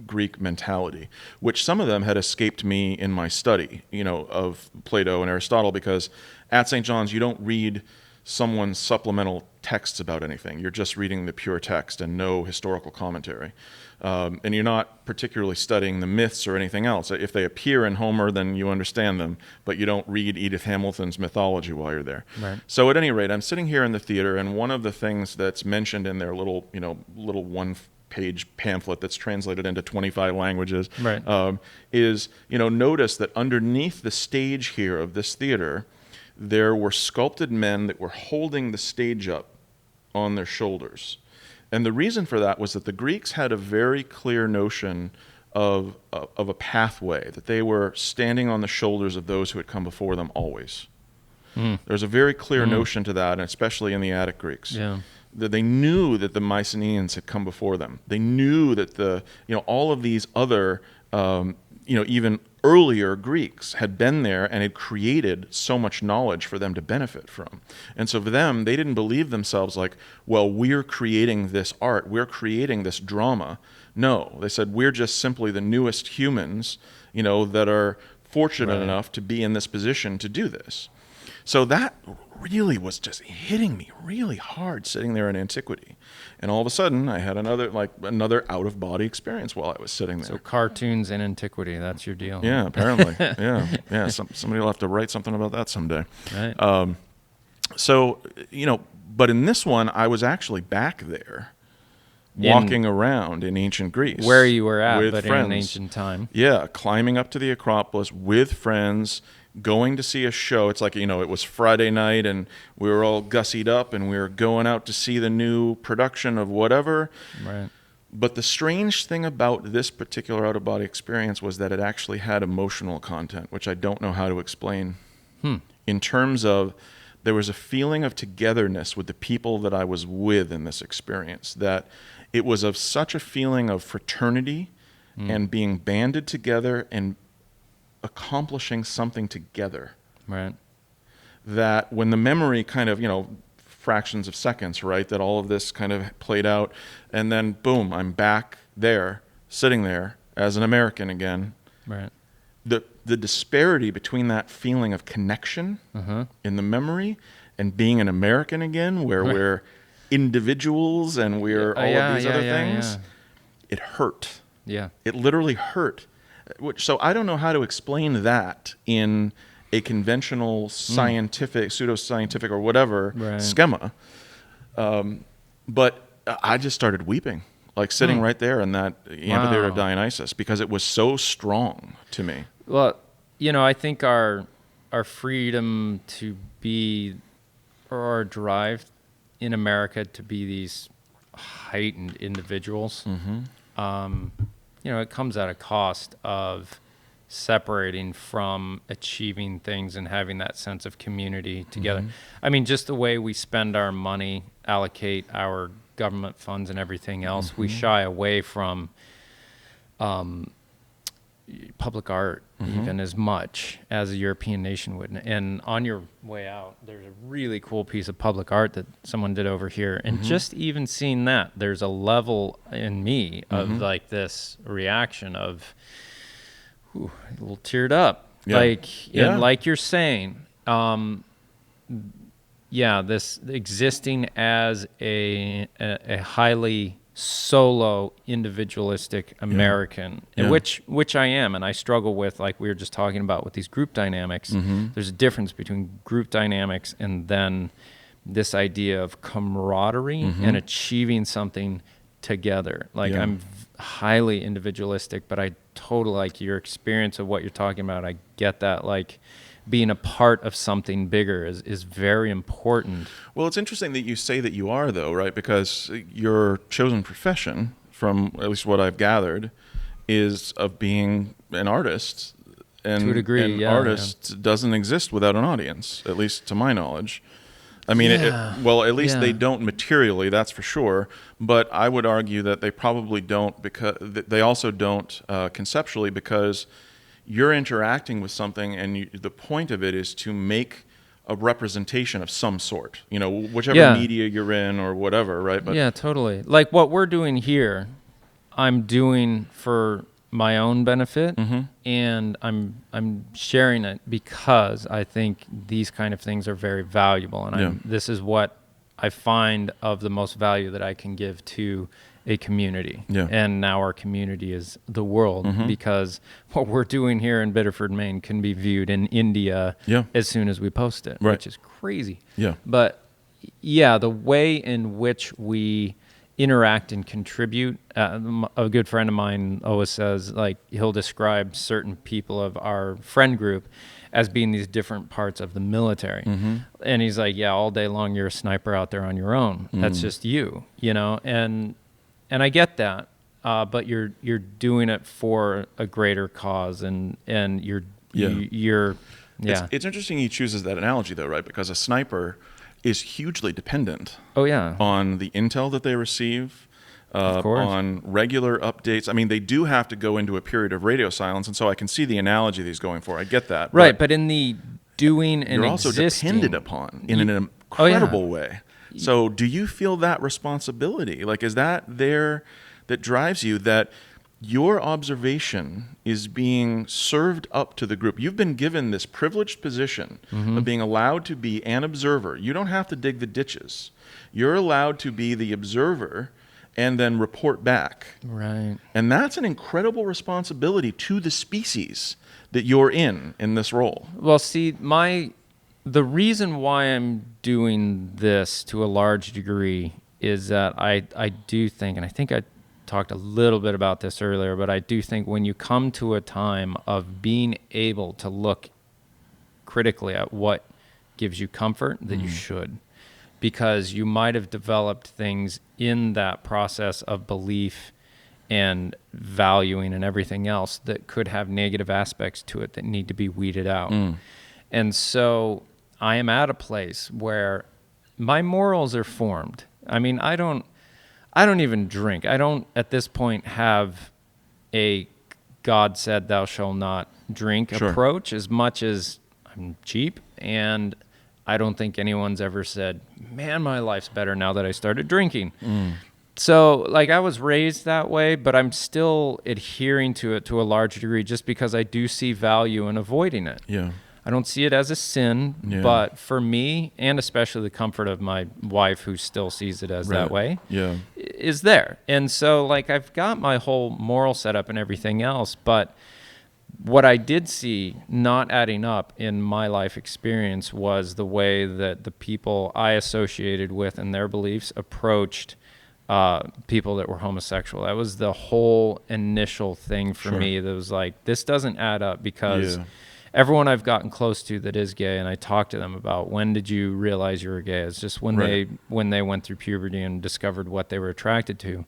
Speaker 1: Greek mentality, which some of them had escaped me in my study, of Plato and Aristotle, because at St. John's, you don't read someone's supplemental texts about anything. You're just reading the pure text and no historical commentary. And you're not particularly studying the myths or anything else. If they appear in Homer, then you understand them, but you don't read Edith Hamilton's mythology while you're there.
Speaker 2: Right.
Speaker 1: So at any rate, I'm sitting here in the theater, and one of the things that's mentioned in their little one-page pamphlet that's translated into 25 languages
Speaker 2: Right.
Speaker 1: is, notice that underneath the stage here of this theater, there were sculpted men that were holding the stage up on their shoulders. And the reason for that was that the Greeks had a very clear notion of a pathway, that they were standing on the shoulders of those who had come before them always. There's a very clear notion to that, and especially in the Attic Greeks.
Speaker 2: Yeah.
Speaker 1: That they knew that the Mycenaeans had come before them. They knew that all of these other, even earlier Greeks had been there and had created so much knowledge for them to benefit from. And so for them, they didn't believe themselves like, well, we're creating this art, we're creating this drama. No, they said, we're just simply the newest humans, that are fortunate enough to be in this position to do this. So that really was just hitting me really hard sitting there in antiquity. And all of a sudden, I had another out-of-body experience while I was sitting there.
Speaker 2: So cartoons and antiquity, that's your deal.
Speaker 1: Yeah, apparently. Yeah. Somebody will have to write something about that someday.
Speaker 2: Right.
Speaker 1: But in this one, I was actually back there walking around in ancient Greece.
Speaker 2: Where you were at,
Speaker 1: with
Speaker 2: but
Speaker 1: friends.
Speaker 2: in ancient time.
Speaker 1: Yeah, climbing up to the Acropolis with friends, going to see a show. It's like, it was Friday night and we were all gussied up and we were going out to see the new production of whatever.
Speaker 2: Right.
Speaker 1: But the strange thing about this particular out-of-body experience was that it actually had emotional content, which I don't know how to explain. In terms of, there was a feeling of togetherness with the people that I was with in this experience, that it was of such a feeling of fraternity and being banded together and accomplishing something together.
Speaker 2: Right.
Speaker 1: That when the memory kind of, fractions of seconds, right, that all of this kind of played out, and then boom, I'm back there, sitting there as an American again.
Speaker 2: Right.
Speaker 1: The disparity between that feeling of connection in the memory and being an American again, where we're individuals and we're all of these other things, it hurt.
Speaker 2: Yeah.
Speaker 1: It literally hurt. So I don't know how to explain that in a conventional scientific, pseudoscientific or whatever schema. But I just started weeping, like sitting right there in that amphitheater of Dionysus, because it was so strong to me.
Speaker 2: Well, I think our freedom to be, or our drive in America to be these heightened individuals, it comes at a cost of separating from achieving things and having that sense of community together. I mean, just the way we spend our money, allocate our government funds and everything else, we shy away from public art even as much as a European nation would. And on your way out, there's a really cool piece of public art that someone did over here. And just even seeing that, there's a level in me of like this reaction of, a little teared up. And like you're saying, this existing as a highly solo individualistic American, which I am, and I struggle with, like we were just talking about with these group dynamics. There's a difference between group dynamics and then this idea of camaraderie and achieving something together. Like I'm highly individualistic, but I totally like your experience of what you're talking about. I get that, like being a part of something bigger is very important.
Speaker 1: Well, it's interesting that you say that you are, though, right? Because your chosen profession, from at least what I've gathered, is of being an artist. And
Speaker 2: to a degree,
Speaker 1: an artist doesn't exist without an audience, at least to my knowledge. I mean, at least they don't materially, that's for sure. But I would argue that they probably don't, because they also don't conceptually, because you're interacting with something, and the point of it is to make a representation of some sort, whichever media you're in or whatever, right?
Speaker 2: But yeah, totally. Like what we're doing here, I'm doing for my own benefit, and I'm sharing it because I think these kind of things are very valuable, and this is what I find of the most value that I can give to a community. And now our community is the world, because what we're doing here in Biddeford, Maine can be viewed in India as soon as we post it, which is crazy. But yeah, the way in which we interact and contribute, a good friend of mine always says, like, he'll describe certain people of our friend group as being these different parts of the military. And he's like, yeah, all day long you're a sniper out there on your own. That's just you, and I get that, but you're doing it for a greater cause, and you're
Speaker 1: It's interesting he chooses that analogy though, right? Because a sniper is hugely dependent on the intel that they receive, on regular updates. I mean, they do have to go into a period of radio silence, and so I can see the analogy that he's going for. I get that.
Speaker 2: Right, but in the doing and
Speaker 1: you're also depended upon in an incredible way. So do you feel that responsibility? Like, is that there that drives you, that your observation is being served up to the group? You've been given this privileged position of being allowed to be an observer. You don't have to dig the ditches. You're allowed to be the observer and then report back.
Speaker 2: Right.
Speaker 1: And that's an incredible responsibility to the species that you're in this role.
Speaker 2: Well, see, the reason why I'm doing this to a large degree is that I do think, and I think I talked a little bit about this earlier, but I do think when you come to a time of being able to look critically at what gives you comfort, that you should, because you might have developed things in that process of belief and valuing and everything else that could have negative aspects to it that need to be weeded out. And so I am at a place where my morals are formed. I mean, I don't even drink. I don't at this point have a God said thou shalt not drink approach, as much as I'm cheap, and I don't think anyone's ever said, man, my life's better now that I started drinking. So, like, I was raised that way, but I'm still adhering to it to a large degree just because I do see value in avoiding it. I don't see it as a sin, but for me, and especially the comfort of my wife, who still sees it as that way, is there. And so, like, I've got my whole moral setup and everything else, but what I did see not adding up in my life experience was the way that the people I associated with and their beliefs approached people that were homosexual. That was the whole initial thing for me that was like, this doesn't add up, because everyone I've gotten close to that is gay, and I talk to them about, when did you realize you were gay? It's just when they went through puberty and discovered what they were attracted to.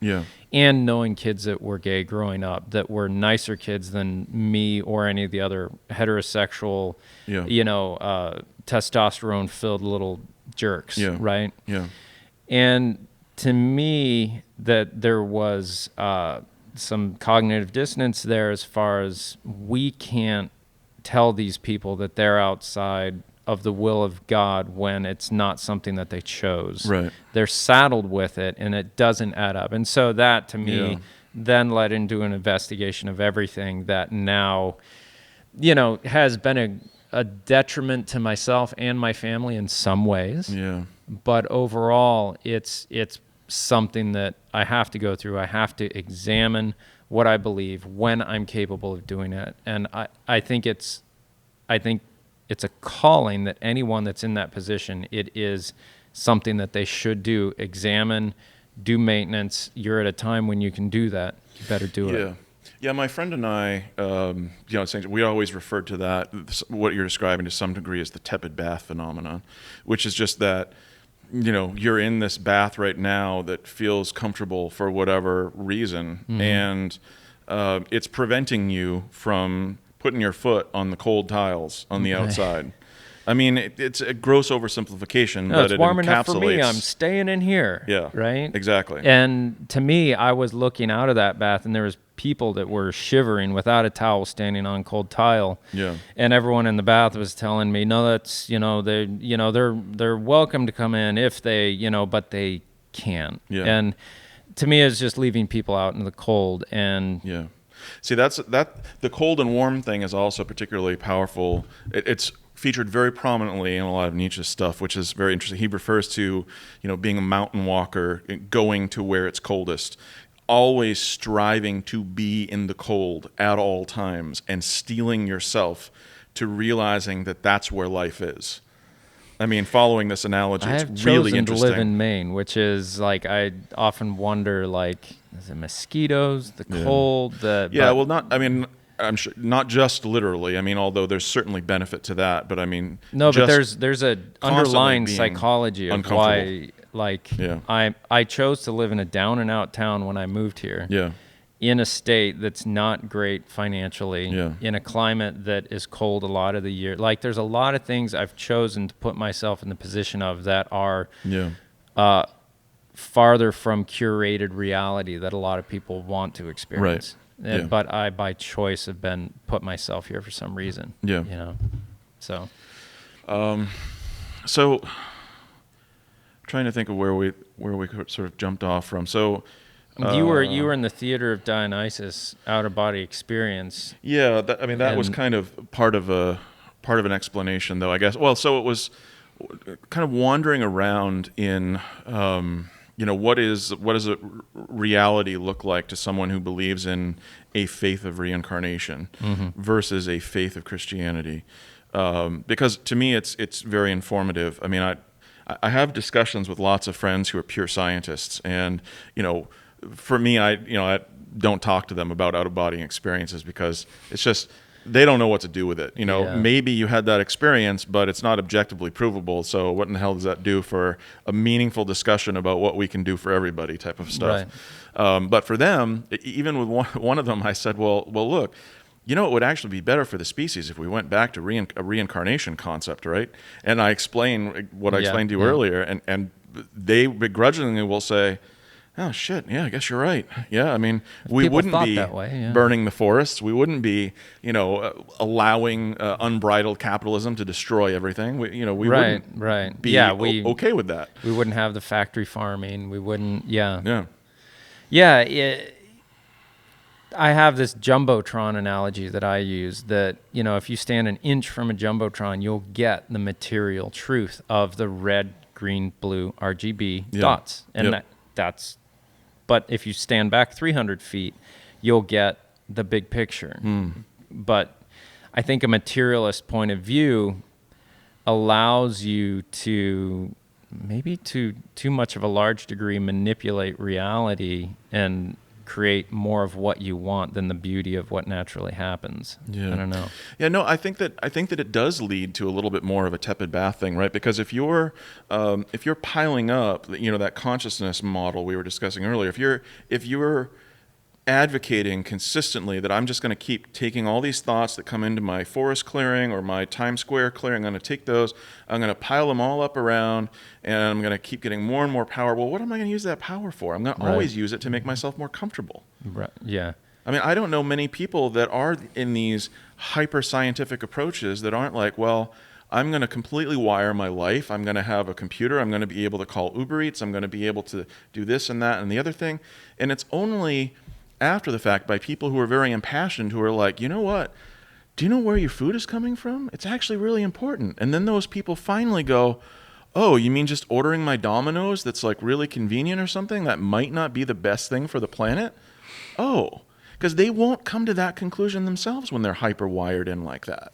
Speaker 2: And knowing kids that were gay growing up, that were nicer kids than me or any of the other heterosexual, testosterone-filled little jerks, right? And to me, that there was some cognitive dissonance there, as far as we can't tell these people that they're outside of the will of God when it's not something that they chose. They're saddled with it, and it doesn't add up. And so that, to me, then led into an investigation of everything that now, has been a detriment to myself and my family in some ways. But overall, it's something that I have to go through. I have to examine what I believe when I'm capable of doing it. And I think it's a calling that anyone that's in that position, it is something that they should do. Examine, do maintenance. You're at a time when you can do that. You better do it.
Speaker 1: Yeah, my friend and I, we always referred to that, what you're describing to some degree, as the tepid bath phenomenon, which is just that, you're in this bath right now that feels comfortable for whatever reason, and it's preventing you from putting your foot on the cold tiles on the outside. I mean, it's a gross oversimplification, but
Speaker 2: it's
Speaker 1: it
Speaker 2: warm
Speaker 1: encapsulates.
Speaker 2: Enough for me. I'm staying in here.
Speaker 1: Yeah.
Speaker 2: Right?
Speaker 1: Exactly.
Speaker 2: And to me, I was looking out of that bath, and there was people that were shivering without a towel standing on cold tile.
Speaker 1: Yeah.
Speaker 2: And everyone in the bath was telling me, no, that's, they're welcome to come in if they, but they can't.
Speaker 1: Yeah.
Speaker 2: And to me, it's just leaving people out in the cold. And
Speaker 1: yeah. See, the cold and warm thing is also particularly powerful. It's featured very prominently in a lot of Nietzsche's stuff, which is very interesting. He refers to, being a mountain walker, going to where it's coldest, always striving to be in the cold at all times, and steeling yourself to realizing that that's where life is. I mean, following this analogy,
Speaker 2: I
Speaker 1: it's
Speaker 2: have
Speaker 1: really
Speaker 2: chosen
Speaker 1: interesting.
Speaker 2: to live in Maine, which is like, I often wonder, like, is it mosquitoes, the cold,
Speaker 1: I'm sure not just literally. I mean, although there's certainly benefit to that, but I mean,
Speaker 2: no, but
Speaker 1: just
Speaker 2: there's a underlying
Speaker 1: being
Speaker 2: psychology of why, like,
Speaker 1: Yeah.
Speaker 2: I chose to live in a down and out town when I moved here.
Speaker 1: Yeah.
Speaker 2: In a state that's not great financially,
Speaker 1: Yeah.
Speaker 2: in a climate that is cold a lot of the year. Like, there's a lot of things I've chosen to put myself in the position of that are farther from curated reality that a lot of people want to experience.
Speaker 1: Right. Yeah.
Speaker 2: But I, by choice, have been put myself here for some reason.
Speaker 1: Yeah.
Speaker 2: So.
Speaker 1: So, trying to think of where we sort of jumped off from. So.
Speaker 2: You were in the theater of Dionysus, out of body experience.
Speaker 1: Yeah, that was kind of part of an explanation, though, I guess. Well, so it was kind of wandering around in, what does a reality look like to someone who believes in a faith of reincarnation versus a faith of Christianity? Because to me, it's very informative. I mean, I have discussions with lots of friends who are pure scientists, and for me, I don't talk to them about out-of-body experiences because it's just they don't know what to do with it. Maybe you had that experience, but it's not objectively provable. So what in the hell does that do for a meaningful discussion about what we can do for everybody type of stuff?
Speaker 2: Right.
Speaker 1: But for them, even with one of them, I said, well, look, it would actually be better for the species if we went back to a reincarnation concept, right? And I explain what I explained to you earlier, and they begrudgingly will say, oh, shit, yeah, I guess you're right. Yeah, I mean, we wouldn't be burning the forests. We wouldn't be, allowing unbridled capitalism to destroy everything. We wouldn't be okay with that.
Speaker 2: We wouldn't have the factory farming. We wouldn't,
Speaker 1: Yeah.
Speaker 2: I have this Jumbotron analogy that I use that, if you stand an inch from a Jumbotron, you'll get the material truth of the red, green, blue, RGB dots. And that's... But if you stand back 300 feet, you'll get the big picture. But I think a materialist point of view allows you to, maybe to too much of a large degree, manipulate reality and create more of what you want than the beauty of what naturally happens. I don't know.
Speaker 1: Yeah, no, I think that it does lead to a little bit more of a tepid bath thing, right? Because if you're piling up, that consciousness model we were discussing earlier, if you're advocating consistently that I'm just going to keep taking all these thoughts that come into my forest clearing or my Times Square clearing, I'm going to take those, I'm going to pile them all up around, and I'm going to keep getting more and more power. Well, what am I going to use that power for? I'm going to always use it to make myself more comfortable.
Speaker 2: Right. Yeah.
Speaker 1: I mean, I don't know many people that are in these hyper-scientific approaches that aren't like, well, I'm going to completely wire my life. I'm going to have a computer. I'm going to be able to call Uber Eats. I'm going to be able to do this and that and the other thing. And it's only after the fact by people who are very impassioned who are like, you know what? Do you know where your food is coming from? It's actually really important. And then those people finally go, oh, you mean just ordering my Domino's that's like really convenient or something? That might not be the best thing for the planet? Oh, because they won't come to that conclusion themselves when they're hyper wired in like that.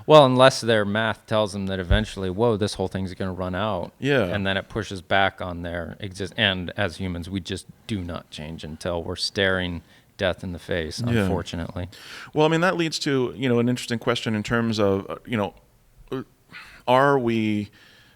Speaker 2: Well, unless their math tells them that eventually, whoa, this whole thing's going to run out.
Speaker 1: Yeah.
Speaker 2: And then it pushes back on their And as humans, we just do not change until we're staring death in the face, unfortunately.
Speaker 1: Well, I mean, that leads to, an interesting question in terms of, are we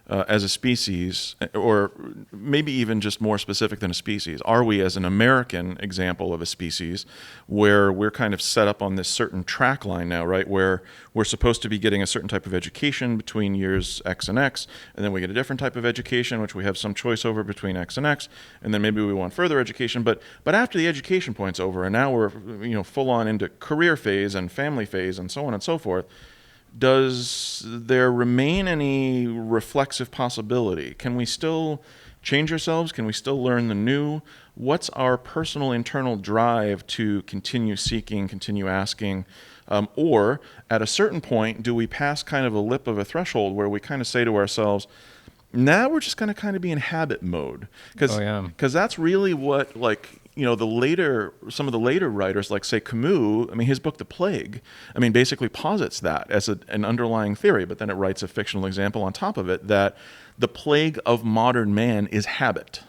Speaker 1: as a species, or maybe even just more specific than a species, are we as an American example of a species where we're kind of set up on this certain track line now, right? Where we're supposed to be getting a certain type of education between years X and X, and then we get a different type of education, which we have some choice over between X and X, and then maybe we want further education. But after the education point's over, and now we're full on into career phase and family phase and so on and so forth, does there remain any reflexive possibility? Can we still change ourselves? Can we still learn the new? What's our personal internal drive to continue seeking, continue asking? Or at a certain point, do we pass kind of a lip of a threshold where we kind of say to ourselves, now we're just going to kind of be in habit mode? Because that's really what, some of the later writers, like say Camus, his book The Plague, basically posits that as an underlying theory, but then it writes a fictional example on top of it that the plague of modern man is habit.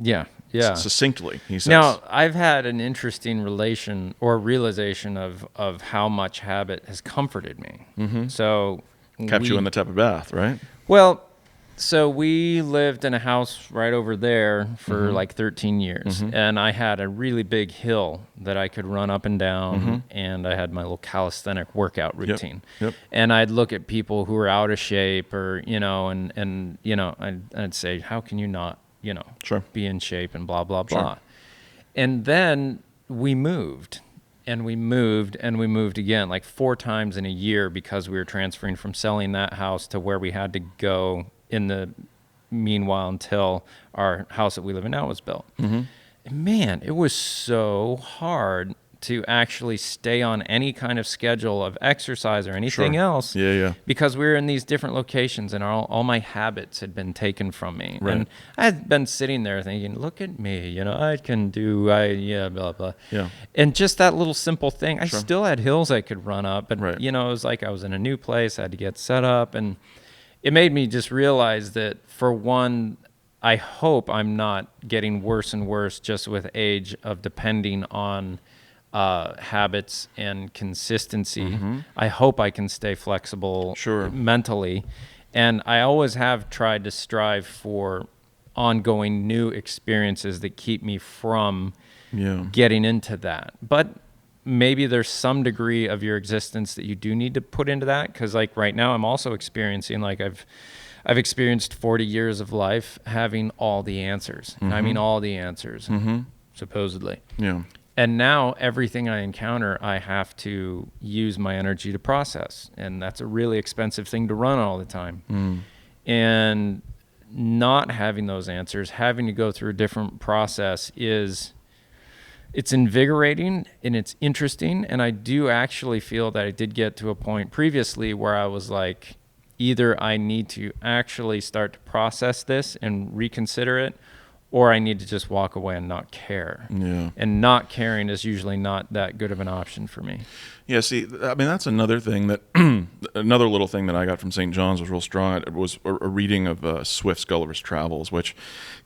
Speaker 2: Yeah.
Speaker 1: Succinctly, he says.
Speaker 2: Now, I've had an interesting realization of how much habit has comforted me.
Speaker 1: Mm-hmm.
Speaker 2: So
Speaker 1: kept you in the tepid bath, right?
Speaker 2: Well, so we lived in a house right over there for like 13 years, and I had a really big hill that I could run up and down, and I had my little calisthenic workout routine.
Speaker 1: Yep.
Speaker 2: And I'd look at people who were out of shape, or I'd say, how can you not,
Speaker 1: Sure.
Speaker 2: be in shape and blah blah blah.
Speaker 1: Sure.
Speaker 2: And then we moved. And we moved again, like 4 times in a year, because we were transferring from selling that house to where we had to go in the meanwhile until our house that we live in now was built. And man, it was so hard to actually stay on any kind of schedule of exercise or anything else.
Speaker 1: Yeah.
Speaker 2: Because we were in these different locations, and all my habits had been taken from me.
Speaker 1: Right.
Speaker 2: And I had been sitting there thinking, look at me, I can do, blah, blah.
Speaker 1: Yeah.
Speaker 2: And just that little simple thing, I still had hills I could run up, but,
Speaker 1: Right.
Speaker 2: it was like I was in a new place, I had to get set up, and it made me just realize that, for one, I hope I'm not getting worse and worse just with age of depending on habits and consistency. I hope I can stay flexible mentally. And I always have tried to strive for ongoing new experiences that keep me from getting into that. But maybe there's some degree of your existence that you do need to put into that. Because like right now I'm also experiencing, like I've experienced 40 years of life having all the answers. And I mean all the answers, supposedly.
Speaker 1: Yeah.
Speaker 2: And now everything I encounter, I have to use my energy to process. And that's a really expensive thing to run all the time. And not having those answers, having to go through a different process it's invigorating and it's interesting. And I do actually feel that I did get to a point previously where I was like, either I need to actually start to process this and reconsider it, or I need to just walk away and not care.
Speaker 1: Yeah.
Speaker 2: And not caring is usually not that good of an option for me.
Speaker 1: Yeah, see, that's another thing that, another little thing that I got from St. John's was real strong. It was a reading of Swift's Gulliver's Travels, which,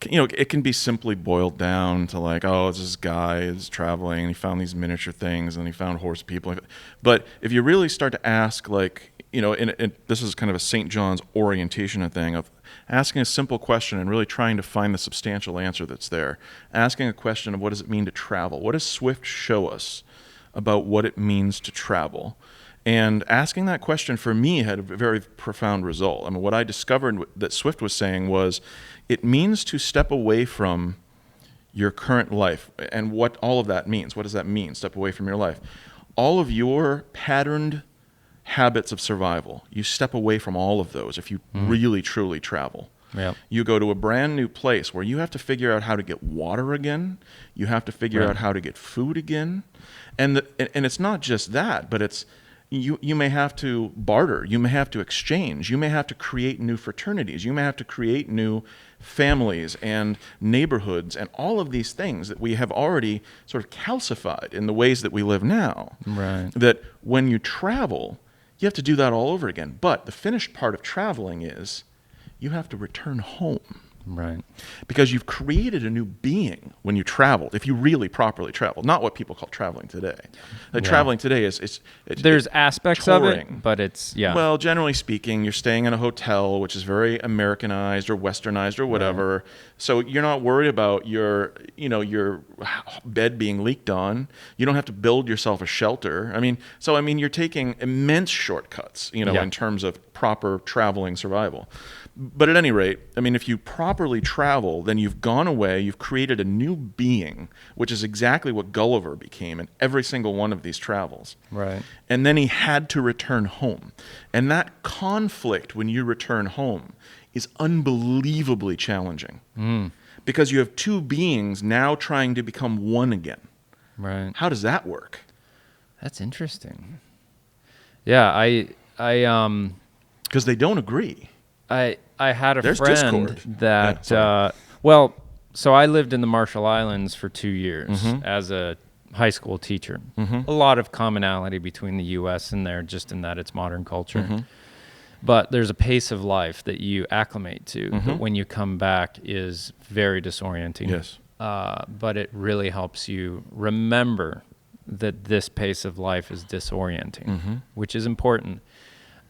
Speaker 1: it can be simply boiled down to like, oh, this guy is traveling and he found these miniature things and he found horse people. But if you really start to ask, like, this is kind of a St. John's orientation thing of asking a simple question and really trying to find the substantial answer that's there. Asking a question of what does it mean to travel? What does Swift show us about what it means to travel? And asking that question for me had a very profound result. What I discovered that Swift was saying was it means to step away from your current life. And what all of that means. What does that mean, step away from your life? All of your patterned habits of survival, you step away from all of those if you really truly travel.
Speaker 2: Yep.
Speaker 1: You go to a brand new place where you have to figure out how to get water again. You have to figure out how to get food again. And it's not just that, but it's you may have to barter. You may have to exchange. You may have to create new fraternities. You may have to create new families and neighborhoods and all of these things that we have already sort of calcified in the ways that we live now.
Speaker 2: Right.
Speaker 1: That when you travel, you have to do that all over again. But the finished part of traveling is you have to return home.
Speaker 2: Right.
Speaker 1: Because you've created a new being when you traveled, if you really properly traveled, not what people call traveling today. Traveling today is
Speaker 2: there's aspects
Speaker 1: touring.
Speaker 2: of it, but it's,
Speaker 1: Well, generally speaking, you're staying in a hotel, which is very Americanized or Westernized or whatever. Right. So you're not worried about your bed being leaked on. You don't have to build yourself a shelter. You're taking immense shortcuts, in terms of proper traveling survival. But at any rate, if you properly travel, then you've gone away, you've created a new being, which is exactly what Gulliver became in every single one of these travels.
Speaker 2: Right.
Speaker 1: And then he had to return home. And that conflict when you return home is unbelievably challenging. Because you have two beings now trying to become one again.
Speaker 2: Right.
Speaker 1: How does that work?
Speaker 2: That's interesting. Yeah, I
Speaker 1: because they don't agree.
Speaker 2: I had a
Speaker 1: There's
Speaker 2: friend
Speaker 1: discord.
Speaker 2: that, so I lived in the Marshall Islands for 2 years as a high school teacher. A lot of commonality between the U.S. and there, just in that it's modern culture. But there's a pace of life that you acclimate to that when you come back is very disorienting.
Speaker 1: Yes.
Speaker 2: But it really helps you remember that this pace of life is disorienting, which is important.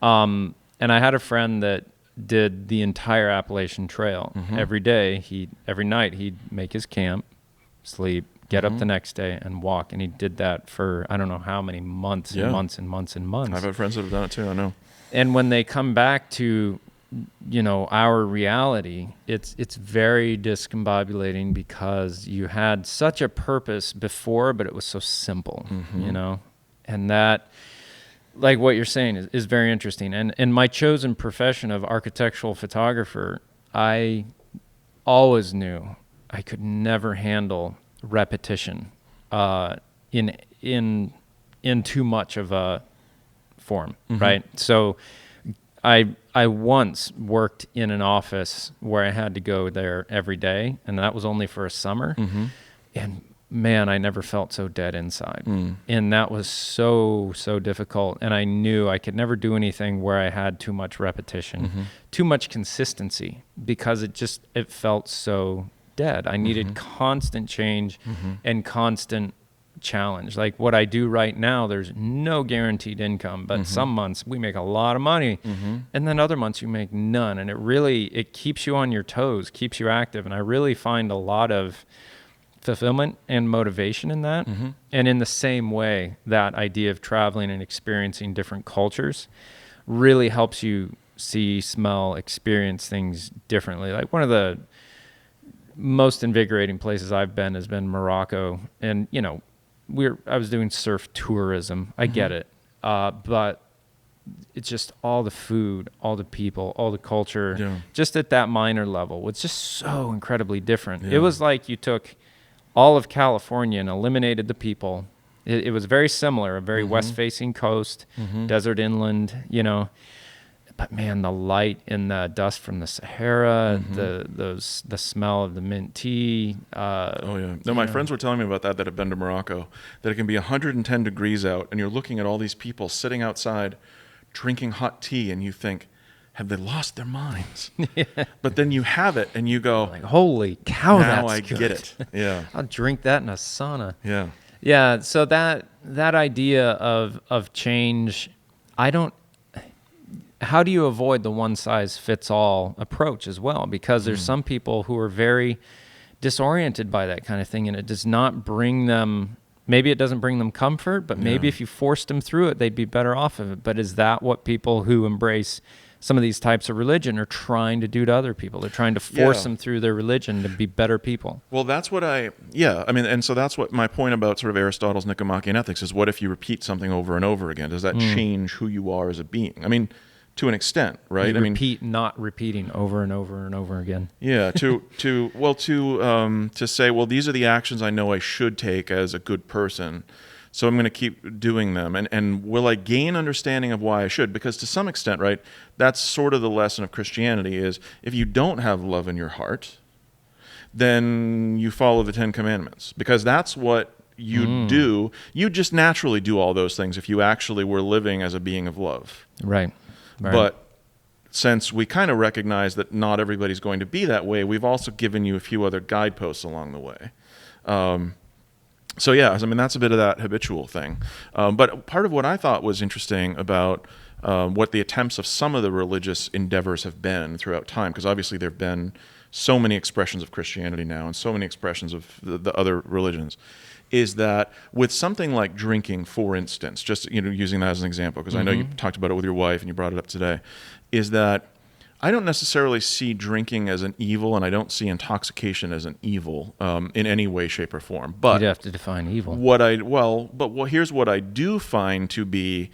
Speaker 2: And I had a friend that did the entire Appalachian Trail. Every day, every night, he'd make his camp, sleep, get up the next day, and walk. And he did that for I don't know how many months and months and months and months.
Speaker 1: I've had friends that have done it too, I know.
Speaker 2: And when they come back to, our reality, it's very discombobulating because you had such a purpose before, but it was so simple, and that, like what you're saying is very interesting. And in my chosen profession of architectural photographer, I always knew I could never handle repetition in too much of a form, right? So I once worked in an office where I had to go there every day, and that was only for a summer. And man, I never felt so dead inside. And that was so difficult. And I knew I could never do anything where I had too much repetition, too much consistency, because it felt so dead. I needed constant change and constant challenge. Like what I do right now, there's no guaranteed income, but some months we make a lot of money, and then other months you make none. And it keeps you on your toes, keeps you active. And I really find a lot of fulfillment and motivation in that. And in the same way, that idea of traveling and experiencing different cultures really helps you see, smell, experience things differently. Like one of the most invigorating places I've been has been Morocco. And, I was doing surf tourism. I get it. But it's just all the food, all the people, all the culture, just at that minor level was just so incredibly different. It was like you took all of California and eliminated the people. It was very similar, a very west-facing coast, desert inland, But man, the light in the dust from the Sahara, the smell of the mint tea.
Speaker 1: My friends were telling me about that have been to Morocco, that it can be 110 degrees out, and you're looking at all these people sitting outside drinking hot tea, and you think, have they lost their minds? But then you have it, and you go,
Speaker 2: like, holy cow,
Speaker 1: now
Speaker 2: that's
Speaker 1: I
Speaker 2: good.
Speaker 1: get it. Yeah.
Speaker 2: I'll drink that in a sauna.
Speaker 1: Yeah.
Speaker 2: Yeah, so that idea of change, how do you avoid the one-size-fits-all approach as well? Because there's some people who are very disoriented by that kind of thing, and it does not bring them, maybe it doesn't bring them comfort, but maybe if you forced them through it, they'd be better off of it. But is that what people who embrace some of these types of religion are trying to do to other people? They're trying to force them through their religion to be better people.
Speaker 1: Well, that's what and so that's what my point about sort of Aristotle's Nicomachean Ethics is. What if you repeat something over and over again? Does that change who you are as a being? To an extent, right?
Speaker 2: Not repeating over and over and over again.
Speaker 1: Yeah, to say, well, these are the actions I know I should take as a good person, so I'm going to keep doing them. And will I gain understanding of why I should? Because to some extent, right, that's sort of the lesson of Christianity is if you don't have love in your heart, then you follow the 10 Commandments, because that's what you do. You just naturally do all those things if you actually were living as a being of love.
Speaker 2: Right.
Speaker 1: But since we kind of recognize that not everybody's going to be that way, we've also given you a few other guideposts along the way. So yeah, I mean, that's a bit of that habitual thing. But part of what I thought was interesting about what the attempts of some of the religious endeavors have been throughout time, because obviously there have been so many expressions of Christianity now and so many expressions of the other religions, is that with something like drinking, for instance, just using that as an example, because I know you talked about it with your wife and you brought it up today, is that I don't necessarily see drinking as an evil, and I don't see intoxication as an evil in any way, shape, or form. But
Speaker 2: you'd have to define evil.
Speaker 1: Here's what I do find to be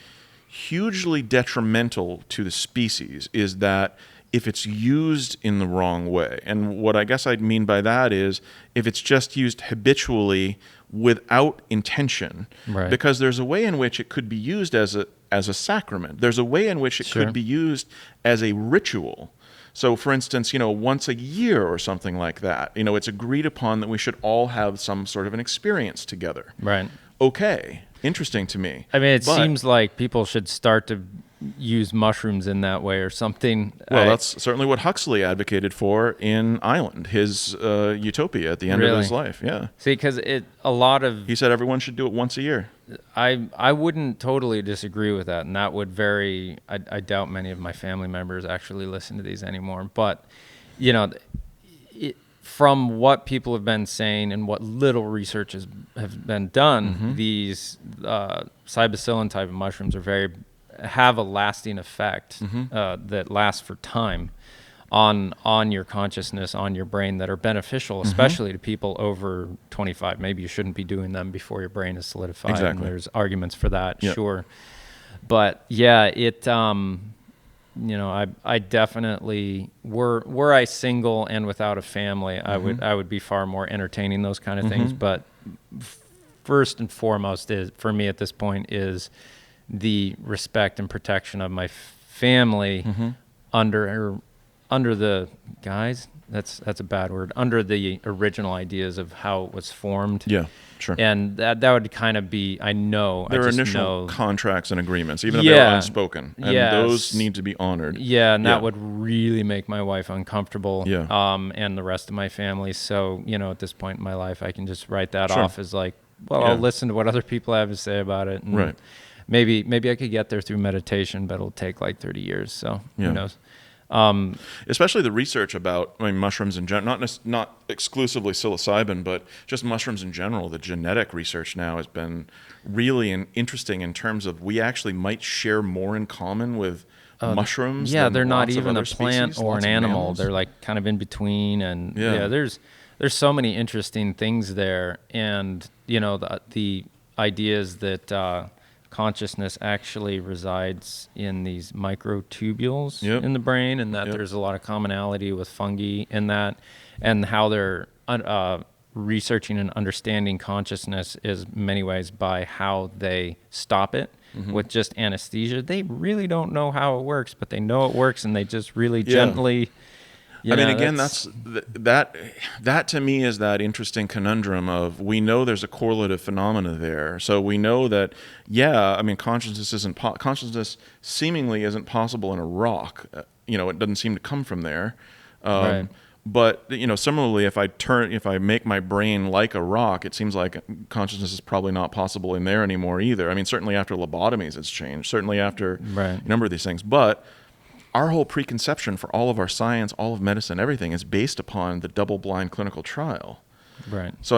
Speaker 1: hugely detrimental to the species is that if it's used in the wrong way. And what I guess I'd mean by that is if it's just used habitually without intention,
Speaker 2: Right.
Speaker 1: because there's a way in which it could be used as a sacrament. There's a way in which it
Speaker 2: Sure.
Speaker 1: could be used as a ritual. So, for instance, once a year or something like that, it's agreed upon that we should all have some sort of an experience together.
Speaker 2: Right.
Speaker 1: Okay, interesting to me.
Speaker 2: I mean, it
Speaker 1: But-
Speaker 2: seems like people should start to use mushrooms in that way or something.
Speaker 1: Well, that's certainly what Huxley advocated for in Island, his utopia at the end of his
Speaker 2: Really?
Speaker 1: life. Yeah,
Speaker 2: See, because a lot of
Speaker 1: he said everyone should do it once a year.
Speaker 2: I wouldn't totally disagree with that, and that would vary. I doubt many of my family members actually listen to these anymore. But from what people have been saying and what little research have been done, these psilocybin type of mushrooms have a lasting effect that lasts for time on your consciousness, on your brain, that are beneficial, especially to people over 25. Maybe you shouldn't be doing them before your brain is solidified.
Speaker 1: Exactly.
Speaker 2: And there's arguments for that,
Speaker 1: Yep.
Speaker 2: sure. But yeah, I definitely, were I single and without a family, I would be far more entertaining those kind of things. But first and foremost for me at this point is the respect and protection of my family under the guise, that's a bad word, under the original ideas of how it was formed.
Speaker 1: Yeah, sure.
Speaker 2: And that would kind of be,
Speaker 1: There are initial contracts and agreements, even if they're unspoken, and those need to be honored.
Speaker 2: Yeah, and that would really make my wife uncomfortable,
Speaker 1: Yeah.
Speaker 2: and the rest of my family. So, at this point in my life, I can just write that
Speaker 1: Sure.
Speaker 2: off as like, well, I'll listen to what other people have to say about it. And
Speaker 1: Right.
Speaker 2: Maybe I could get there through meditation, but it'll take like 30 years. So
Speaker 1: Yeah.
Speaker 2: who knows?
Speaker 1: Especially the research about mushrooms in general, not exclusively psilocybin, but just mushrooms in general. The genetic research now has been really interesting in terms of we actually might share more in common with mushrooms.
Speaker 2: Yeah,
Speaker 1: than
Speaker 2: they're not
Speaker 1: lots of
Speaker 2: even a
Speaker 1: other
Speaker 2: plant
Speaker 1: species,
Speaker 2: or
Speaker 1: lots
Speaker 2: an
Speaker 1: of
Speaker 2: animal.
Speaker 1: mammals.
Speaker 2: They're like kind of in between, and
Speaker 1: Yeah.
Speaker 2: there's so many interesting things there. And the ideas that consciousness actually resides in these microtubules in the brain, and that there's a lot of commonality with fungi in that, and how they're researching and understanding consciousness is many ways by how they stop it with just anesthesia. They really don't know how it works, but they know it works, and they just really gently.
Speaker 1: Again, that to me is that interesting conundrum of, we know there's a correlative phenomena there. So we know that, consciousness seemingly isn't possible in a rock. It doesn't seem to come from there.
Speaker 2: Right.
Speaker 1: But similarly, if I make my brain like a rock, it seems like consciousness is probably not possible in there anymore either. Certainly after lobotomies, it's changed. Certainly after a number of these things, but our whole preconception for all of our science, all of medicine, everything is based upon the double-blind clinical trial.
Speaker 2: Right.
Speaker 1: So,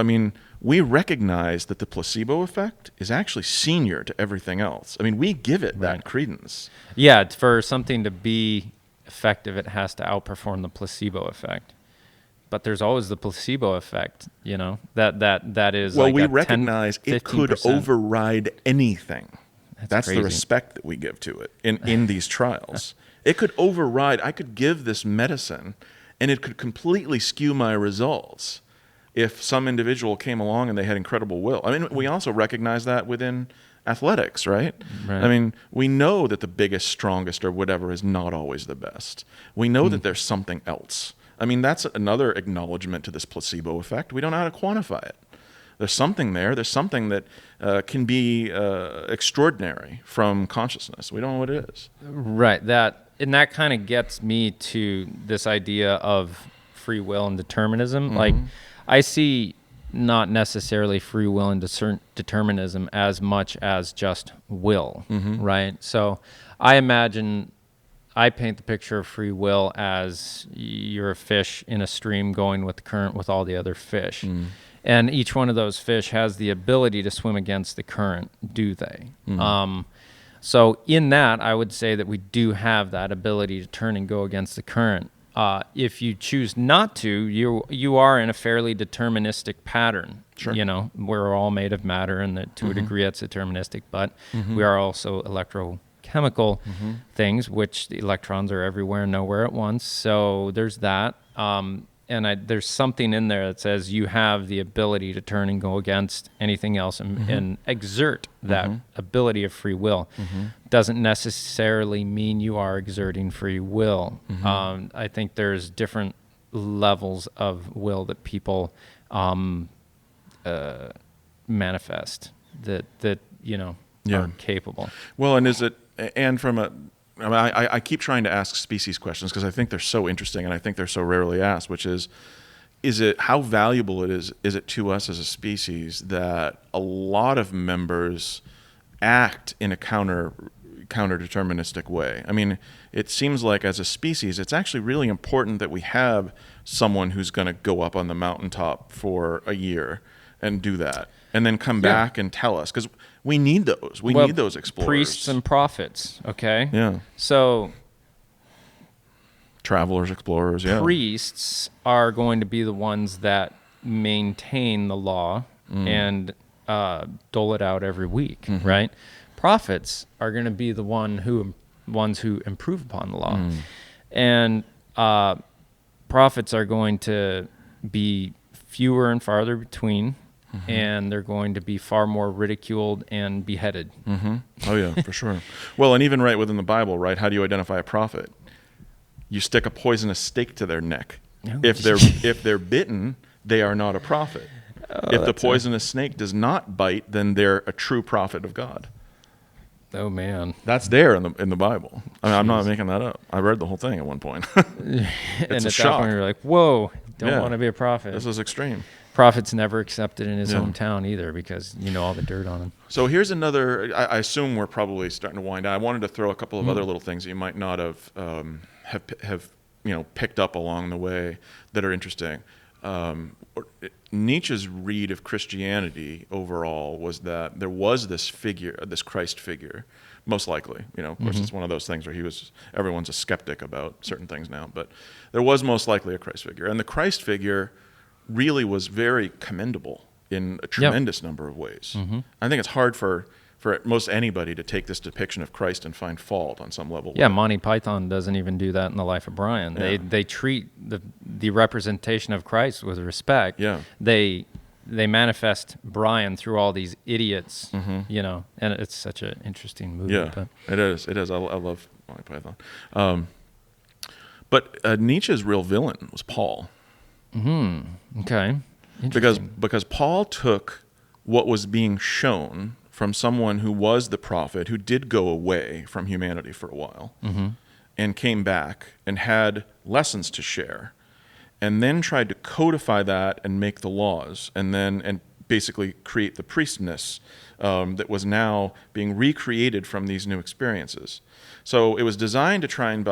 Speaker 1: we recognize that the placebo effect is actually senior to everything else. We give it that credence.
Speaker 2: Yeah, for something to be effective, it has to outperform the placebo effect. But there's always the placebo effect, that is.
Speaker 1: Well,
Speaker 2: like
Speaker 1: we
Speaker 2: a
Speaker 1: recognize
Speaker 2: 10,
Speaker 1: it could
Speaker 2: 15%.
Speaker 1: override anything. That's
Speaker 2: crazy.
Speaker 1: the respect that we give to it in these trials. It could override. I could give this medicine, and it could completely skew my results if some individual came along and they had incredible will. We also recognize that within athletics, right? We know that the biggest, strongest, or whatever is not always the best. We know that there's something else. That's another acknowledgement to this placebo effect. We don't know how to quantify it. There's something there. There's something that can be extraordinary from consciousness. We don't know what it is.
Speaker 2: Right. That that kind of gets me to this idea of free will and determinism. Like, I see not necessarily free will and determinism as much as just will, right? So I paint the picture of free will as you're a fish in a stream going with the current with all the other fish. And each one of those fish has the ability to swim against the current, do they? So in that, I would say that we do have that ability to turn and go against the current. If you choose not to, you are in a fairly deterministic pattern.
Speaker 1: Sure.
Speaker 2: You know, we're all made of matter, and that to a degree it's deterministic, but we are also electrochemical things, which the electrons are everywhere and nowhere at once. So there's that. There's something in there that says you have the ability to turn and go against anything else and exert that ability of free will. Doesn't necessarily mean you are exerting free will. I think there's different levels of will that people manifest that are capable.
Speaker 1: Well, and from a, I keep trying to ask species questions because I think they're so interesting and I think they're so rarely asked, which is it how valuable is it to us as a species that a lot of members act in a counter-deterministic way? I mean, it seems like as a species, it's actually really important that we have someone who's going to go up on the mountaintop for a year and do that and then come back and tell us, because we need those. We need those explorers.
Speaker 2: Priests and prophets, okay?
Speaker 1: Yeah.
Speaker 2: So
Speaker 1: travelers, explorers,
Speaker 2: priests are going to be the ones that maintain the law and dole it out every week, right? Prophets are going to be the ones who improve upon the law. And prophets are going to be fewer and farther between, and they're going to be far more ridiculed and beheaded.
Speaker 1: Oh yeah, for sure. Well, and even right within the Bible, right? How do you identify a prophet? You stick a poisonous stake to their neck. If they're bitten, they are not a prophet. If the poisonous snake does not bite, then they're a true prophet of God.
Speaker 2: Oh man,
Speaker 1: that's there in the Bible. I mean, I'm not making that up. I read the whole thing at one point.
Speaker 2: And at that point, you're like, "Whoa, don't want to be a prophet."
Speaker 1: This is extreme.
Speaker 2: Prophet's never accepted in his hometown either because all the dirt on him.
Speaker 1: So here's another. I assume we're probably starting to wind down. I wanted to throw a couple of other little things that you might not have picked up along the way that are interesting. Nietzsche's read of Christianity overall was that there was this figure, this Christ figure, most likely. Of course, it's one of those things where everyone's a skeptic about certain things now, but there was most likely a Christ figure, and the Christ figure really was very commendable in a tremendous number of ways. I think it's hard for most anybody to take this depiction of Christ and find fault on some level.
Speaker 2: Yeah, Monty Python doesn't even do that in The Life of Brian. They treat the representation of Christ with respect.
Speaker 1: Yeah.
Speaker 2: They manifest Brian through all these idiots, and it's such an interesting movie.
Speaker 1: Yeah,
Speaker 2: but.
Speaker 1: It is. I love Monty Python. But Nietzsche's real villain was Paul.
Speaker 2: Okay.
Speaker 1: Because Paul took what was being shown from someone who was the prophet, who did go away from humanity for a while, and came back and had lessons to share, and then tried to codify that and make the laws, and basically create the priestness that was now being recreated from these new experiences. So it was designed to try and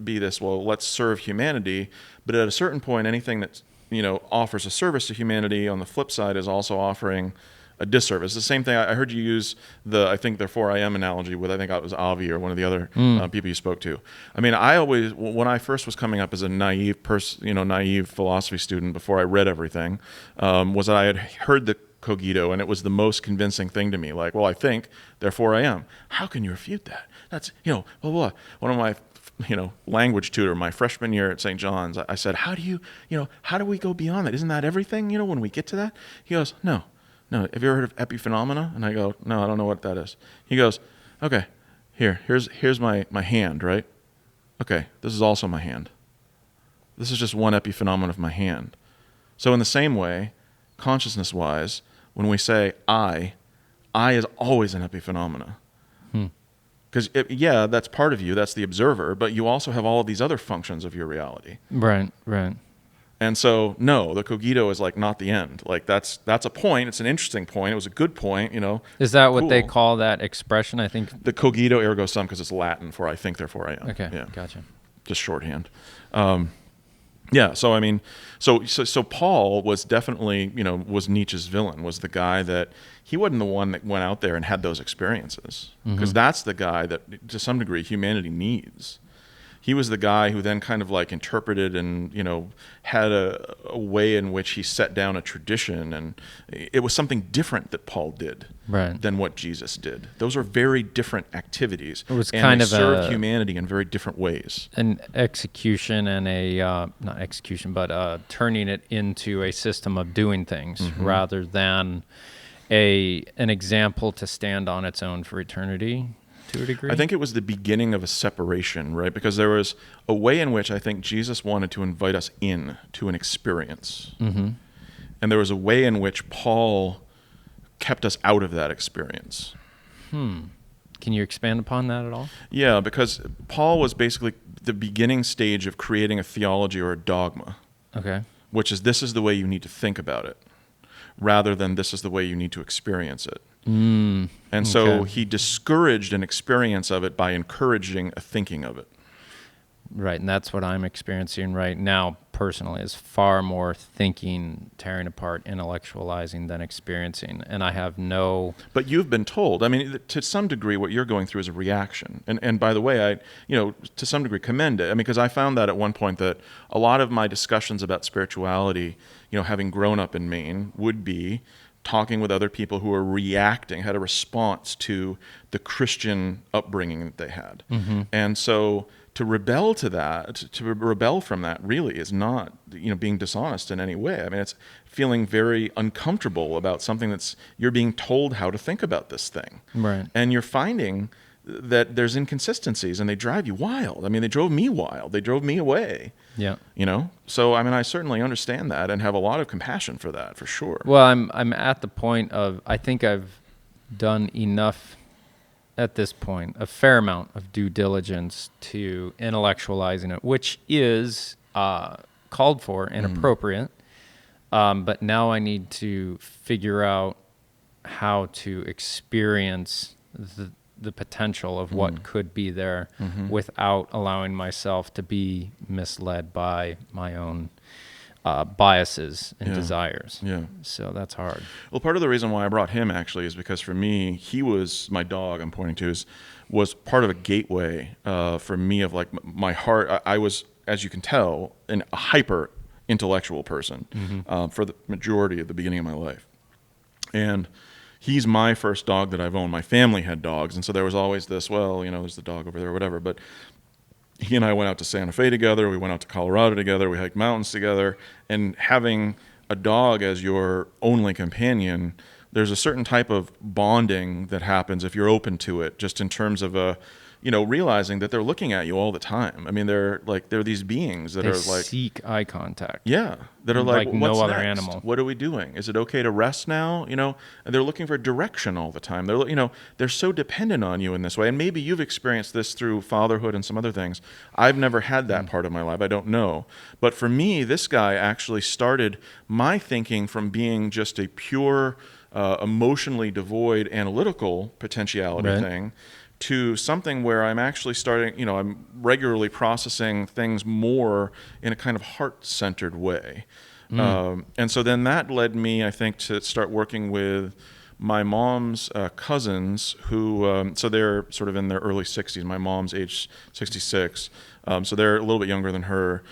Speaker 1: be this, well, let's serve humanity, but at a certain point, anything that offers a service to humanity on the flip side is also offering a disservice. The same thing, I heard you use the 4 a.m. analogy with, I think it was Avi or one of the other people you spoke to. I mean, when I first was coming up as a naive philosophy student before I read everything, was that I had heard the cogito, and it was the most convincing thing to me. Like, well, I think, therefore I am. How can you refute that? That's, blah, blah. One of my language tutor, my freshman year at St. John's, I said, how do we go beyond that? Isn't that everything, when we get to that? He goes, no. Have you ever heard of epiphenomena? And I go, no, I don't know what that is. He goes, okay, here's my hand, right? Okay, this is also my hand. This is just one epiphenomenon of my hand. So in the same way, consciousness-wise, when we say I is always an epiphenomena. Because, yeah, that's part of you. That's the observer. But you also have all of these other functions of your reality.
Speaker 2: Right, right.
Speaker 1: And so, no, the cogito is like not the end. Like that's a point. It's an interesting point. It was a good point,
Speaker 2: Is that what they
Speaker 1: Cool.
Speaker 2: call that expression? I think.
Speaker 1: The cogito ergo sum, because it's Latin for I think, therefore I am.
Speaker 2: Okay,
Speaker 1: Yeah.
Speaker 2: gotcha.
Speaker 1: Just shorthand. Yeah. So I mean, so Paul was definitely, was Nietzsche's villain. Was the guy that he wasn't the one that went out there and had those experiences, because that's the guy that, to some degree, humanity needs. He was the guy who then kind of like interpreted and, had a way in which he set down a tradition, and it was something different that Paul did than what Jesus did. Those are very different activities.
Speaker 2: It was
Speaker 1: and
Speaker 2: kind
Speaker 1: they
Speaker 2: of
Speaker 1: served humanity in very different ways.
Speaker 2: an execution and not execution, but turning it into a system of doing things rather than an example to stand on its own for eternity. To a degree?
Speaker 1: I think it was the beginning of a separation, right? Because there was a way in which I think Jesus wanted to invite us in to an experience. And there was a way in which Paul kept us out of that experience.
Speaker 2: Can you expand upon that at all?
Speaker 1: Yeah, because Paul was basically the beginning stage of creating a theology or a dogma,
Speaker 2: Okay.
Speaker 1: which is this is the way you need to think about it, rather than this is the way you need to experience it. And so he discouraged an experience of it by encouraging a thinking of it.
Speaker 2: Right, and that's what I'm experiencing right now personally, is far more thinking, tearing apart, intellectualizing than experiencing. And I have no...
Speaker 1: But you've been told, I mean, to some degree, what you're going through is a reaction. And by the way, I, to some degree commend it. I mean, because I found that at one point that a lot of my discussions about spirituality, having grown up in Maine, would be talking with other people who were reacting, had a response to the Christian upbringing that they had. And so to rebel to that, to rebel from that really is not, being dishonest in any way. I mean, it's feeling very uncomfortable about something that's, you're being told how to think about this thing.
Speaker 2: Right.
Speaker 1: And you're finding that there's inconsistencies, and they drive you wild. I mean, they drove me wild. They drove me away.
Speaker 2: Yeah.
Speaker 1: So I mean, I certainly understand that and have a lot of compassion for that, for sure.
Speaker 2: Well, I'm at the point of, I think I've done enough at this point, a fair amount of due diligence to intellectualizing it, which is called for and appropriate. But now I need to figure out how to experience the potential of what could be there without allowing myself to be misled by my own biases and desires.
Speaker 1: Yeah.
Speaker 2: So that's hard.
Speaker 1: Well, part of the reason why I brought him actually is because for me, he was, my dog I'm pointing to, was part of a gateway for me of like my heart. I was, as you can tell, a hyper intellectual person for the majority of the beginning of my life. And he's my first dog that I've owned. My family had dogs, and so there was always this, there's the dog over there or whatever. But he and I went out to Santa Fe together. We went out to Colorado together. We hiked mountains together. And having a dog as your only companion, there's a certain type of bonding that happens if you're open to it, just in terms of realizing that they're looking at you all the time. I mean, they're these beings that
Speaker 2: They
Speaker 1: are like
Speaker 2: seek eye contact.
Speaker 1: Yeah, that are like,
Speaker 2: Like
Speaker 1: what's
Speaker 2: no other
Speaker 1: next?
Speaker 2: animal.
Speaker 1: What are we doing? Is it okay to rest now? And they're looking for direction all the time. They're so dependent on you in this way. And maybe you've experienced this through fatherhood and some other things. I've never had that part of my life. I don't know. But for me, this guy actually started my thinking from being just a pure, emotionally devoid, analytical potentiality thing, to something where I'm actually starting, I'm regularly processing things more in a kind of heart-centered way. And so then that led me, I think, to start working with my mom's cousins who, so they're sort of in their early 60s. My mom's age 66. So they're a little bit younger than her.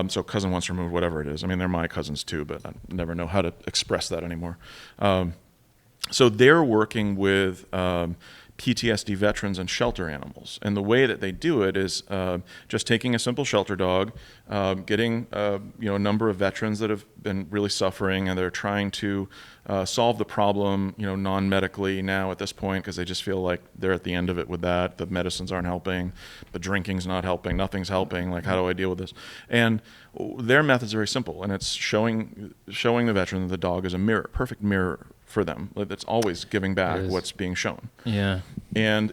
Speaker 1: So cousin once removed, whatever it is. I mean, they're my cousins too, but I never know how to express that anymore. So they're working with PTSD veterans and shelter animals. And the way that they do it is just taking a simple shelter dog, getting a number of veterans that have been really suffering, and they're trying to solve the problem, non-medically now at this point, because they just feel like they're at the end of it with that. The medicines aren't helping, the drinking's not helping, nothing's helping. Like, how do I deal with this? And their method's very simple, and it's showing the veteran that the dog is a mirror, perfect mirror for them. It's always giving back what's being shown.
Speaker 2: Yeah.
Speaker 1: And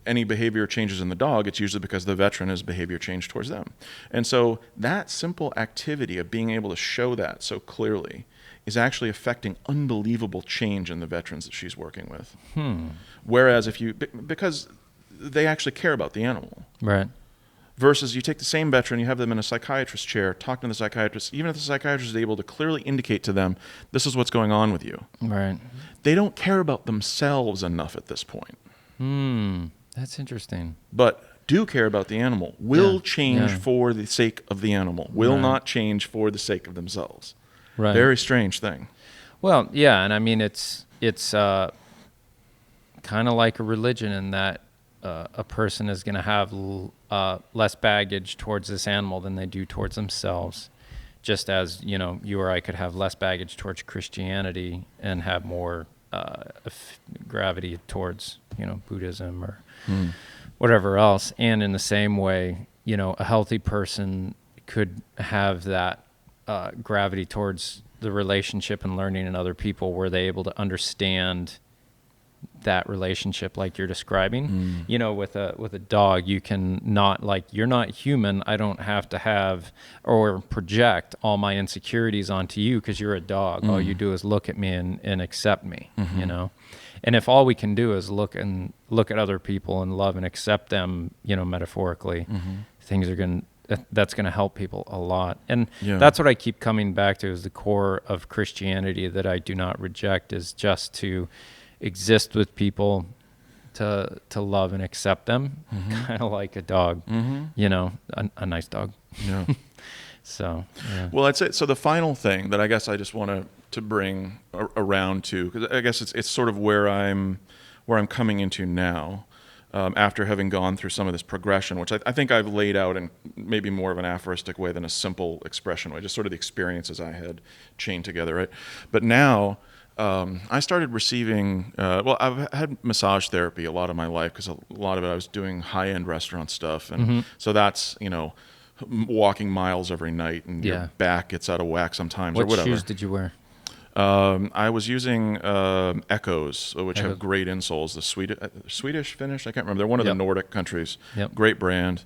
Speaker 1: any behavior changes in the dog, it's usually because the veteran has behavior changed towards them. And so that simple activity of being able to show that so clearly is actually affecting unbelievable change in the veterans that she's working with. Whereas because they actually care about the animal.
Speaker 2: Right.
Speaker 1: Versus you take the same veteran, you have them in a psychiatrist chair, talk to the psychiatrist, even if the psychiatrist is able to clearly indicate to them, this is what's going on with you.
Speaker 2: Right.
Speaker 1: They don't care about themselves enough at this point.
Speaker 2: That's interesting.
Speaker 1: But do care about the animal, will change for the sake of the animal, will not change for the sake of themselves.
Speaker 2: Right.
Speaker 1: Very strange thing.
Speaker 2: Well, yeah, and I mean it's kind of like a religion in that a person is going to have less baggage towards this animal than they do towards themselves. Just as you or I could have less baggage towards Christianity and have more gravity towards Buddhism or whatever else. And in the same way, a healthy person could have that gravity towards the relationship and learning in other people, where they're able to understand that relationship like you're describing. With a dog, you can not, like, you're not human. I don't have to have or project all my insecurities onto you because you're a dog. All you do is look at me and accept me, And if all we can do is look at other people and love and accept them, metaphorically, that's going to help people a lot. And that's what I keep coming back to, is the core of Christianity that I do not reject, is just to exist with people, to love and accept them, kind of like a dog, a nice dog.
Speaker 1: Yeah.
Speaker 2: So, yeah.
Speaker 1: Well, that's it. So the final thing that I guess I just want to bring around to, because I guess it's sort of where I'm coming into now, after having gone through some of this progression, which I think I've laid out in maybe more of an aphoristic way than a simple expression way, just sort of the experiences I had chained together, right? But now I started receiving, I've had massage therapy a lot of my life, because a lot of it I was doing high-end restaurant stuff. And so that's, walking miles every night, and your back gets out of whack sometimes, or whatever.
Speaker 2: What shoes did you wear?
Speaker 1: I was using Echoes, which have great insoles. The Swedish Finnish, I can't remember. They're one of the Nordic countries. Great brand.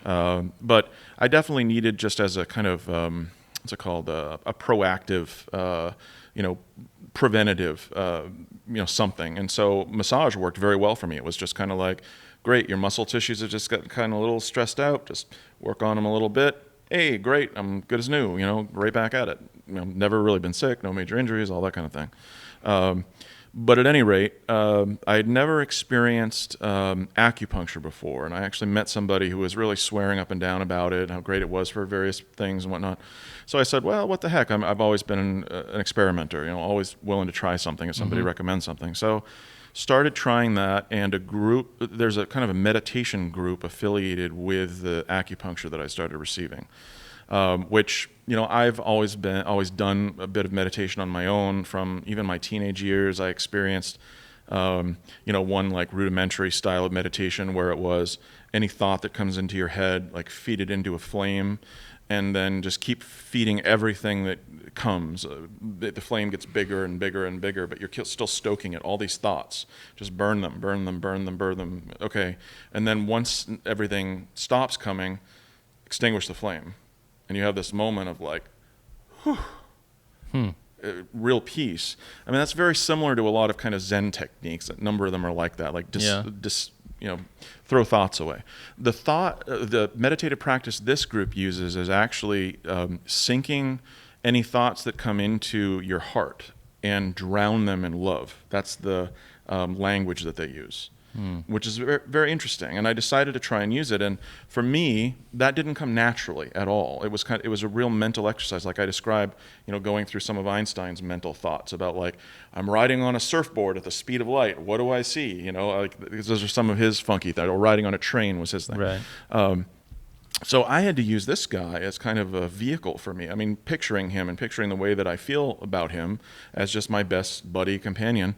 Speaker 1: But I definitely needed, just as a kind of, what's it called, a proactive, preventative, something. And so massage worked very well for me. It was just kind of like, great, your muscle tissues have just got kind of a little stressed out. Just work on them a little bit. Hey, great, I'm good as new, right back at it. Never really been sick, no major injuries, all that kind of thing. But at any rate, I had never experienced acupuncture before, and I actually met somebody who was really swearing up and down about it, how great it was for various things and whatnot. So I said, well, what the heck? I've always been an experimenter, always willing to try something if somebody recommends something. So started trying that, and there's a kind of a meditation group affiliated with the acupuncture that I started receiving. Which, I've always done a bit of meditation on my own from even my teenage years. I experienced, one like rudimentary style of meditation where it was any thought that comes into your head, like feed it into a flame, and then just keep feeding everything that comes. The flame gets bigger and bigger and bigger, but you're still stoking it. All these thoughts, just burn them, burn them, burn them, burn them. Okay, and then once everything stops coming, extinguish the flame. And you have this moment of like, real peace. I mean, that's very similar to a lot of kind of Zen techniques. A number of them are like that, like throw thoughts away. The meditative practice this group uses is actually sinking any thoughts that come into your heart and drown them in love. That's the language that they use. Which is very, very interesting, and I decided to try and use it. And for me, that didn't come naturally at all. It was a real mental exercise, like I described. Going through some of Einstein's mental thoughts about, like, I'm riding on a surfboard at the speed of light. What do I see? Those are some of his funky thoughts. Or riding on a train was his thing.
Speaker 2: Right.
Speaker 1: So I had to use this guy as kind of a vehicle for me. I mean, picturing him and picturing the way that I feel about him as just my best buddy companion.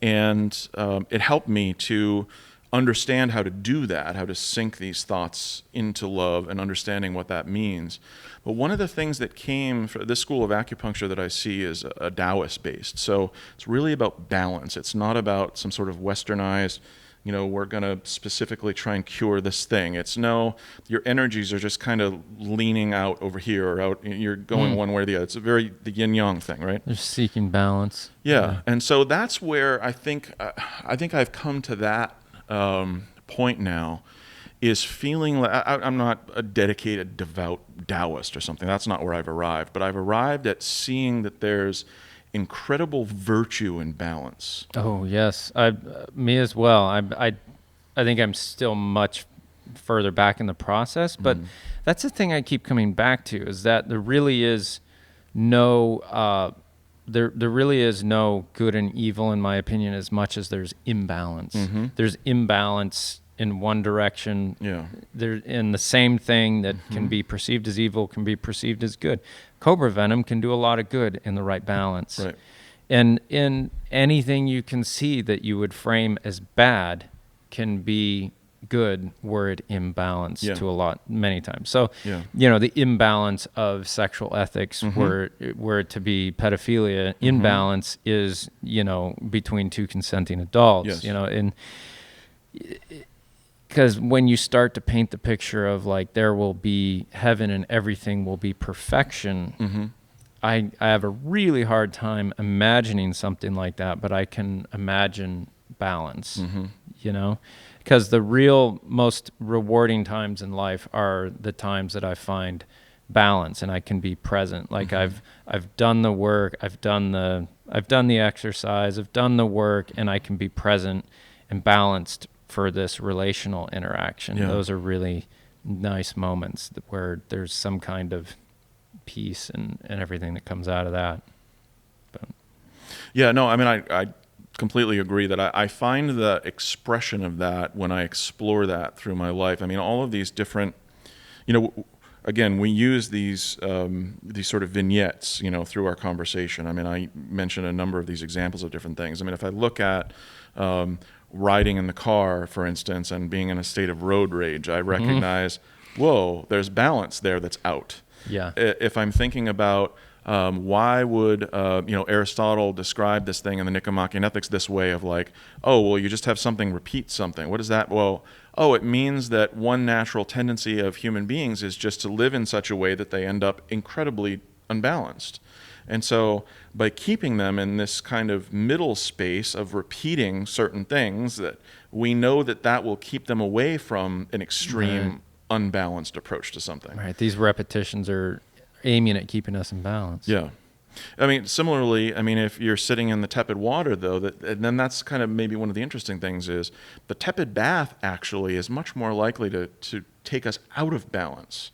Speaker 1: And it helped me to understand how to do that, how to sink these thoughts into love and understanding what that means. But one of the things that came from this school of acupuncture that I see is a Taoist based. So it's really about balance. It's not about some sort of westernized, we're going to specifically try and cure this thing. It's no, your energies are just kind of leaning out over here or out. You're going one way or the other. It's the yin yang thing, right?
Speaker 2: They're seeking balance.
Speaker 1: Yeah. And so that's where I think I've come to that point now, is feeling like I'm not a dedicated, devout Taoist or something. That's not where I've arrived. But I've arrived at seeing that there's incredible virtue in balance.
Speaker 2: Oh yes, me as well. I think I'm still much further back in the process, but that's the thing I keep coming back to, is that there really is no there really is no good and evil, in my opinion, as much as there's imbalance. There's imbalance in one direction. In the same thing that can be perceived as evil can be perceived as good. Cobra venom can do a lot of good in the right balance.
Speaker 1: Right.
Speaker 2: And in anything you can see that you would frame as bad can be good were it imbalanced to many times. So, the imbalance of sexual ethics were it to be pedophilia, imbalance is, between two consenting adults, and because when you start to paint the picture of like there will be heaven and everything will be perfection, I have a really hard time imagining something like that, but I can imagine balance, because the real most rewarding times in life are the times that I find balance and I can be present. Like I've done the work, I've done the exercise, I've done the work, and I can be present and balanced for this relational interaction. Those are really nice moments where there's some kind of peace and everything that comes out of that. But.
Speaker 1: Yeah, no, I mean, I completely agree that I find the expression of that when I explore that through my life. I mean, all of these different, again, we use these sort of vignettes, through our conversation. I mean, I mentioned a number of these examples of different things. I mean, if I look at riding in the car, for instance, and being in a state of road rage, I recognize, whoa, there's balance there that's out.
Speaker 2: Yeah.
Speaker 1: If I'm thinking about why would Aristotle describe this thing in the Nicomachean Ethics this way of like, oh, well, you just have something repeat something. What is that? Well, it means that one natural tendency of human beings is just to live in such a way that they end up incredibly unbalanced. And so by keeping them in this kind of middle space of repeating certain things, that we know that will keep them away from an extreme unbalanced approach to something.
Speaker 2: Right. These repetitions are aiming at keeping us in balance.
Speaker 1: Yeah. I mean, similarly, if you're sitting in the tepid water, though, and then that's kind of maybe one of the interesting things is the tepid bath actually is much more likely to take us out of balance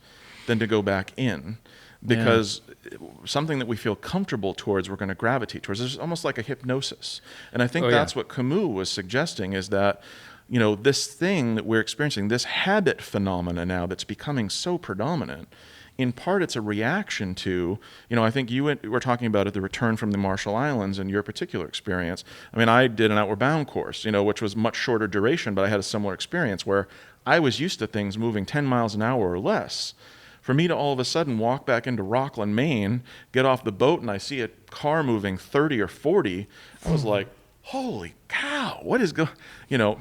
Speaker 1: than to go back in. Because something that we feel comfortable towards, we're going to gravitate towards. It's almost like a hypnosis. And I think that's what Camus was suggesting, is that, this thing that we're experiencing, this habit phenomena now that's becoming so predominant, in part it's a reaction to, I think you were talking about it, the return from the Marshall Islands and your particular experience. I mean, I did an Outward Bound course, which was much shorter duration, but I had a similar experience where I was used to things moving 10 miles an hour or less. For me to all of a sudden walk back into Rockland, Maine, get off the boat, and I see a car moving 30 or 40, I was like, holy cow, what is going,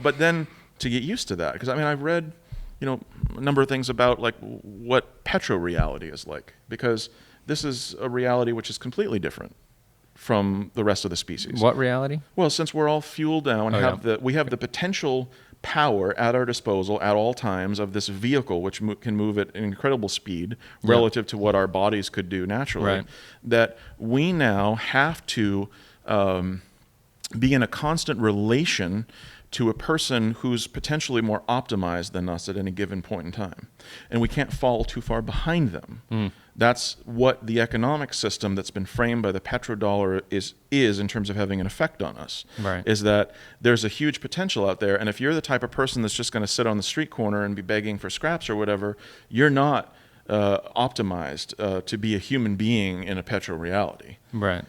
Speaker 1: but then to get used to that, because I've read, a number of things about like what petro-reality is like, because this is a reality which is completely different from the rest of the species.
Speaker 2: What reality?
Speaker 1: Well, since we're all fueled now and we have the potential power at our disposal at all times of this vehicle which can move at an incredible speed relative to what our bodies could do naturally, that we now have to be in a constant relation to a person who's potentially more optimized than us at any given point in time. And we can't fall too far behind them. That's what the economic system that's been framed by the petrodollar is in terms of having an effect on us.
Speaker 2: Right.
Speaker 1: Is that there's a huge potential out there, and if you're the type of person that's just going to sit on the street corner and be begging for scraps or whatever, you're not optimized to be a human being in a petro reality.
Speaker 2: Right.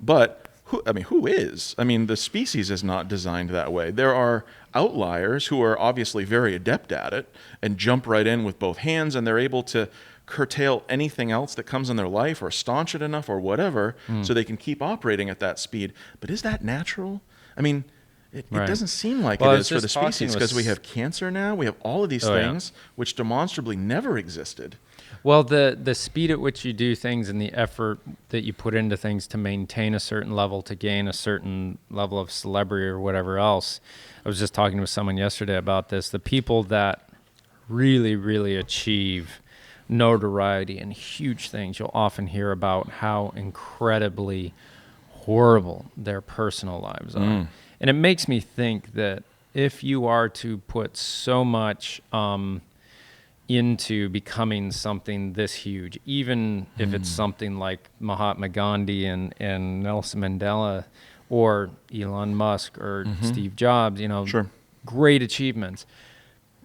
Speaker 1: But who is? The species is not designed that way. There are outliers who are obviously very adept at it and jump right in with both hands, and they're able to curtail anything else that comes in their life or staunch it enough or whatever so they can keep operating at that speed. But is that natural? It
Speaker 2: Right.
Speaker 1: doesn't seem like
Speaker 2: Well, I
Speaker 1: it
Speaker 2: was
Speaker 1: is for the
Speaker 2: just talking
Speaker 1: species
Speaker 2: with
Speaker 1: because we have cancer now. We have all of these
Speaker 2: Oh, yeah.
Speaker 1: things which demonstrably never existed.
Speaker 2: Well, the speed at which you do things and the effort that you put into things to maintain a certain level, to gain a certain level of celebrity or whatever else. I was just talking with someone yesterday about this. The people that really, really achieve notoriety and huge things, you'll often hear about how incredibly horrible their personal lives are. And it makes me think that if you are to put so much into becoming something this huge, even if it's something like Mahatma Gandhi and Nelson Mandela or Elon Musk or Steve Jobs,
Speaker 1: Sure.
Speaker 2: great achievements.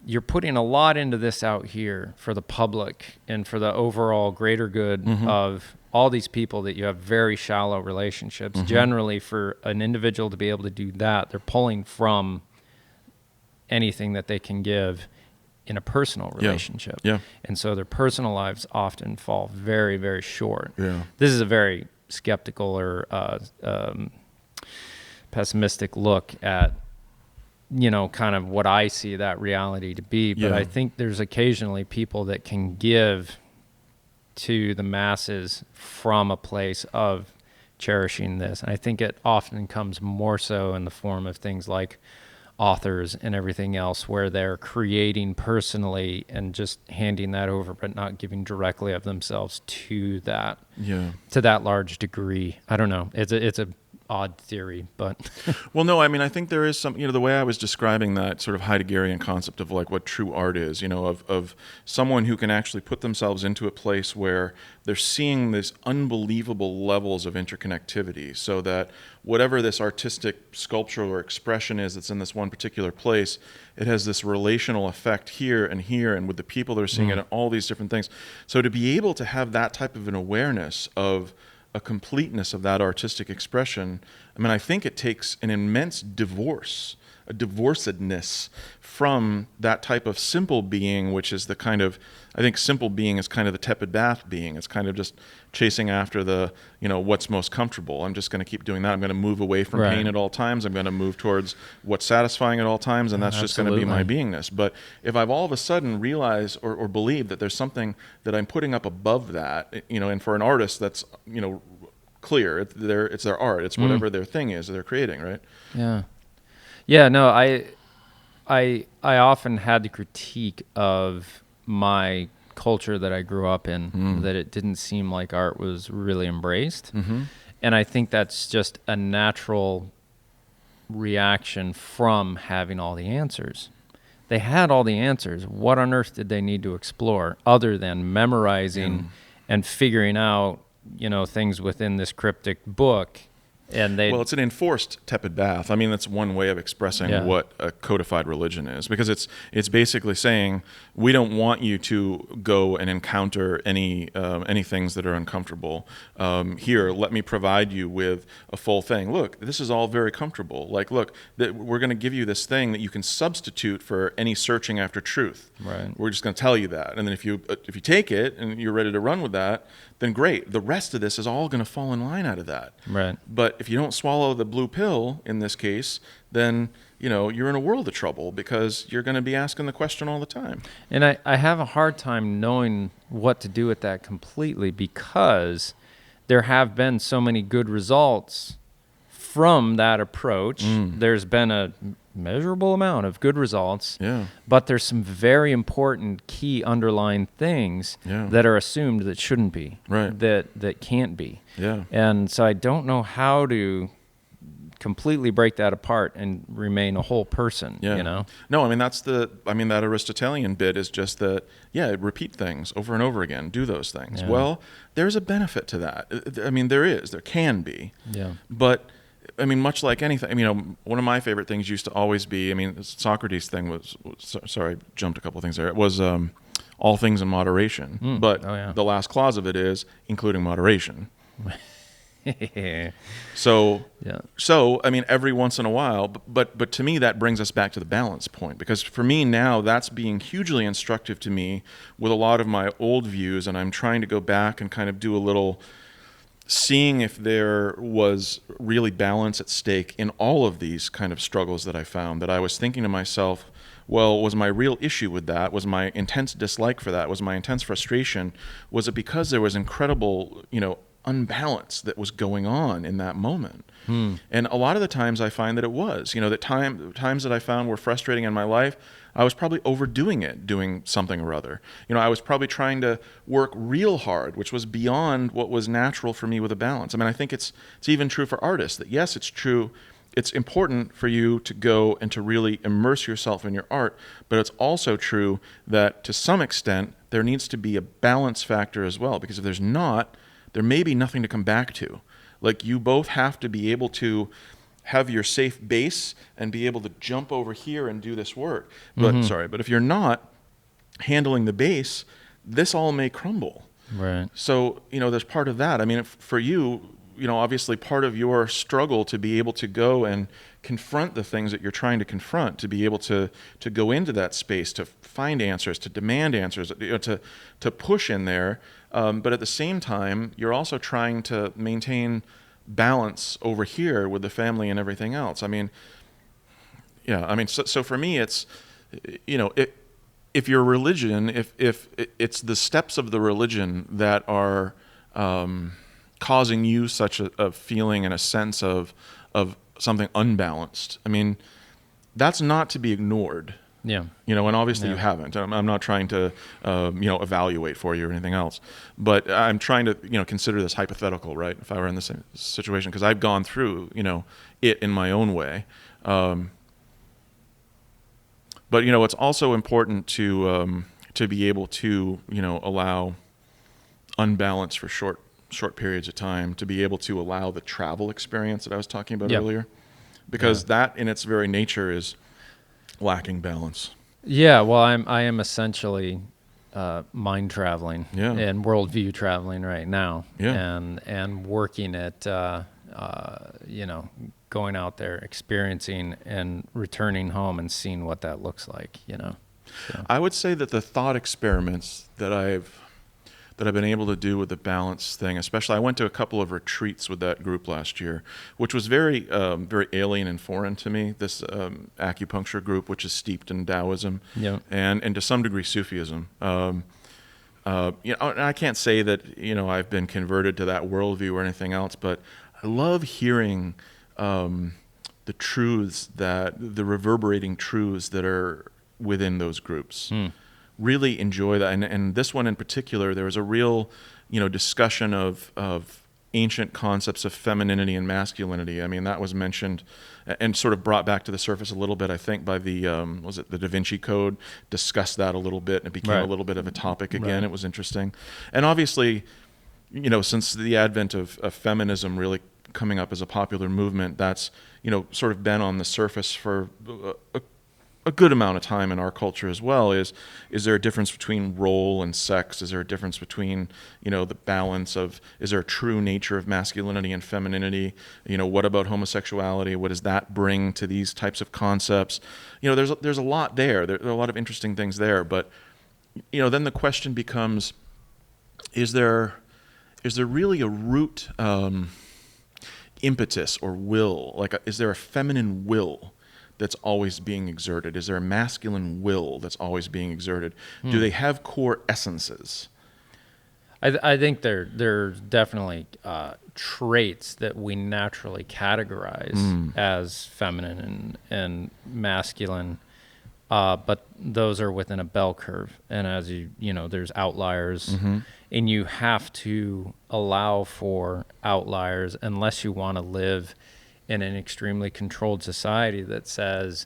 Speaker 2: You're putting a lot into this out here for the public and for the overall greater good of all these people that you have very shallow relationships. Generally, for an individual to be able to do that, they're pulling from anything that they can give in a personal relationship.
Speaker 1: Yeah.
Speaker 2: And so their personal lives often fall very, very short.
Speaker 1: Yeah.
Speaker 2: This is a very skeptical or pessimistic look at, kind of what I see that reality to be. But
Speaker 1: Yeah.
Speaker 2: I think there's occasionally people that can give to the masses from a place of cherishing this. And I think it often comes more so in the form of things like authors and everything else, where they're creating personally and just handing that over, but not giving directly of themselves to that large degree. I don't know. It's a odd theory, but
Speaker 1: Well, no, I mean, I think there is some, the way I was describing that sort of Heideggerian concept of like what true art is, of someone who can actually put themselves into a place where they're seeing these unbelievable levels of interconnectivity, so that whatever this artistic sculpture or expression is that's in this one particular place, it has this relational effect here and with the people that are seeing it and all these different things. So to be able to have that type of an awareness of a completeness of that artistic expression, I mean, I think it takes an immense a divorcedness from that type of simple being, which is the kind of, I think simple being is kind of the tepid bath being. It's kind of just chasing after the, what's most comfortable. I'm just going to keep doing that. I'm going to move away from pain at all times. I'm going to move towards what's satisfying at all times, and that's just going to be my beingness. But if I've all of a sudden realized or believed that there's something that I'm putting up above that, and for an artist that's, clear, it's their art. It's whatever their thing is that they're creating, right?
Speaker 2: yeah. Yeah, no, I often had the critique of my culture that I grew up in, that it didn't seem like art was really embraced. And I think that's just a natural reaction from having all the answers. They had all the answers. What on earth did they need to explore other than memorizing and figuring out, things within this cryptic book? And
Speaker 1: well, it's an enforced tepid bath. I mean, that's one way of expressing what a codified religion is, because it's basically saying we don't want you to go and encounter any things that are uncomfortable. Here, let me provide you with a full thing. Look, this is all very comfortable. Like, look, we're going to give you this thing that you can substitute for any searching after truth.
Speaker 2: Right.
Speaker 1: We're just going to tell you that, and then if you take it and you're ready to run with that, then great. The rest of this is all going to fall in line out of that.
Speaker 2: Right.
Speaker 1: But if you don't swallow the blue pill in this case, then you're in a world of trouble, because you're going to be asking the question all the time.
Speaker 2: And I have a hard time knowing what to do with that completely, because there have been so many good results from that approach. There's been a measurable amount of good results, but there's some very important key underlying things that are assumed that shouldn't be, that can't be. And so I don't know how to completely break that apart and remain a whole person. No,
Speaker 1: I mean, that Aristotelian bit is just that, repeat things over and over again, do those things. Well, there's a benefit to that. I mean, there can be, but I mean, much like anything, one of my favorite things used to always be, Socrates' thing was sorry, jumped a couple of things there. It was all things in moderation. But the last clause of it is including moderation. So I mean, every once in a while, but to me that brings us back to the balance point, because for me now that's being hugely instructive to me with a lot of my old views, and I'm trying to go back and kind of do a little seeing if there was really balance at stake in all of these kind of struggles that I found, that I was thinking to myself, well, was my real issue with that, was my intense dislike for that, was my intense frustration, was it because there was incredible, unbalance that was going on in that moment? And a lot of the times I find that it was, that times that I found were frustrating in my life, I was probably overdoing it, doing something or other. I was probably trying to work real hard, which was beyond what was natural for me with a balance. I mean, I think it's even true for artists that, yes, it's true. It's important for you to go and to really immerse yourself in your art, but it's also true that to some extent there needs to be a balance factor as well, because if there's not, there may be nothing to come back to. Like, you both have to be able to have your safe base and be able to jump over here and do this work. But if you're not handling the base, this all may crumble.
Speaker 2: Right.
Speaker 1: So, there's part of that. I mean, for you, obviously part of your struggle to be able to go and confront the things that you're trying to confront, to be able to go into that space, to find answers, to demand answers, to push in there. But at the same time, you're also trying to maintain balance over here with the family and everything else. I mean, so for me, it's, if your religion, if it's the steps of the religion that are causing you such a feeling and a sense of something unbalanced, I mean, that's not to be ignored.
Speaker 2: Yeah.
Speaker 1: And obviously you haven't. I'm not trying to, evaluate for you or anything else, but I'm trying to, consider this hypothetical, right? If I were in the same situation, because I've gone through, it in my own way. But it's also important to be able to, allow unbalance for short periods of time, to be able to allow the travel experience that I was talking about earlier, because that in its very nature is lacking balance.
Speaker 2: Yeah, well, I am essentially mind traveling and worldview traveling right now, and working at going out there, experiencing, and returning home and seeing what that looks like. So.
Speaker 1: I would say that the thought experiments that I've been able to do with the balance thing, especially, I went to a couple of retreats with that group last year, which was very, very alien and foreign to me. This acupuncture group, which is steeped in Taoism and to some degree Sufism. I can't say that I've been converted to that worldview or anything else, but I love hearing the truths, the reverberating truths that are within those groups. Really enjoy that, and this one in particular, there was a real, discussion of ancient concepts of femininity and masculinity. I mean, that was mentioned and sort of brought back to the surface a little bit, I think, by the the Da Vinci Code, discussed that a little bit, and it became a little bit of a topic again. It was interesting, and obviously, since the advent of feminism really coming up as a popular movement, that's sort of been on the surface for a good amount of time in our culture as well. Is there a difference between role and sex? Is there a difference between, the balance of, is there a true nature of masculinity and femininity? What about homosexuality? What does that bring to these types of concepts? There's a lot there. There are a lot of interesting things there, but, then the question becomes, is there really a root impetus or will? Is there a feminine will that's always being exerted? Is there a masculine will that's always being exerted? Do they have core essences?
Speaker 2: I think there's definitely traits that we naturally categorize as feminine and masculine, but those are within a bell curve. And as there's outliers, and you have to allow for outliers unless you want to live in an extremely controlled society that says,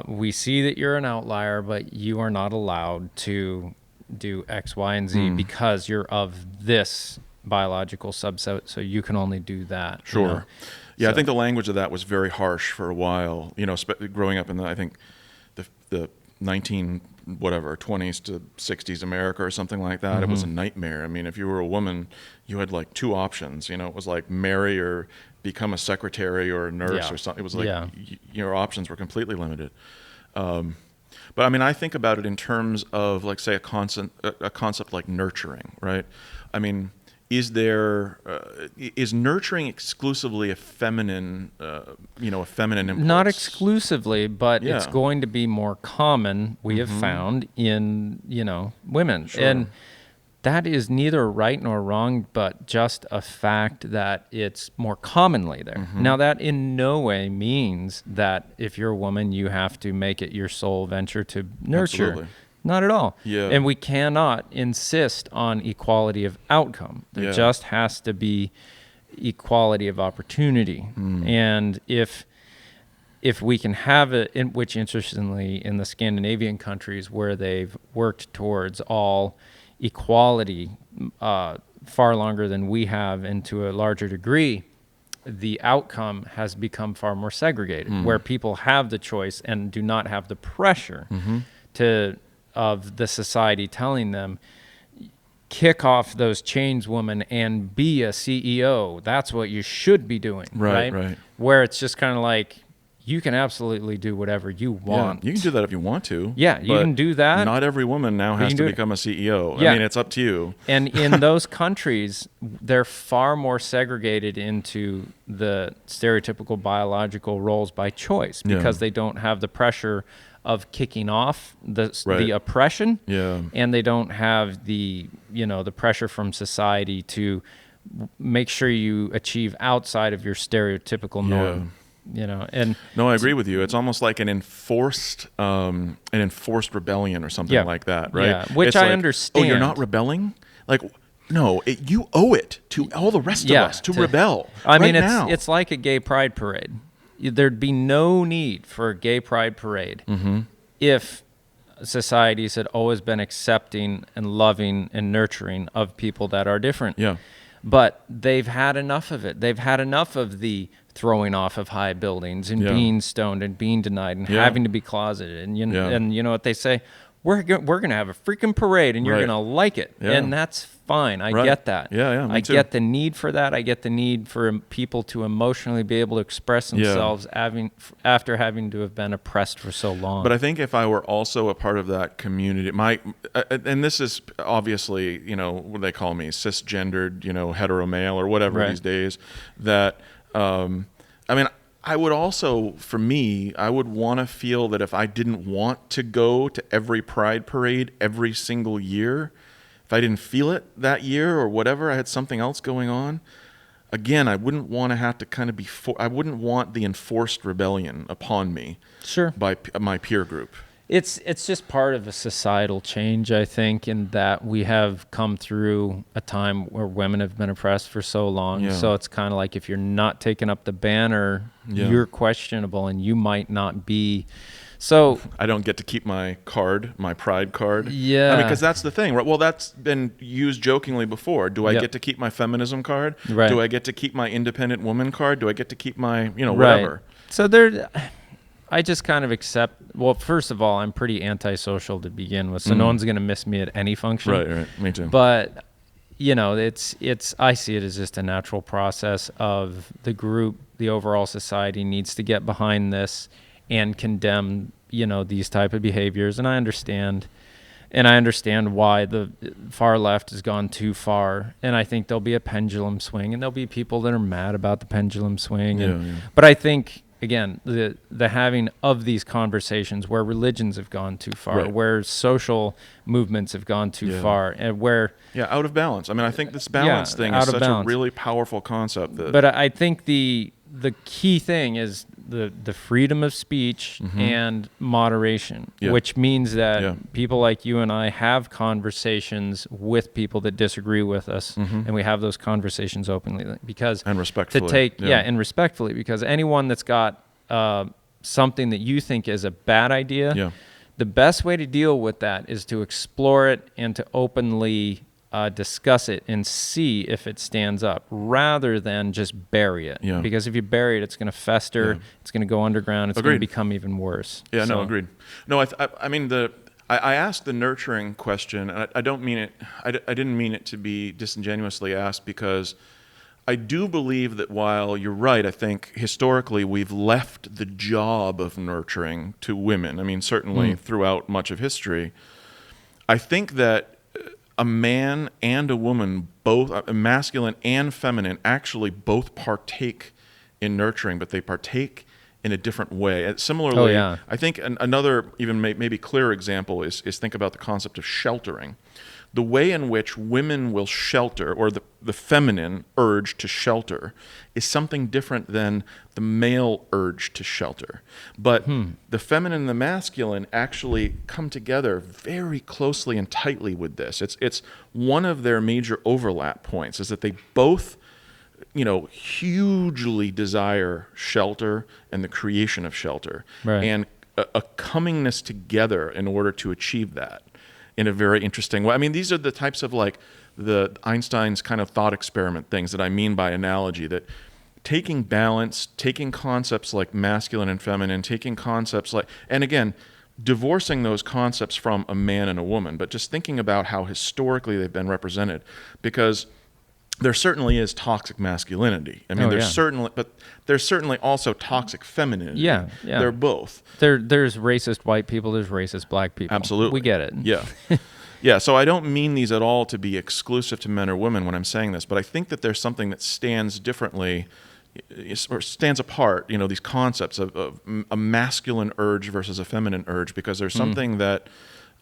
Speaker 2: we see that you're an outlier, but you are not allowed to do X, Y, and Z because you're of this biological subset, so you can only do that.
Speaker 1: Sure. Yeah, so I think the language of that was very harsh for a while, growing up in the 20s to 60s America or something like that. It was a nightmare. I mean, if you were a woman, you had like two options. It was like marry or become a secretary or a nurse or something. It was like your options were completely limited. But I mean, I think about it in terms of, like, say, a concept like nurturing, right? I mean, is nurturing exclusively a feminine impulse?
Speaker 2: Not exclusively, but
Speaker 1: Yeah.
Speaker 2: it's going to be more common, we have found, in, women.
Speaker 1: Sure.
Speaker 2: And that is neither right nor wrong, but just a fact that it's more commonly there. Now, that in no way means that if you're a woman, you have to make it your sole venture to nurture.
Speaker 1: Absolutely.
Speaker 2: Not at all.
Speaker 1: Yeah.
Speaker 2: And we cannot insist on equality of outcome. There just has to be equality of opportunity. And if we can have it, which interestingly in the Scandinavian countries where they've worked towards all equality far longer than we have and to a larger degree, the outcome has become far more segregated, where people have the choice and do not have the pressure of the society telling them, kick off those chains, woman, and be a CEO. That's what you should be doing, right? Where it's just kind of like, you can absolutely do whatever you want.
Speaker 1: Yeah, you can do that if you want to.
Speaker 2: Yeah, you can do that.
Speaker 1: Not every woman now has to become a CEO.
Speaker 2: Yeah.
Speaker 1: I mean, it's up to you.
Speaker 2: And in those countries, they're far more segregated into the stereotypical biological roles by choice because they don't have the pressure of kicking off the oppression, and they don't have the pressure from society to make sure you achieve outside of your stereotypical norm. And
Speaker 1: no, I agree with you. It's almost like an enforced rebellion or something like that, right?
Speaker 2: Yeah, which I understand.
Speaker 1: Oh, you're not rebelling? Like, no, you owe it to all the rest of us to rebel.
Speaker 2: I mean,
Speaker 1: now.
Speaker 2: It's like a gay pride parade. There'd be no need for a gay pride parade if societies had always been accepting and loving and nurturing of people that are different.
Speaker 1: Yeah.
Speaker 2: But they've had enough of it. They've had enough of the throwing off of high buildings and being stoned and being denied and having to be closeted. And you know what they say? We're going to have a freaking parade and you're going to like it.
Speaker 1: Yeah.
Speaker 2: And that's fine. I get that.
Speaker 1: Yeah, me too.
Speaker 2: Get the need for that. I get the need for people to emotionally be able to express themselves after having to have been oppressed for so long.
Speaker 1: But I think if I were also a part of that community, and this is obviously, what they call me, cisgendered, hetero male or whatever these days, that, I would also, for me, I would want to feel that if I didn't want to go to every pride parade every single year, if I didn't feel it that year or whatever, I had something else going on, again, I wouldn't want to have to kind of I wouldn't want the enforced rebellion upon me by my peer group.
Speaker 2: It's just part of a societal change, I think, in that we have come through a time where women have been oppressed for so long.
Speaker 1: Yeah.
Speaker 2: So it's kind of like if you're not taking up the banner, you're questionable and you might not be. So
Speaker 1: I don't get to keep my pride card.
Speaker 2: Yeah.
Speaker 1: Because that's the thing, right? Well, that's been used jokingly before. Do I get to keep my feminism card?
Speaker 2: Right.
Speaker 1: Do I get to keep my independent woman card? Do I get to keep my, whatever?
Speaker 2: So I just kind of accept. Well, first of all, I'm pretty antisocial to begin with, so no one's going to miss me at any function.
Speaker 1: Right. Me too.
Speaker 2: But it's. I see it as just a natural process of the group. The overall society needs to get behind this and condemn, these type of behaviors. And I understand why the far left has gone too far. And I think there'll be a pendulum swing, and there'll be people that are mad about the pendulum swing. But I think, again, the having of these conversations where religions have gone too far, where social movements have gone too far, and where
Speaker 1: out of balance. I think this balance thing is such a really powerful concept.
Speaker 2: But I think the key thing is the freedom of speech and moderation, which means that people like you and I have conversations with people that disagree with us, and we have those conversations openly and respectfully. And respectfully, because anyone that's got something that you think is a bad idea, the best way to deal with that is to explore it and to openly discuss it and see if it stands up rather than just bury it. Because if you bury it, it's going to fester, it's going to go underground, it's going to become even worse.
Speaker 1: Agreed. No, I asked the nurturing question, and I don't mean it, I didn't mean it to be disingenuously asked, because I do believe that while you're right, I think historically we've left the job of nurturing to women. Certainly throughout much of history. I think that a man and a woman, both masculine and feminine, actually both partake in nurturing, but they partake in a different way. And similarly, I think another even maybe clearer example is think about the concept of sheltering. The way in which women will shelter, or the feminine urge to shelter, is something different than the male urge to shelter. But the feminine and the masculine actually come together very closely and tightly with this. It's one of their major overlap points, is that they both, hugely desire shelter and the creation of shelter, and a comingness together in order to achieve that in a very interesting way. I mean, these are the types of the Einstein's kind of thought experiment things that I mean by analogy, that taking balance, taking concepts like masculine and feminine, taking concepts like, and again, divorcing those concepts from a man and a woman, but just thinking about how historically they've been represented, because there certainly is toxic masculinity. I mean, there's certainly also toxic femininity.
Speaker 2: Yeah.
Speaker 1: They're both.
Speaker 2: There's racist white people. There's racist black people.
Speaker 1: Absolutely,
Speaker 2: we get it.
Speaker 1: Yeah, yeah. So I don't mean these at all to be exclusive to men or women when I'm saying this, but I think that there's something that stands differently, or stands apart. These concepts of a masculine urge versus a feminine urge, because there's something that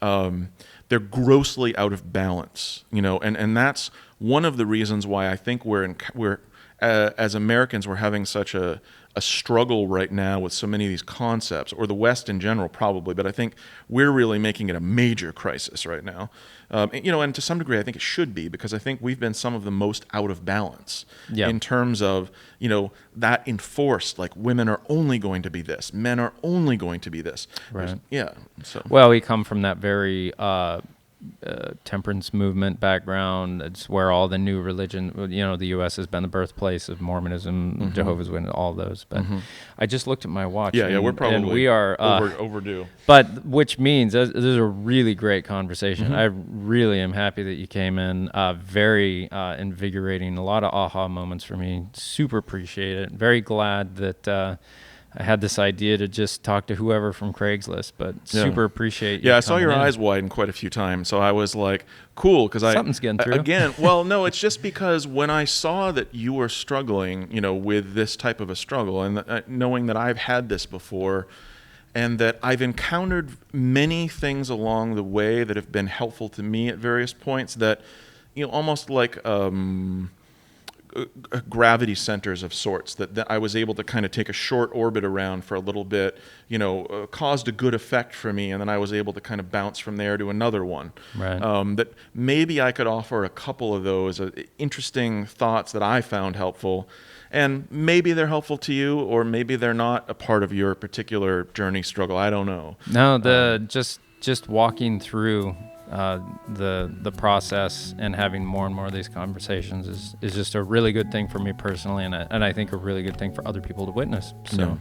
Speaker 1: they're grossly out of balance. And that's one of the reasons why I think we're as Americans, we're having such a struggle right now with so many of these concepts, or the West in general probably, but I think we're really making it a major crisis right now. And to some degree I think it should be, because I think we've been some of the most out of balance in terms of, that enforced, like, women are only going to be this, men are only going to be this.
Speaker 2: Right.
Speaker 1: Yeah. So.
Speaker 2: Well, we come from that very temperance movement background. It's where all the new religion, the U.S. has been the birthplace of Mormonism, Jehovah's Witnesses, all those. But I just looked at my watch.
Speaker 1: Yeah, we're probably
Speaker 2: and we are
Speaker 1: overdue.
Speaker 2: But which means this is a really great conversation. I really am happy that you came in. Very invigorating. A lot of aha moments for me. Super appreciate it. Very glad that I had this idea to just talk to whoever from Craigslist, but super appreciate you.
Speaker 1: Yeah, I saw your eyes widen quite a few times, so I was like, cool, because
Speaker 2: something's getting through.
Speaker 1: Again, well, no, it's just because when I saw that you were struggling, with this type of a struggle, and knowing that I've had this before, and that I've encountered many things along the way that have been helpful to me at various points, that, almost like gravity centers of sorts that I was able to kind of take a short orbit around for a little bit, caused a good effect for me, and then I was able to kind of bounce from there to another one.
Speaker 2: Right.
Speaker 1: That maybe I could offer a couple of those interesting thoughts that I found helpful, and maybe they're helpful to you, or maybe they're not a part of your particular journey struggle. I don't know.
Speaker 2: No, just walking through the process and having more and more of these conversations is just a really good thing for me personally, and I think a really good thing for other people to witness. So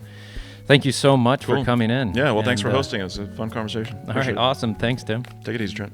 Speaker 2: thank you so much for coming in.
Speaker 1: Yeah, well, thanks for hosting. It was a fun conversation.
Speaker 2: All right, awesome. Thanks, Tim.
Speaker 1: Take it easy, Trent.